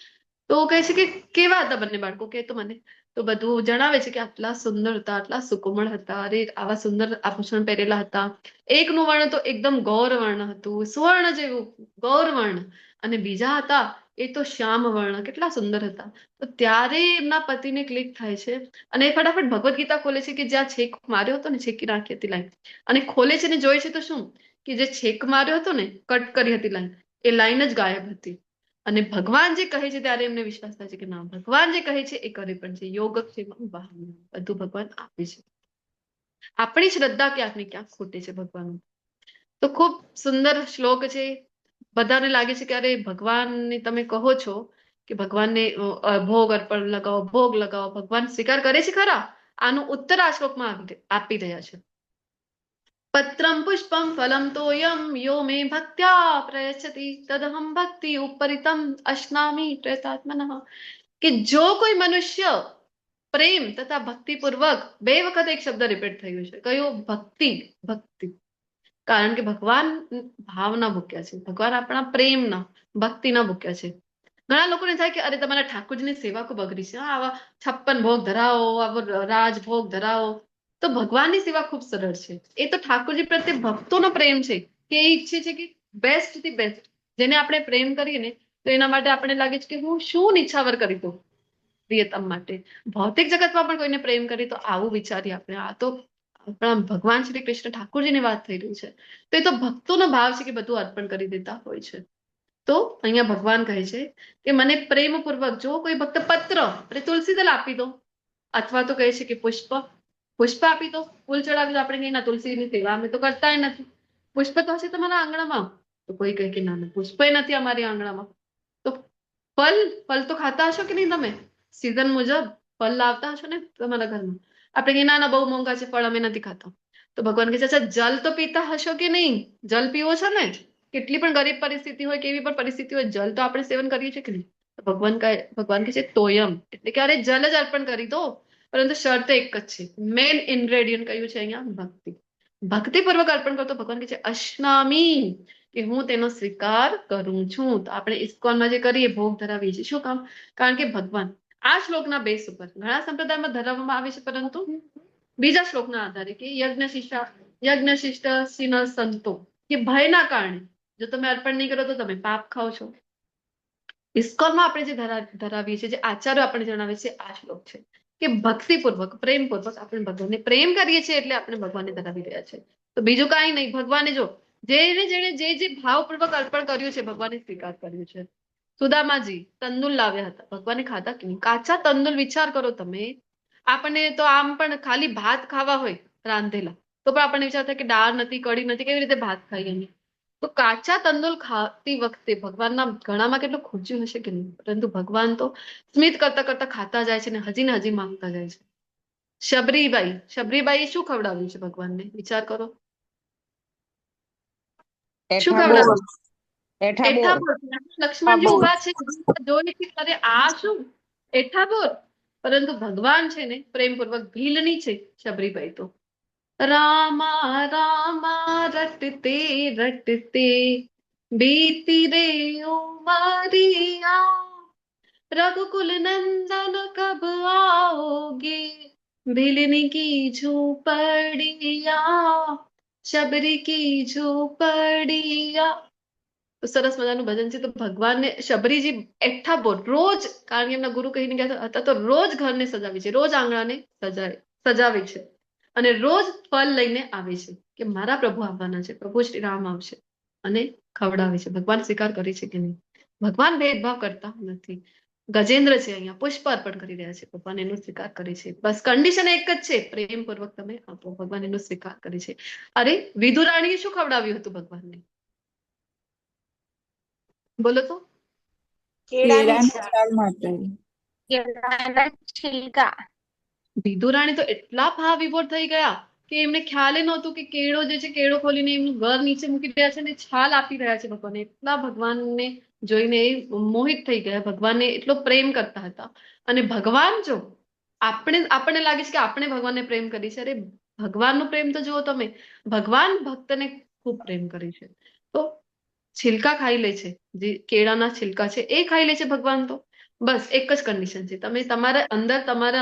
તો કહે છે કે કેવા હતા બંને બાળકો, કે તો મને. તો બધું જણાવે છે કે આટલા સુંદર હતા, આટલા સુકોમળ હતા, અરે આવા સુંદર આભૂષણ પહેરેલા હતા. એકનું વર્ણ તો એકદમ ગૌર વર્ણ હતું, સુવર્ણ જેવું ગૌર વર્ણ. અને બીજા હતા એ તો શ્યામ વર્ણ, કેટલા સુંદર હતા. તો ત્યારે એમના પતિને ક્લિક થાય છે અને એ ફટાફટ ભગવદ્ ગીતા ખોલે છે કે જ્યાં છેક માર્યો હતો ને, છેકી રાખી હતી લાઈન, અને ખોલે છે ને જોઈ છે તો શું કે જે છેક માર્યો હતો ને, કટ કરી હતી લાઈન, એ લાઈન જ ગાયબ હતી. અને ભગવાન જે કહે છે ત્યારે એમને વિશ્વાસ થાય છે કે ના, ભગવાન જે કહે છે એ કરે પણ છે. યોગક્ષેમમ વહામ્યહમ, બધું ભગવાન આપે છે. આપણી શ્રદ્ધા ક્યાંક ને ક્યાંક ખોટે છે ભગવાન. તો ખૂબ સુંદર શ્લોક છે. બધાને લાગે છે કે અરે ભગવાનને તમે કહો છો કે ભગવાનને ભોગ અર્પણ લગાવો, ભોગ લગાવો, ભગવાન સ્વીકાર કરે છે ખરા? આનું ઉત્તર આ શ્લોકમાં આપી રહ્યા છે. પત્રમ પુષ્પમ ફલમ તોયમ યો મે ભક્ત્યા પ્રયચ્છતિ તદહમ ભક્તિ ઉપરિતમ અશ્નામી પ્રયતાત્મનઃ. કે જો કોઈ મનુષ્ય પ્રેમ તથા ભક્તિપૂર્વક, બે વખત એક શબ્દ રિપીટ થયું છે, કયો? ભક્તિ. ભક્તિ, કારણ કે ભગવાન ભાવના ભૂક્યા છે, ભગવાન આપણા પ્રેમના ભક્તિના ભૂક્યા છે. ઘણા લોકોને થાય કે અરે તમારા ઠાકોરજીની સેવા ખૂબ અઘરી છે, આવા 56 ભોગ ધરાવો, આવો રાજભોગ ધરાવો. તો ભગવાનની સેવા ખૂબ સરળ છે. એ તો ઠાકોરજી પ્રત્યે ભક્તોનો પ્રેમ છે કે એ ઈચ્છે છે કે બેસ્ટ થી બેસ્ટ. જેને આપણે પ્રેમ કરીએ ને તો એના માટે આપણે લાગે છે કે હું શું નિછાવર કરી દઉં પ્રિયતમ માટે. ભૌતિક જગતમાં પણ કોઈને પ્રેમ કરી તો આવું વિચારીએ આપણે. આ તો આપણા ભગવાન શ્રી કૃષ્ણ ઠાકોરજીની વાત થઈ રહી છે. તો એ તો ભક્તોનો ભાવ છે કે બધું અર્પણ કરી દેતા હોય છે. તો અહીંયા ભગવાન કહે છે કે મને પ્રેમપૂર્વક જો કોઈ ભક્ત પત્ર એટલે તુલસી દળ આપી દો, અથવા તો કહે છે કે પુષ્પ આપી દો, ફૂલ ચડાવી દો. આપણે કહીએ ના, તુલસીની સેવા અમે તો કરતા નથી, પુષ્પ તો હશે તમારા આંગણામાં. તો કોઈ કહે કે ના, પુષ્પ નથી અમારી આંગણામાં. તો ફલ તો ખાતા હશો કે નહીં? તમે સીઝન મુજબ ફલ લાવતા હશો ને તમારા ઘરમાં. આપણે કહીએ ના બહુ મોંઘા છે ફળ, અમે નથી ખાતા. તો ભગવાન કહે છે અચ્છા, જલ તો પીતા હશો કે નહીં? જલ પીવો છો ને, કેટલી પણ ગરીબ પરિસ્થિતિ હોય, કેવી પણ પરિસ્થિતિ હોય, જલ તો આપણે સેવન કરીએ છીએ કે નહીં? તો ભગવાન કહે છે તોયમ, એટલે કે અરે જલ જ અર્પણ કરી દો, પરંતુ શરત એક જ છે, મેન ઇન્ગ્રેડિયન્ટ કયું છે અહીંયા? ભક્તિ. ભક્તિપૂર્વક અર્પણ કરતો ભગવાન કહે છે અશ્નામી, કે હું તેનો સ્વીકાર કરું છું. તો આપણે ઇસ્કોનમાં જે કરીએ ભોગ ધરાવીએ છીએ, શું કામ? કારણ કે ભગવાન આ શ્લોકના બેસ ઉપર ઘણા સંપ્રદાયમાં ધરાવવામાં આવે છે, પરંતુ બીજા શ્લોકના આધારે કે યજ્ઞશિષ્ટ સિન સંતો, કે ભયના કારણે જો તમે અર્પણ નહીં કરો તો તમે પાપ ખાઓ છો. ઇસ્કોનમાં આપણે જે ધરાવીએ છીએ, જે આચાર્ય આપણે જણાવે છે, આ શ્લોક છે કે ભક્તિપૂર્વક પ્રેમપૂર્વક આપણે ભગવાનને પ્રેમ કરીએ છીએ, એટલે આપણે ભગવાનને ધરાવી રહ્યા છે. તો બીજું કાંઈ નહીં, ભગવાને જો જેને જે ભાવપૂર્વક અર્પણ કર્યું છે, ભગવાને સ્વીકાર કર્યું છે. સુદામાજી તંદુલ લાવ્યા હતા, ભગવાને ખાધા કે નહીં? કાચા તંદુલ, વિચાર કરો તમે. આપણને તો આમ પણ ખાલી ભાત ખાવા હોય રાંધેલા તો પણ આપણને વિચાર થાય કે દાળ નથી, કઢી નથી, કેવી રીતે ભાત ખાઈએ અમે? તો કાચા તંદુલ ખાતી વખતે ભગવાનના ગળામાં કેટલું ખૂંચ્યું હશે કે નહીં? પરંતુ ભગવાન તો સ્મિત કરતા કરતા ખાતા જાય છે ને હજી માંગતા જાય છે. શબરીબાઈ શું ખવડાવ્યું છે ભગવાનને? વિચાર કરો. શું ખવડાવ્યું? એઠા બોર. લક્ષ્મણજી ઉભા છે, જોઈ કે અરે આ શું એઠા બોર? પરંતુ ભગવાન છે ને પ્રેમપૂર્વક ભીલની છે શબરીબાઈ તો. રામા રામા રટતે રટતે બીતી રે ઉમરિયા, રઘુकुल नंदन कब आओगे, भीलनी की झूपड़िया, शबरी की झूपड़िया. તો સરસ મજાનું ભજન છે. તો ભગવાનને શબરીજી એઠા બોર રોજ, કારણ કે એમના ગુરુ કહીને ગયા હતા, તો રોજ ઘરને સજાવે છે, રોજ આંગણાને સજાવે છે અને રોજ ફળ લઈને આવે છે કે મારા પ્રભુ આવવાના છે, પ્રભુ શ્રી રામ આવશે, અને ખવડાવે છે. ભગવાન સ્વીકાર કરે છે કે નહીં? ભગવાન ભેદભાવ કરતા નથી. ગજેન્દ્ર છે અહીંયા પુષ્પ અર્પણ કરી રહ્યા છે, ભગવાન એનો સ્વીકાર કરે છે. બસ કન્ડિશન એક જ છે, પ્રેમપૂર્વક તમે આપો, ભગવાન એનો સ્વીકાર કરે છે. અરે વિદુરાણીએ શું ખવડાવ્યું હતું ભગવાનને? બોલો તો. કેળાની કેળાના છિલકા. વિદુરાણી તો એટલા ભાવ વિભોર થઈ ગયા કે એમને ખ્યાલ નહોતું કે કેળો જે છે, કેળો ખોલીને એમનું ઘર નીચે મૂકી રહ્યા છે અને છાલ આપી રહ્યા છે ભગવાનને. એટલા ભગવાનને જોઈને એ મોહિત થઈ ગયા, ભગવાનને એટલો પ્રેમ કરતા હતા. અને ભગવાન જો આપણને લાગે છે કે આપણે ભગવાનને પ્રેમ કરી છે, અરે ભગવાનનો પ્રેમ તો જુઓ તમે. ભગવાન ભક્તને ખૂબ પ્રેમ કરે છે. તો છિલકા ખાઈ લે છે, જે કેળાના છિલકા છે એ ખાઈ લે છે ભગવાન. તો બસ એક જ કન્ડિશન છે, તમે તમારા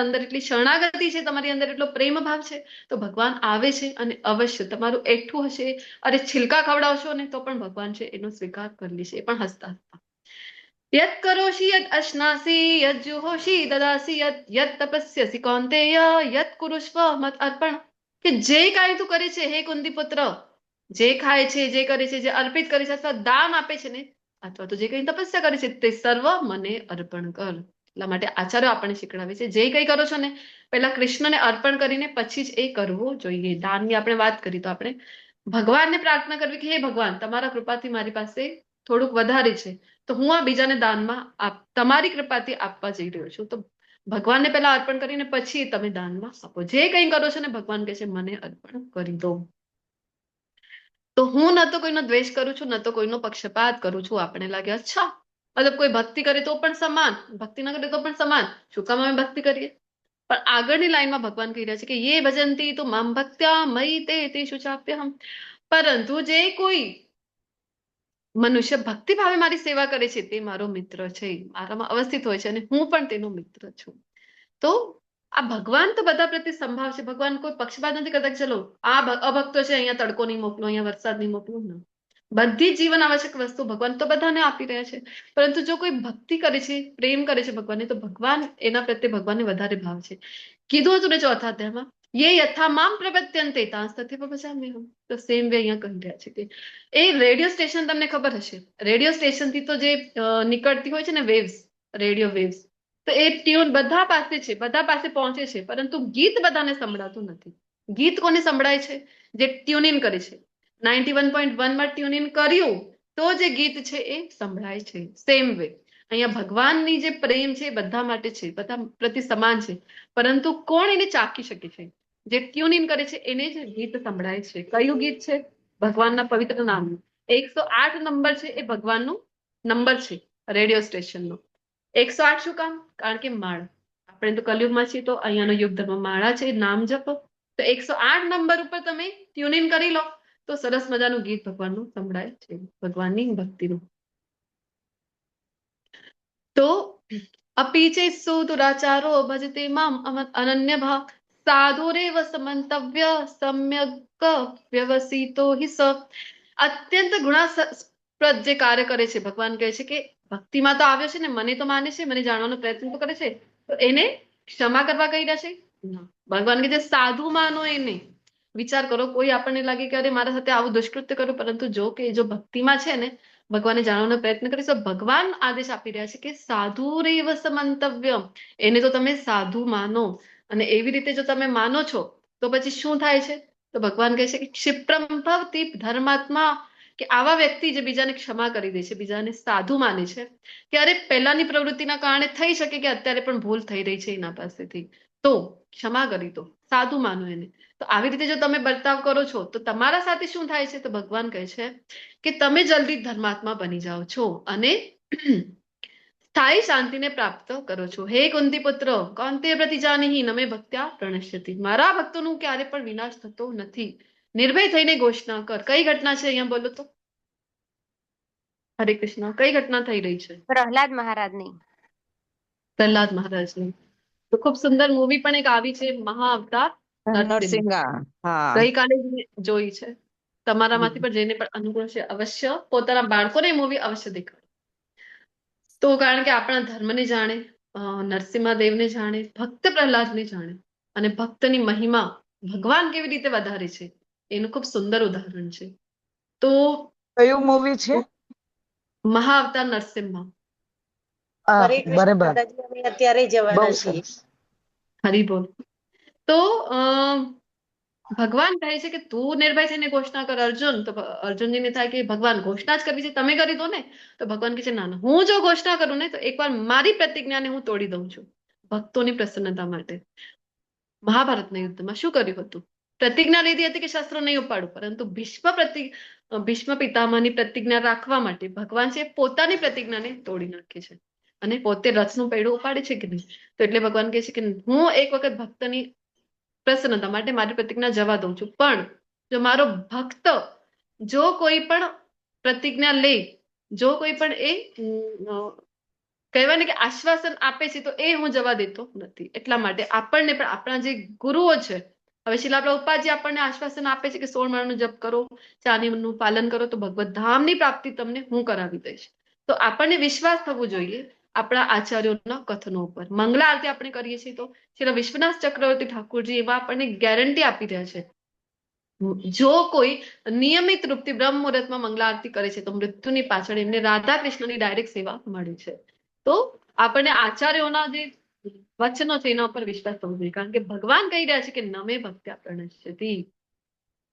અંદર એટલી શરણાગતિ છે, તમારી અંદર એટલો પ્રેમ ભાવ છે, તો ભગવાન આવે છે અને અવશ્ય તમારું એઠું હશે, અરે છિલકા ખવડાવશો ને તો પણ ભગવાન છે એનો સ્વીકાર કરી લેશે, એ પણ હસતા હસતા. યત કરોષિ યત અશ્નાસી યત જુહોષિ દદાસી યત તપસ્યસી કૌંતેય યત કુરુષ્વ મત અર્પણ. કે જે કાંઈ તું કરે છે હે કુંતી પુત્ર, જે ખાય છે, જે કરે છે, જે અર્પિત કરે છે, અથવા દાન આપે છે ને, અથવા તો જે કઈ તપસ્યા કરે છે, તે સર્વ મને અર્પણ કર. એટલા માટે આચાર્ય આપણને શીખડાવે છે, જે કઈ કરો છો ને પહેલા કૃષ્ણને અર્પણ કરીને પછી જ એ કરવું જોઈએ. દાનની આપણે વાત કરી તો આપણે ભગવાનને પ્રાર્થના કરવી કે હે ભગવાન, તમારા કૃપાથી મારી પાસે થોડુંક વધારે છે, તો હું આ બીજાને દાનમાં તમારી કૃપાથી આપવા જઈ રહ્યો છું. તો ભગવાનને પહેલા અર્પણ કરીને પછી તમે દાનમાં આપો. જે કંઈ કરો છો ને ભગવાન કહે છે મને અર્પણ કરી દો. તો હું ન તો કોઈનો દ્વેષ કરું છું, ન તો કોઈનો પક્ષપાત કરું છું. આપણે લાગે અચ્છા, મતલબ કોઈ ભક્તિ કરે તો પણ સમાન, ભક્તિ ન કરે તો પણ સમાન, શું કામ અમે ભક્તિ કરીએ? પણ આગળની લાઈનમાં ભગવાન કહી રહ્યા છે કે યે ભજંતી તો મામ ભક્ત્યા મયી તે તેષુ ચાપ્યહમ. પરંતુ જે કોઈ મનુષ્ય ભક્તિ ભાવે મારી સેવા કરે છે તે મારો મિત્ર છે, મારામાં અવસ્થિત હોય છે અને હું પણ તેનો મિત્ર છું. તો આ ભગવાન તો બધા પ્રત્યે સંભાવ છે. ભગવાન કોઈ પક્ષપાત નથી કરતા કે ચલો આ અભક્તો છે, અહીંયા તડકો નહીં મોકલો, અહીંયા વરસાદ નહીં મોકલો. ના, બધી જીવન આવશ્યક વસ્તુ ભગવાન તો બધાને આપી રહ્યા છે. પરંતુ જો કોઈ ભક્તિ કરે છે, પ્રેમ કરે છે ભગવાનને, તો ભગવાન એના પ્રત્યે ભગવાનને વધારે ભાવ છે. કીધું હતું ને ચોથા અધ્યાયમાં, યે યથા મામ પ્રપદ્યન્તે તાંસ તથૈવ ભજામ્યહમ. તો સેમ વે અહીંયા કહી રહ્યા છે કે એ રેડિયો સ્ટેશન, તમને ખબર હશે, રેડિયો સ્ટેશનથી તો જે નીકળતી હોય છે ને વેવ્સ, રેડિયો વેવ્સ, તો એ ટ્યુન બધા પાસે છે, બધા પાસે પહોંચે છે, પરંતુ ગીત બધાને સંભળાતું નથી. ગીત કોને સંભળાય છે? જે ટ્યુન ઇન કરે છે. 91.1 માં ટ્યુન ઇન કર્યું તો જે ગીત છે એ સંભળાય છે. સેમ વે અહીંયા ભગવાનની જે પ્રેમ છે એ બધા માટે છે, બધા પ્રતિ સમાન છે, પરંતુ કોણ એને ચાખી શકે છે? જે ટ્યુન ઇન કરે છે એને જ ગીત સંભળાય છે. કયું ગીત છે? ભગવાનના પવિત્ર નામનું. 108 નંબર છે એ ભગવાનનો નંબર છે રેડિયો સ્ટેશનનો. 108 શું કામ? કારણ કે માળા. આપણે તો કલયુગમાં છીએ તો અહીંયાનો યુગ ધર્મ માળા છે, નામ જપો. તો 108 નંબર ઉપર તમે ટ્યુન ઇન કરી લો તો સરસ મજાનું ગીત ભગવાનનું સંભળાય છે, ભગવાનની ભક્તિનું. તો અપીચે સુદુરાચારો ભજતે મામ અનન્ય ભાવ સાધુરેવ સમંતવ્ય સમ્યક વ્યવસિતો હિ સ. અત્યંત ગુણાસ્પદ જે કાર્ય કરે છે, ભગવાન કહે છે કે ભક્તિમાં તો આવ્યો છે ને, મને તો માને છે, મને જાણવાનો પ્રયત્ન તો કરે છે, તો એને ક્ષમા કરવા કહી રહ્યા છે? ના. ભગવાન કે જે સાધુ માનો એને. વિચાર કરો, કોઈ આપણને લાગે કે અરે મારા સાથે આવું દુષ્કૃત્ય કર્યું, પરંતુ જો કે જો ભક્તિમાં છે ને, ભગવાને જાણવાનો પ્રયત્ન કરીશ તો ભગવાન આદેશ આપી રહ્યા છે કે સાધુરેવ સમંતવ્ય, એને તો તમે સાધુ માનો. અને એવી રીતે જો તમે માનો છો તો પછી શું થાય છે? તો ભગવાન કહે છે કે ક્ષિપ્રમ ભવતિ ધર્માત્મા, કે આવા વ્યક્તિ જે બીજાને ક્ષમા કરી દે છે, બીજાને સાધુ માને છે, કે અરે પહેલાની પ્રવૃત્તિના કારણે થઈ શકે કે અત્યારે પણ ભૂલ થઈ રહી છે એના પાસેથી, તો ક્ષમા કરી દો, સાધુ માનો એને. તો આવી રીતે જો તમે વર્તાવ કરો છો તો તમારા સાથે શું થાય છે? તો ભગવાન કહે છે કે તમે જલ્દી ધર્માત્મા બની જાઓ છો અને સ્થાયી શાંતિને પ્રાપ્ત કરો છો. હે કુંતી પુત્ર, કૌંતેય પ્રતિજાનહિ નમે ભક્ત્યા પ્રણશ્યતિ. મારા ભક્તોનું ક્યારે પણ વિનાશ થતો નથી. નિર્ભય થઈને ઘોષણા કર. કઈ ઘટના છે અહીંયા બોલો તો? હરે કૃષ્ણ. કઈ ઘટના થઈ રહી છે? પ્રહલાદ મહારાજની. પ્રહલાદ મહારાજની. તો ખૂબ સુંદર મૂવી પણ એક આવી છે, મહાઅવતાર નરસિંહ. નરસિંહા. હા. ગઈકાલે જ મેં જોઈ છે. તમારામાંથી પણ જેને પણ અનુકૂળ છે અવશ્ય પોતાના બાળકોને મૂવી અવશ્ય દેખાડો. તો કારણ કે આપણા ધર્મને જાણે, નરસિંહદેવને જાણે, ભક્ત પ્રહલાદને જાણે, અને ભક્તની મહિમા ભગવાન કેવી રીતે વધારે છે એનું ખૂબ સુંદર ઉદાહરણ છે. તો કયું મૂવી છે? મહાઅવતાર નરસિંહ. હરે કૃષ્ણ બરાબર. દાદાજી, અમે અત્યારે બહુ જવાના છીએ. સરસ. હરિબોલ. તો ભગવાન કહે છે કે તું નિર્ભય થઈને ઘોષણા કર અર્જુન. તો અર્જુનજીને થાય કે ભગવાન ઘોષણા જ કરવી છે, તમે કરી દો ને. તો ભગવાન કહે છે ના ના, હું જો ઘોષણા કરું ને તો એકવાર મારી પ્રતિજ્ઞાને હું તોડી દઉં છું ભક્તોની પ્રસન્નતા માટે. મહાભારતના યુદ્ધમાં શું કર્યું હતું? પ્રતિજ્ઞા લીધી હતી કે શસ્ત્રો નહીં ઉપાડું, પરંતુ ભીષ્મ પિતામહની પ્રતિજ્ઞા રાખવા માટે ભગવાન છે પોતાની પ્રતિજ્ઞાને તોડી નાખે છે અને પોતે રથનું પૈડું ઉપાડે છે કે નહીં. તો એટલે ભગવાન કહે છે કે હું એક વખત ભક્તની પ્રસન્નતા માટે મારી પ્રતિજ્ઞા જવા દઉં છું, પણ જો મારો ભક્ત જો કોઈ પણ પ્રતિજ્ઞા લે, જો કોઈ પણ એ કહેવાય ને કે આશ્વાસન આપે છે, તો એ હું જવા દેતો નથી. એટલા માટે આપણને પણ આપણા જે ગુરુઓ છે, હવે શીલા પ્રભુપાદજી આપણને આશ્વાસન આપે છે કે 16 માળનો જપ કરો, 4 નિયમનું પાલન કરો તો ભગવત ધામની પ્રાપ્તિ તમને હું કરાવી દઈશ. તો આપણને વિશ્વાસ થવો જોઈએ આપણા આચાર્યોના કથનો ઉપર. મંગલા આરતી આપણે કરીએ છીએ તો શ્રી વિશ્વનાથ ચક્રવર્તી ઠાકુરજી એવા આપણને ગેરંટી આપી રહ્યા છે, જો કોઈ નિયમિત રૂપથી બ્રહ્મ મુહૂર્તમાં મંગલા આરતી કરે છે તો મૃત્યુની પાછળ એમને રાધા કૃષ્ણની ડાયરેક્ટ સેવા મળે છે. તો આપણને આચાર્યોના જે વચનો છે એના ઉપર વિશ્વાસ થવો જોઈએ, કારણ કે ભગવાન કહી રહ્યા છે કે નમે ભક્ત્યા પ્રણશ્યતિ.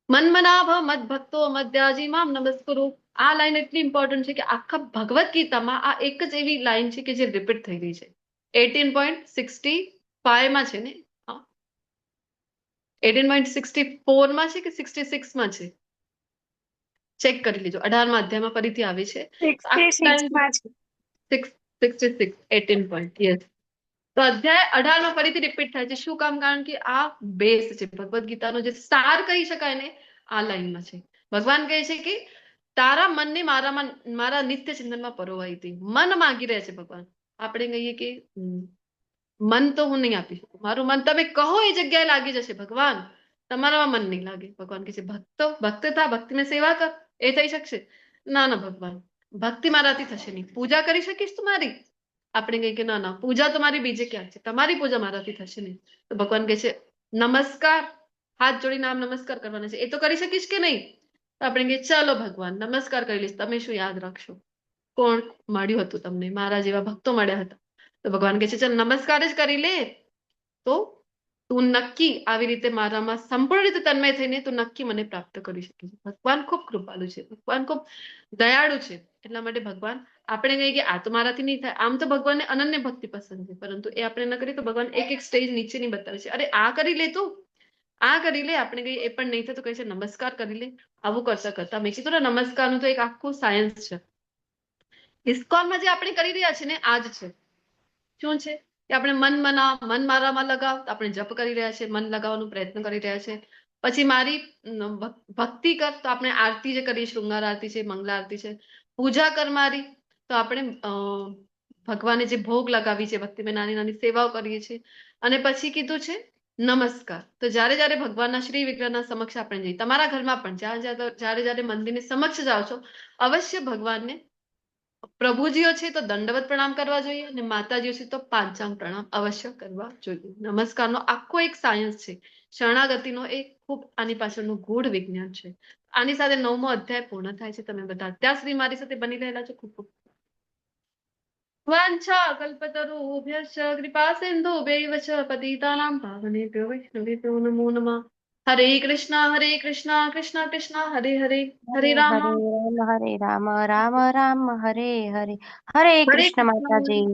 મન્મનાભ મદ ભક્તો મધ્યાજી મામ નમસ્કુરુ. આ લાઈન એટલી ઇમ્પોર્ટન્ટ છે કે આખા ભગવદ્ ગીતામાં આ એક જ એવી લાઈન છે કે જે રિપીટ થઈ રહી છે. 18.65 માં છે ને, 18.64 માં છે કે 66 માં છે, ચેક કરી લેજો. 18મા અધ્યાયમાં ફરીથી આવે છે. 66 18 પોઈન્ટ. યસ. તો અધ્યાય 18 માં ફરીથી રિપીટ થાય છે. શું કામ? કારણ કે આ બેઝ છે, ભગવદ્ ગીતાનો જે સાર કહી શકાય ને આ લાઈનમાં છે. ભગવાન કહે છે કે તારા મનને મારા નિત્ય ચિંતનમાં પરોવાઈ દે. મન માંગી રહ્યા છે ભગવાન. આપણે કહીએ કે મન તો હું નહીં આપી શકું, મારું મન તમે કહો એ જગ્યાએ લાગી જશે ભગવાન, તમારામાં મન નહીં લાગે. ભગવાન કહે છે ભક્ત થા, ભક્તિને સેવા કર, એ થઈ શકશે? ના ના ભગવાન, ભક્તિ મારાથી થશે નહીં. પૂજા કરી શકીશ તું મારી? આપણે કહીએ કે ના ના, પૂજા તો મારી બીજે ક્યાં છે, તમારી પૂજા મારાથી થશે નહીં. તો ભગવાન કહે છે નમસ્કાર, હાથ જોડીને આમ નમસ્કાર કરવાના છે, એ તો કરી શકીશ કે નહીં? તો આપણે કહીએ ચાલો ભગવાન નમસ્કાર કરી લઈશ, તમે શું યાદ રાખશો? કોણ મળ્યું હતું તમને? મારા જેવા ભક્તો મળ્યા હતા. તો ભગવાન કહે છે ચાલ નમસ્કાર જ કરી લે, તો તું નક્કી આવી રીતે મારામાં સંપૂર્ણ રીતે તન્મય થઈને તું નક્કી મને પ્રાપ્ત કરી શકે છે. ભગવાન ખૂબ કૃપાળુ છે, ભગવાન ખૂબ દયાળુ છે. એટલા માટે ભગવાન આપણે કહીએ કે આ તો મારાથી નહીં થાય. આમ તો ભગવાનને અનન્ય ભક્તિ પસંદ છે, પરંતુ એ આપણે ન કરીએ તો ભગવાન એક એક સ્ટેજ નીચેની બતાવે છે. અરે આ કરી લે તું, આ કરી લે, આપણે કહીએ એ પણ નહીં થાય તો કહે છે નમસ્કાર કરી લે. આવું કરતા કરતા મેં કીધું ને નમસ્કારનું તો એક આખું સાયન્સ છે. ઇસ્કોનમાં જે આપણે કરી રહ્યા છીએ ને આ જ છે. શું છે કે આપણે મન મારામાં લગાવ, તો આપણે જપ કરી રહ્યા છે, મન લગાવવાનો પ્રયત્ન કરી રહ્યા છે. પછી મારી ભક્તિ કર, તો આપણે આરતી જે કરીએ, શૃંગાર આરતી છે, મંગલા આરતી છે. પૂજા કર મારી, તો આપણે ભગવાને જે ભોગ લગાવી છે, ભક્તિમાં નાની નાની સેવાઓ કરીએ છીએ. અને પછી કીધું છે નમસ્કાર. તો જ્યારે જ્યારે ભગવાનના શ્રી વિગ્રહના સમક્ષ આપણે જઈએ, તમારા ઘરમાં પણ જ્યારે જ્યારે મંદિરની સમક્ષ જાઓ છો, અવશ્ય ભગવાનને, પ્રભુજીઓ છે તો દંડવત પ્રણામ કરવા જોઈએ, અને માતાજીઓ છે તો પાંચાંગ પ્રણામ અવશ્ય કરવા જોઈએ. નમસ્કારનો આખો એક સાયન્સ છે. શરણાગતિનો એક ખૂબ આની પાછળનું ગૂઢ વિજ્ઞાન છે. આની સાથે 9મો અધ્યાય પૂર્ણ થાય છે. તમે બધા ત્યાં સુધી મારી સાથે બની રહેલા છો. ખૂબ ખૂબ વાંછા કલ્પતરુભ્યશ્ચ કૃપા સિંધુભ્યૈવ ચ પતિતાનાં પાવનેભ્યો વૈષ્ણવેભ્યો નમો નમઃ. હરે કૃષ્ણ કૃષ્ણ કૃષ્ણ હરે હરે, હરે રામ હરે રામ રામ રામ હરે હરે. હરે હરે કૃષ્ણ કૃષ્ણ. માતાજી.